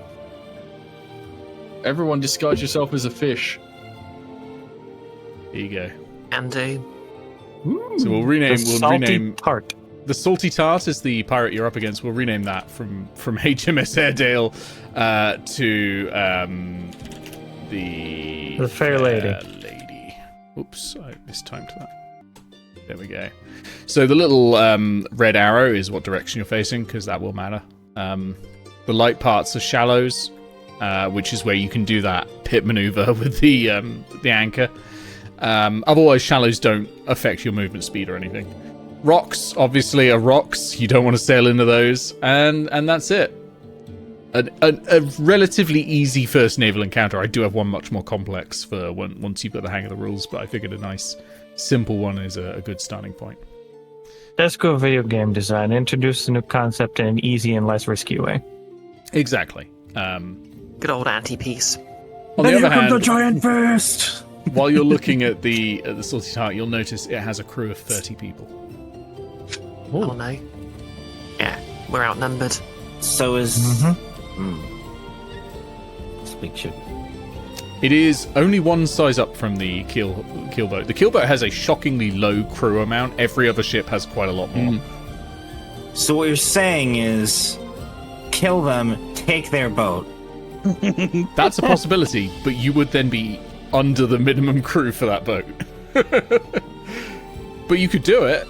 Everyone disguise yourself as a fish. Here you go. And So we'll rename tart. the Salty Tart is the pirate you're up against. We'll rename that from HMS Airedale to the Fair Lady. Lady. Oops, I mistimed that. There we go. So the little red arrow is what direction you're facing, because that will matter. The light parts are shallows, which is where you can do that pit maneuver with the anchor. Otherwise, shallows don't affect your movement speed or anything. Rocks, obviously, are rocks. You don't want to sail into those, and that's it. A relatively easy first naval encounter. I do have one much more complex for once you've got the hang of the rules, but I figured a nice, simple one is a good starting point. Let's go video game design. Introduce a new concept in an easy and less risky way. Exactly. good old anti-peace. On the other hand, giant fist. while you're looking at the Salty Tart, you'll notice it has a crew of 30 people. Oh no. Yeah, we're outnumbered. So is. Mm-hmm. this big ship? It is only one size up from the keelboat. The keelboat has a shockingly low crew amount. Every other ship has quite a lot more. So what you're saying is, kill them, take their boat. That's a possibility, but you would then be under the minimum crew for that boat. But you could do it.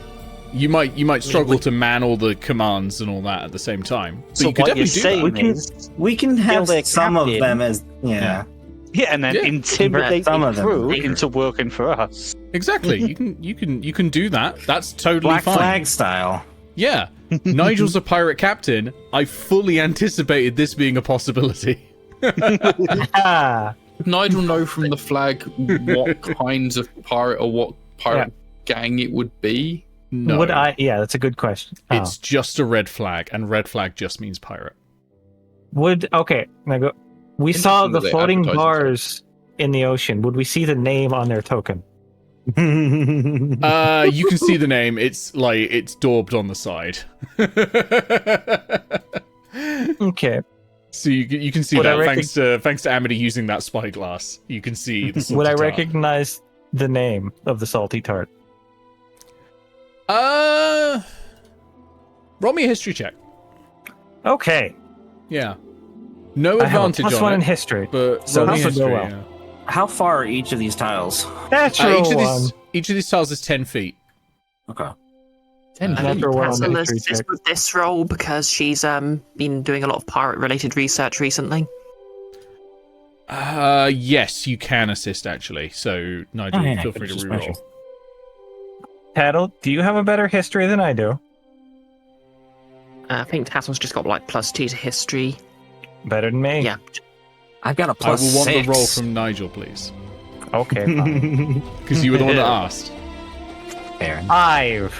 You might struggle to man all the commands and all that at the same time. But So you could what you're definitely do that. saying We can have their some of captain. them as yeah, and then Yeah. intimidate Some the of them. crew into working for us. Exactly. You can do that. That's totally Black fine. Flag style. Yeah. Nigel's a pirate captain. I fully anticipated this being a possibility. Ah, Would Nigel know from the flag what kinds of pirate or what pirate gang it would be? No. would I? Yeah, that's a good question. Oh. It's just a red flag, and red flag just means pirate. Okay, now go. We saw Interesting the that they floating advertise bars in the ocean. Would we see the name on their token? You can see the name. It's daubed on the side. Okay. So you can see Would that I thanks to Amity using that spyglass. You can see the Would I salty tart. recognize the name of the salty tart? Roll me a history check. Okay. Yeah. No I have a advantage +1 on in it, history. but so roll me this would go history. well. Yeah. How far are each of these tiles? Natural one. Each of these tiles is 10 feet. Okay. 10 I feet. think Natural one on the Pastel history is check. with this role because she's been doing a lot of pirate-related research recently. Yes, you can assist actually. So Nigel, Oh, yeah, feel good free to just reroll. measure. Tattle, do you have a better history than I do? I think Tattle's just got like +2 to history. Better than me? Yeah. I've got a I will +6. want the roll from Nigel, please, Okay, fine. because you were the one that asked. Fair. 5.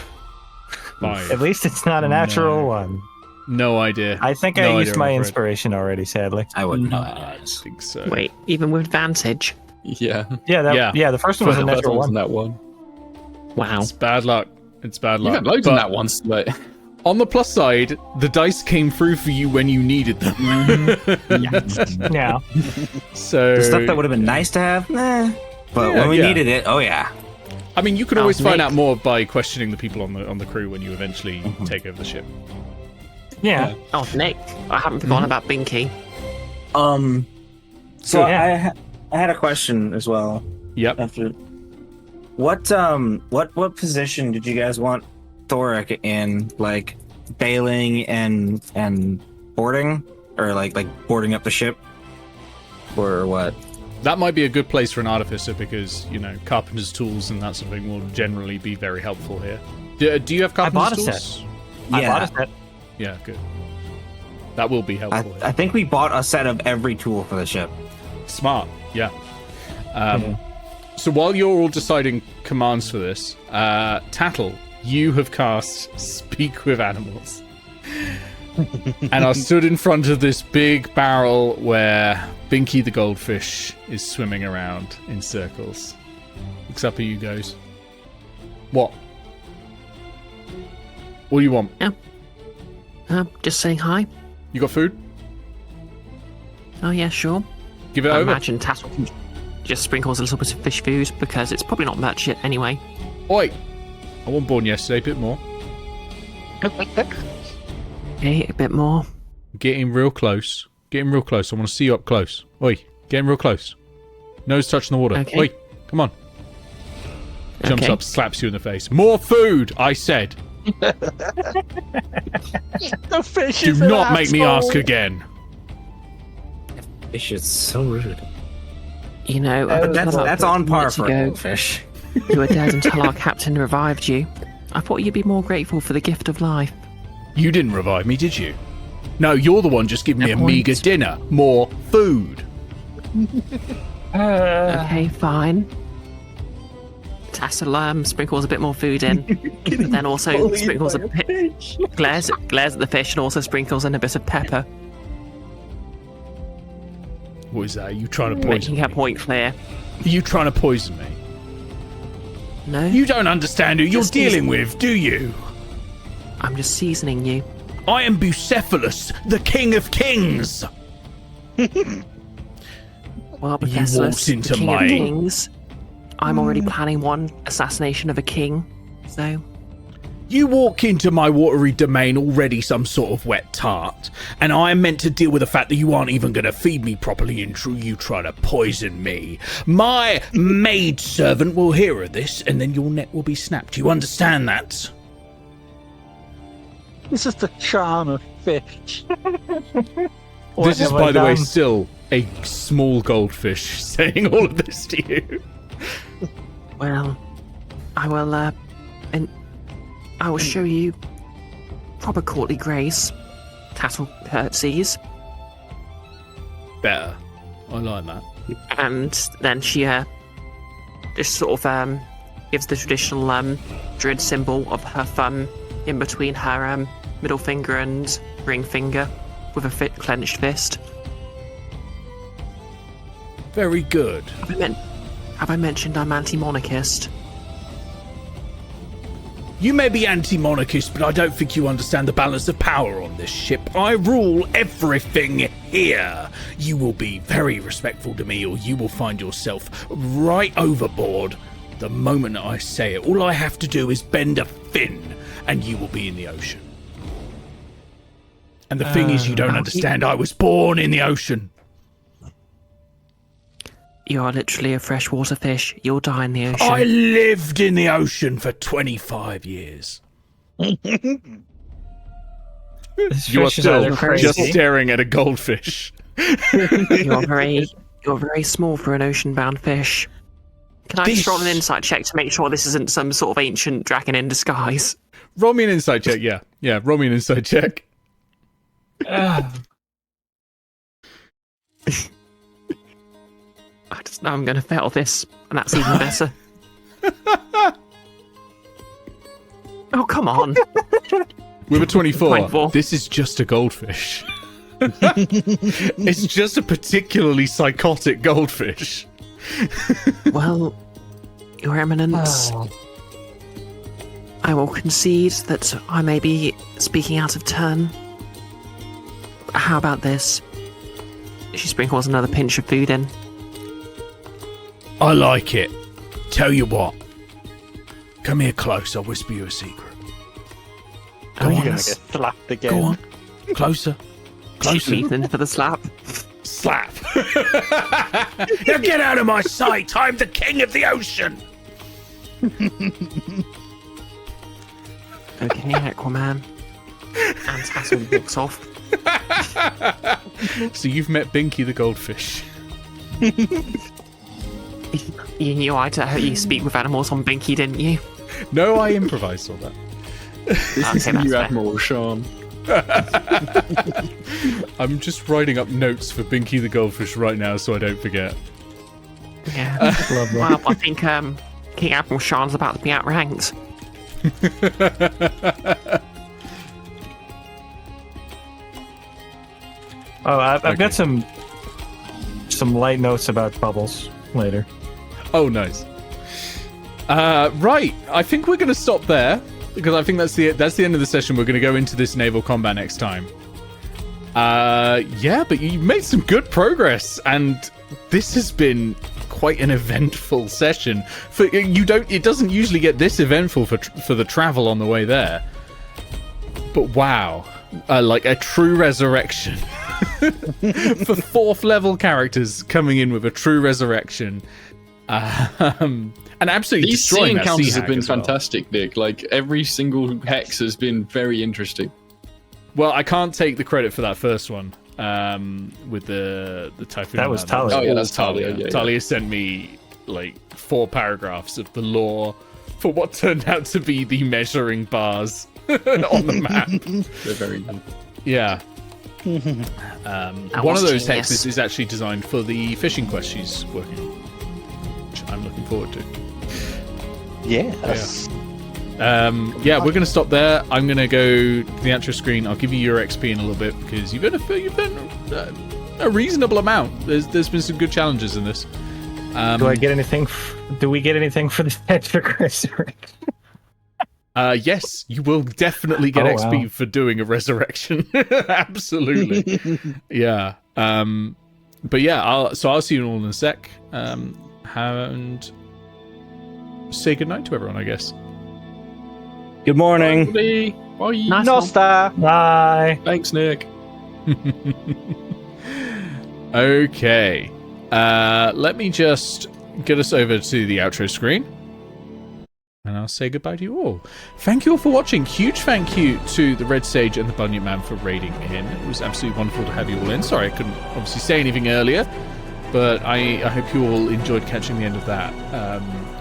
Fine. At least it's not a natural No. one. No idea. I think No I idea, used my I'm afraid. inspiration already, sadly. I wouldn't know that. I think so. Wait, even with advantage? Yeah. Yeah, Yeah. the first one was a First natural one's one. that one. Wow. It's bad luck. It's bad You luck. had loads But in that once, but on the plus side, the dice came through for you when you needed them. Yeah. So The stuff that would have been nice to have, nah. But Yeah, when we yeah. needed it, oh yeah. I mean, you can always find Nick. out more by questioning the people on the crew when you eventually take over the ship. Yeah. Oh, Nick, I haven't forgotten about Binky. So Yeah. I had a question as well. Yep. After what position did you guys want Thorek in? Like bailing and boarding, or like boarding up the ship, or what? That might be a good place for an artificer because, you know, carpenter's tools and that sort of thing will generally be very helpful here. Do you have I bought carpenter's a tools? I bought a set. Yeah, good. That will be helpful. I think we bought a set of every tool for the ship. Smart, yeah. So while you're all deciding commands for this, Tattle, you have cast Speak with Animals. And are stood in front of this big barrel where Binky the goldfish is swimming around in circles. Looks up at you guys. What? What do you want? Just saying hi. You got food? Oh, yeah, sure. Give it I over. imagine Tattle can just sprinkles a little bit of fish food because it's probably not much yet anyway. Oi! I wasn't born yesterday, bit more. Okay, a bit more. Getting real close. Getting real close. I want to see you up close. Oi, getting real close. Nose touching the water. Okay. Oi, come on. Jumps Okay. up, slaps you in the face. More food, I said. The fish Do is an not make me asshole. ask again. Fish is so rude. You know, But That's on par minutes for ago, a goldfish. you were dead until our captain revived you. I thought you'd be more grateful for the gift of life. You didn't revive me, did you? No, you're the one just giving me a Good meager point. dinner. More food. Okay, fine. Tassel sprinkles a bit more food in, but then also sprinkles a bit, glares at the fish and also sprinkles in a bit of pepper, What is that? Are you trying to poison making me? her point clear. Are you trying to poison me? No, You don't understand who you're Just dealing with, do you? I'm just seasoning you. I am Bucephalus, the King of Kings. Well, You Bethesda, walked into the king my- of kings. I'm already planning one assassination of a king. So, You walk into my watery domain already some sort of wet tart, and I am meant to deal with the fact that you aren't even going to feed me properly and you try to poison me. My maid servant will hear of this, and then your neck will be snapped. You understand that? This is the charm of fish. This is, have I by the way, done? still a small goldfish saying all of this to you. well, I will, and I will show you proper courtly grace. Tattle curtsies, Better. I like that. and then she, just sort of, gives the traditional, druid symbol of her thumb in between her, middle finger and ring finger with a clenched fist. Very good. Have I mentioned I'm anti-monarchist? You may be anti-monarchist, but I don't think you understand the balance of power on this ship. I rule everything here. You will be very respectful to me, or you will find yourself right overboard the moment I say it. All I have to do is bend a fin, and you will be in the ocean. And the thing is, you don't understand. I was born in the ocean. You are literally a freshwater fish. You'll die in the ocean. I lived in the ocean for 25 years. This You are fish is still either crazy. just staring at a goldfish. You're very small for an ocean-bound fish. Can I just roll an insight check to make sure this isn't some sort of ancient dragon in disguise? Roll me an insight check, yeah. Yeah, roll me an insight check. I just know I'm going to fail this, and that's even better. Oh, come on. With a 24, 24. this is just a goldfish. It's just a particularly psychotic goldfish. Well, Your Eminence, I will concede that I may be speaking out of turn. How about this? She sprinkles another pinch of food in. I like it. Tell you what. Come here close, I'll whisper you a secret. Go You're on, gonna get slapped again. go on. Closer. Closer. Teeth in for the slap. Slap. Now get out of my sight. I'm the king of the ocean. Okay, Aquaman. And Tattle walks off. So you've met Binky the goldfish. You knew I'd heard you speak with animals on Binky, didn't you? No, I improvised all that. This is Okay, the that's new fair. Admiral Sean. I'm just writing up notes for Binky the goldfish right now so I don't forget. Yeah. Well, I think King Admiral Sean's about to be outranked. Oh, I've Okay. got some light notes about bubbles later. Oh, nice. Right, I think we're going to stop there because I think that's the end of the session. We're going to go into this naval combat next time. Yeah, but you made some good progress, and this has been quite an eventful session. It doesn't usually get this eventful for the travel on the way there. But wow, like a true resurrection. For 4th level characters coming in with a true resurrection. And absolutely These sea destroying that encounters sea have hack been as well. fantastic, Nick. Like, every single hex has been very interesting. Well, I can't take the credit for that first one. With the typhoon. That was was Talia. Oh, yeah, all that's Talia, yeah. Talia sent me like 4 paragraphs of the lore for what turned out to be the measuring bars on the map. They're very good. Yeah. One was of those genius. hexes is actually designed for the fishing quest she's working on, which I'm looking forward to. Yes. Yeah, we're going to stop there. I'm going to go to the outro screen. I'll give you your XP in a little bit because you've done a reasonable amount. There's been some good challenges in this. Do I get anything? Do we get anything for the Patrick resurrection? Yes, you will definitely get Oh, XP wow. for doing a resurrection. Absolutely. Yeah. But yeah, I'll see you all in a sec. And say goodnight to everyone, I guess. Good morning. Bye. Bye. Nice No one. star. Bye. Thanks, Nick. Okay. Let me just get us over to the outro screen. And I'll say goodbye to you all. Thank you all for watching. Huge thank you to the Red Sage and the Bunyip Man for raiding in. It was absolutely wonderful to have you all in. Sorry I couldn't obviously say anything earlier, but I hope you all enjoyed catching the end of that.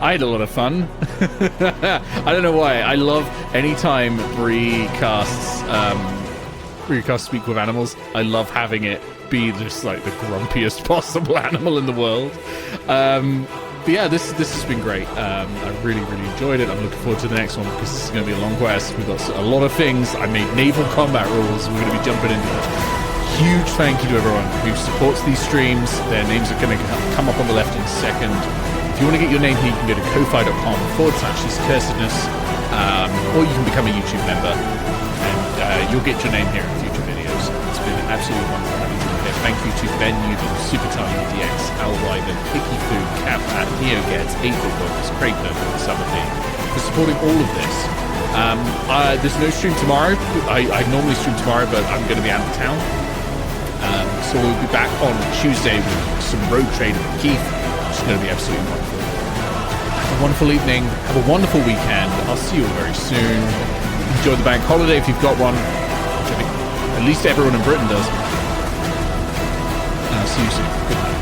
I had a lot of fun. I don't know why. I love anytime Bree casts Speak with Animals. I love having it be just like the grumpiest possible animal in the world. But yeah, this has been great. I really enjoyed it. I'm looking forward to the next one because this is going to be a long quest. We've got a lot of things. I made naval combat rules. We're going to be jumping into it. Huge thank you to everyone who supports these streams. Their names are going to come up on the left in a second. If you want to get your name here, you can go to ko-fi.com/thiscursedness, or you can become a YouTube member, and you'll get your name here in future videos. It's been absolutely wonderful having you here. Thank you to Ben Newton, Super Tiny DX, Al Wyvern, Picky Food, Cat, NeoGets, Books, Craig Noble, Summerby, for supporting all of this. There's no stream tomorrow. I normally stream tomorrow, but I'm going to be out of town. So we'll be back on Tuesday with some road trading with Keith, which is going to be absolutely wonderful. Have a wonderful evening. Have a wonderful weekend. I'll see you all very soon. Enjoy the bank holiday if you've got one, which I think at least everyone in Britain does. And I'll see you soon. Good night.